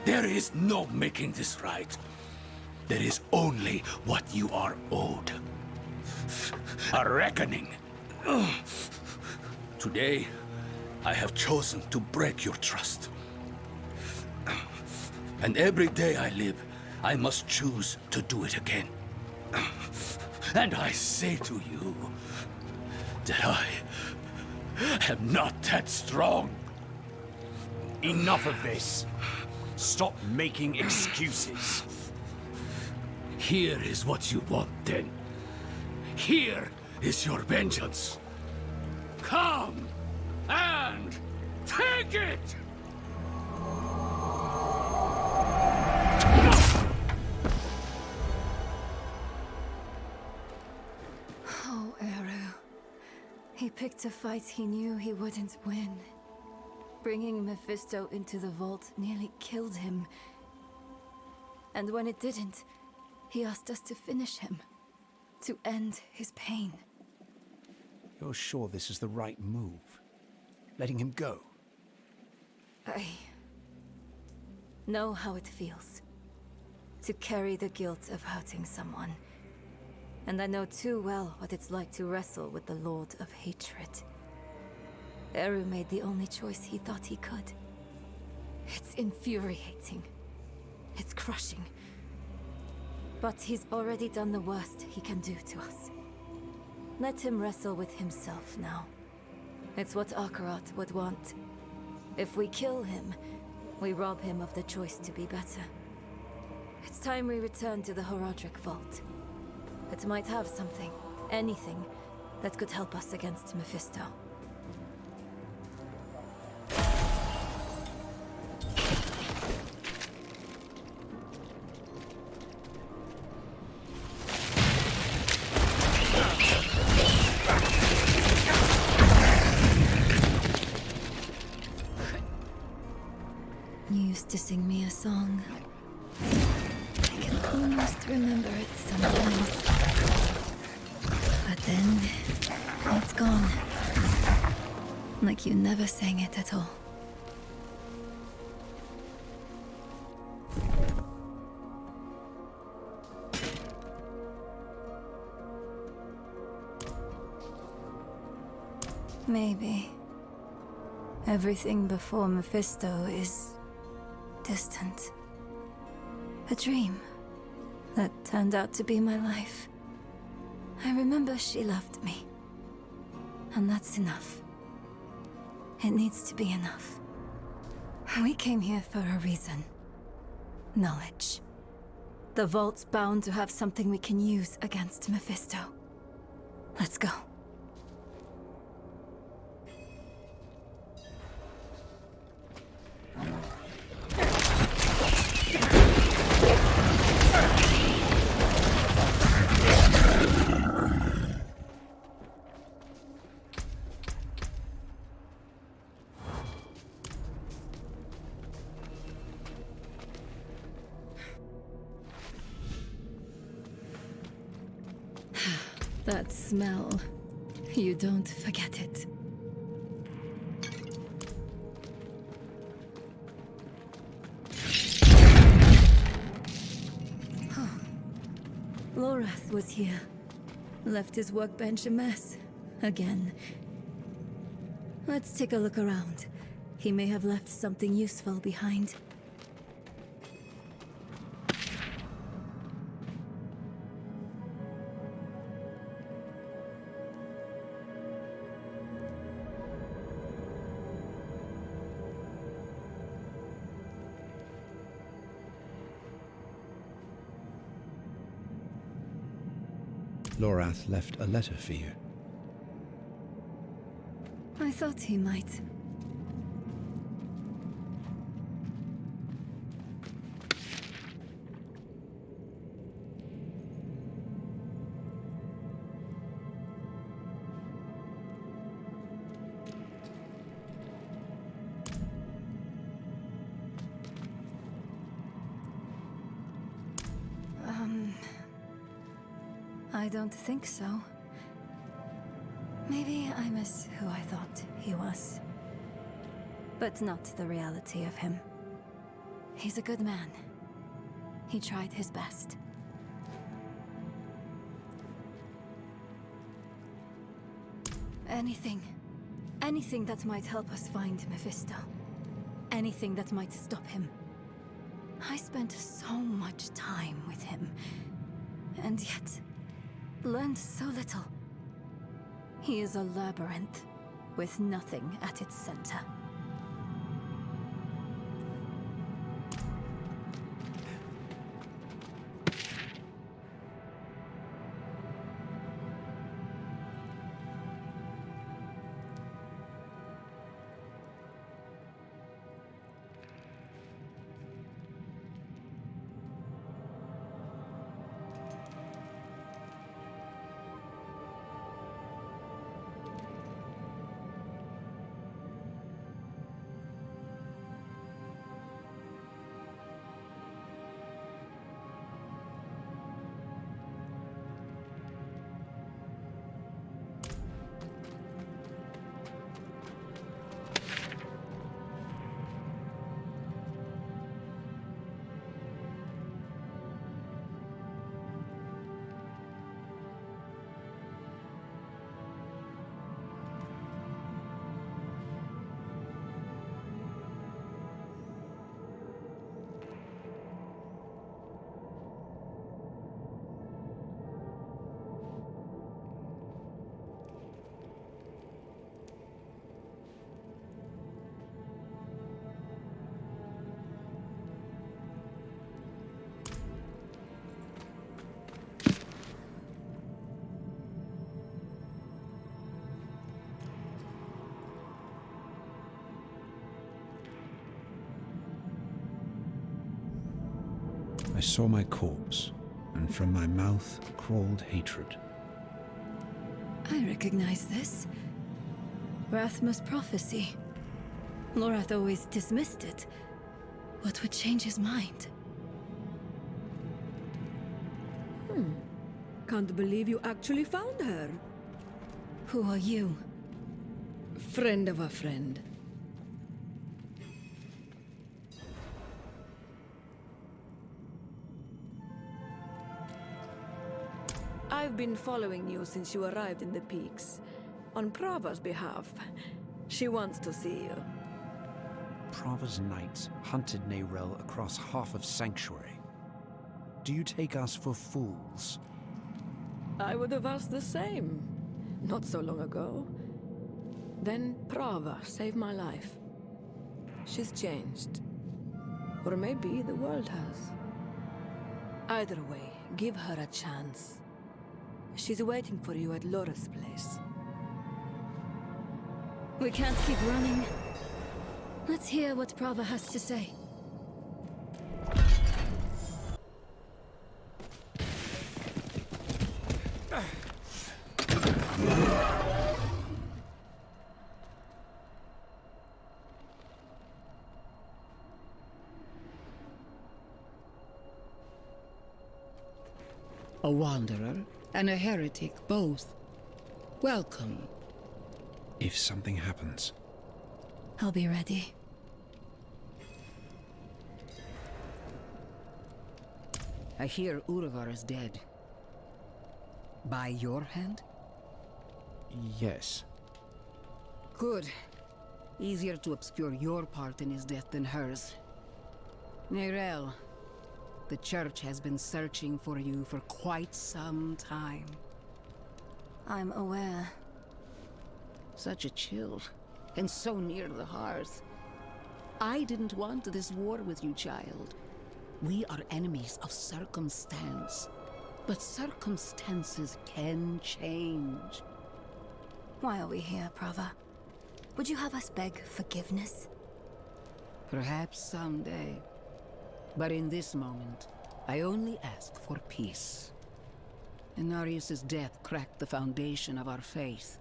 There is no making this right. There is only what you are owed. A reckoning. Today, I have chosen to break your trust. And every day I live, I must choose to do it again. And I say to you that I am not that strong. Enough of this. Stop making excuses. Here is what you want, then. Here is your vengeance. Come and take it! Oh, Eru. He picked a fight he knew he wouldn't win. Bringing Mephisto into the vault nearly killed him. And when it didn't, he asked us to finish him. To end his pain. You're sure this is the right move? Letting him go? I know how it feels. To carry the guilt of hurting someone. And I know too well what it's like to wrestle with the Lord of Hatred. Eru made the only choice he thought he could. It's infuriating. It's crushing. But he's already done the worst he can do to us. Let him wrestle with himself now. It's what Akarat would want. If we kill him, we rob him of the choice to be better. It's time we return to the Horadric Vault. It might have something, anything, that could help us against Mephisto. You used to sing me a song. I can You must remember it sometimes. But then, it's gone. Like you never sang it at all. Maybe. Everything before Mephisto is distant. A dream that turned out to be my life. I remember she loved me. And that's enough. It needs to be enough. We came here for a reason. Knowledge. The vault's bound to have something we can use against Mephisto. Let's go. That smell. You don't forget it. Lorath was here. Left his workbench a mess. Again. Let's take a look around. He may have left something useful behind. Lorath left a letter for you. I thought he might. I don't think so. Maybe I miss who I thought he was. But not the reality of him. He's a good man. He tried his best. Anything that might help us find Mephisto. Anything that might stop him. I spent so much time with him, and yet learned so little. He is a labyrinth with nothing at its center. I saw my corpse, and from my mouth crawled hatred. I recognize this. Rathma's prophecy. Lorath always dismissed it. What would change his mind? Can't believe you actually found her. Who are you? Friend of a friend. I've been following you since you arrived in the Peaks. On Prava's behalf. She wants to see you. Prava's knights hunted Neyrel across half of Sanctuary. Do you take us for fools? I would have asked the same. Not so long ago. Then Prava saved my life. She's changed. Or maybe the world has. Either way, give her a chance. She's waiting for you at Laura's place. We can't keep running. Let's hear what Prava has to say. A wanderer and a heretic both. Welcome. If something happens, I'll be ready. I hear Urivar is dead. By your hand? Yes. Good. Easier to obscure your part in his death than hers. Neyrel, the Church has been searching for you for quite some time. I'm aware. Such a chill, and so near the hearth. I didn't want this war with you, child. We are enemies of circumstance. But circumstances can change. Why are we here, Prava? Would you have us beg forgiveness? Perhaps someday. But in this moment, I only ask for peace. Inarius' death cracked the foundation of our faith.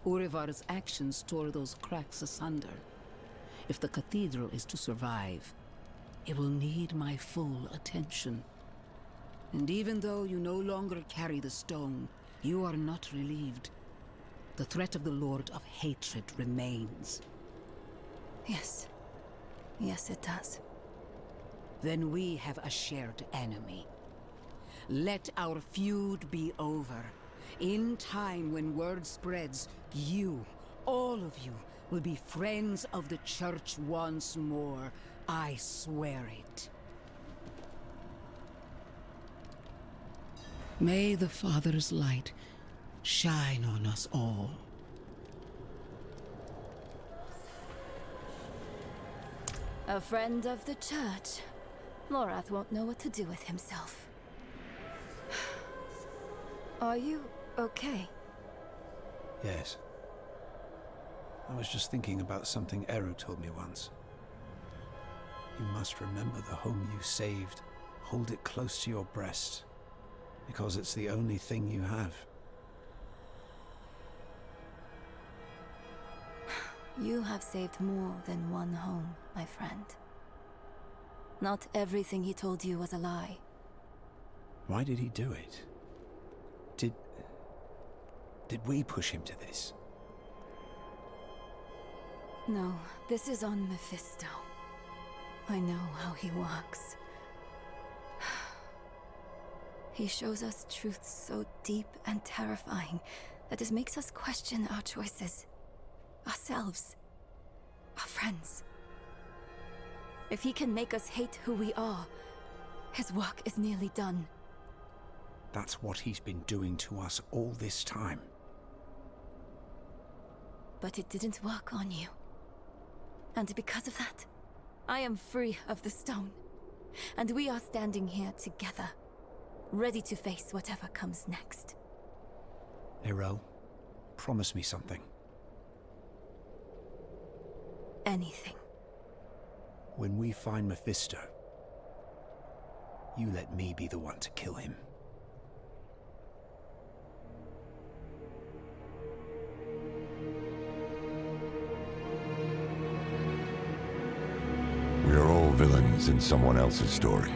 Urivar's actions tore those cracks asunder. If the cathedral is to survive, it will need my full attention. And even though you no longer carry the stone, you are not relieved. The threat of the Lord of Hatred remains. Yes. Yes, it does. Then we have a shared enemy. Let our feud be over. In time, when word spreads, you, all of you, will be friends of the Church once more. I swear it. May the Father's light shine on us all. A friend of the Church. Lorath won't know what to do with himself. Are you okay? yes. I was just thinking about something Eru told me once. You must remember the home you saved. Hold it close to your breast, because it's the only thing you have. You have saved more than one home, my friend. Not everything he told you was a lie. Why did he do it? Did we push him to this? No, this is on Mephisto. I know how he works. He shows us truths so deep and terrifying that it makes us question our choices. Ourselves. Our friends. If he can make us hate who we are, his work is nearly done. That's what he's been doing to us all this time. But it didn't work on you. And because of that, I am free of the stone. And we are standing here together, ready to face whatever comes next. Neyrel, promise me something. Anything. When we find Mephisto, you let me be the one to kill him. We are all villains in someone else's story.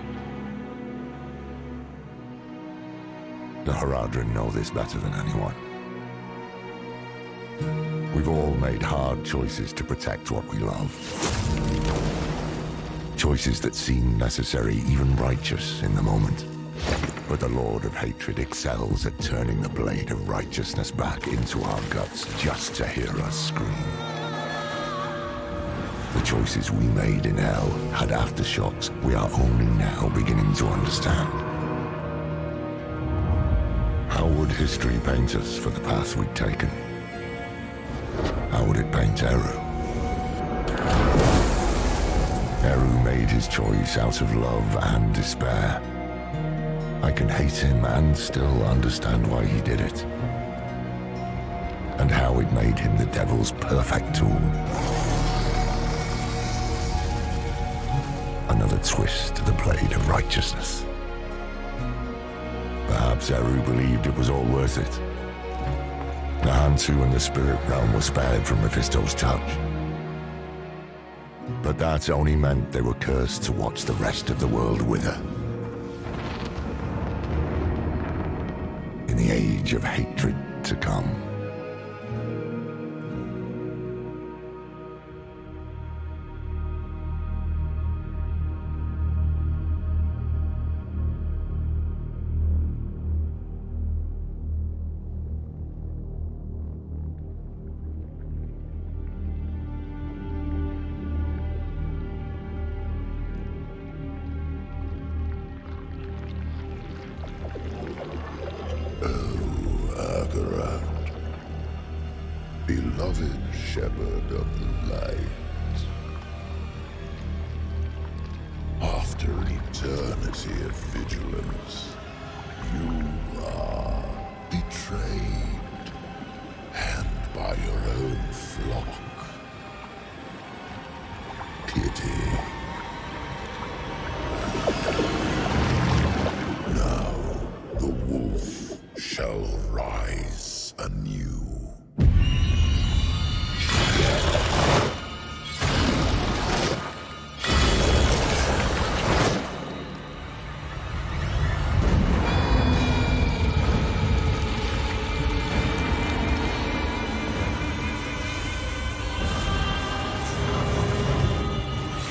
The Horadrim know this better than anyone. We've all made hard choices to protect what we love. Choices that seem necessary, even righteous in the moment. But the Lord of Hatred excels at turning the blade of righteousness back into our guts just to hear us scream. The choices we made in hell had aftershocks we are only now beginning to understand. How would history paint us for the path we'd taken? How would it paint Eru? Eru made his choice out of love and despair. I can hate him and still understand why he did it. And how it made him the devil's perfect tool. Another twist to the blade of righteousness. Perhaps Eru believed it was all worth it. The Hantu and the spirit realm were spared from Mephisto's touch. But that only meant they were cursed to watch the rest of the world wither. In the age of hatred to come. Beloved shepherd of the light, after an eternity of vigilance, you are betrayed, and by your own flock. Pity. Now the wolf shall rise anew.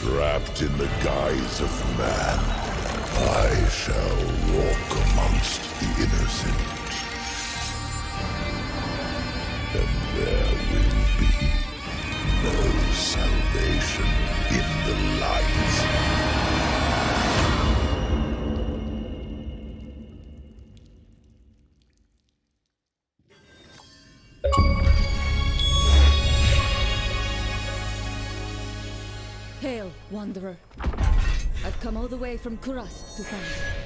Wrapped in the guise of man, I shall walk amongst the innocent. And there will be no salvation in the light. Hail, Wanderer. I've come all the way from Kurast to find you.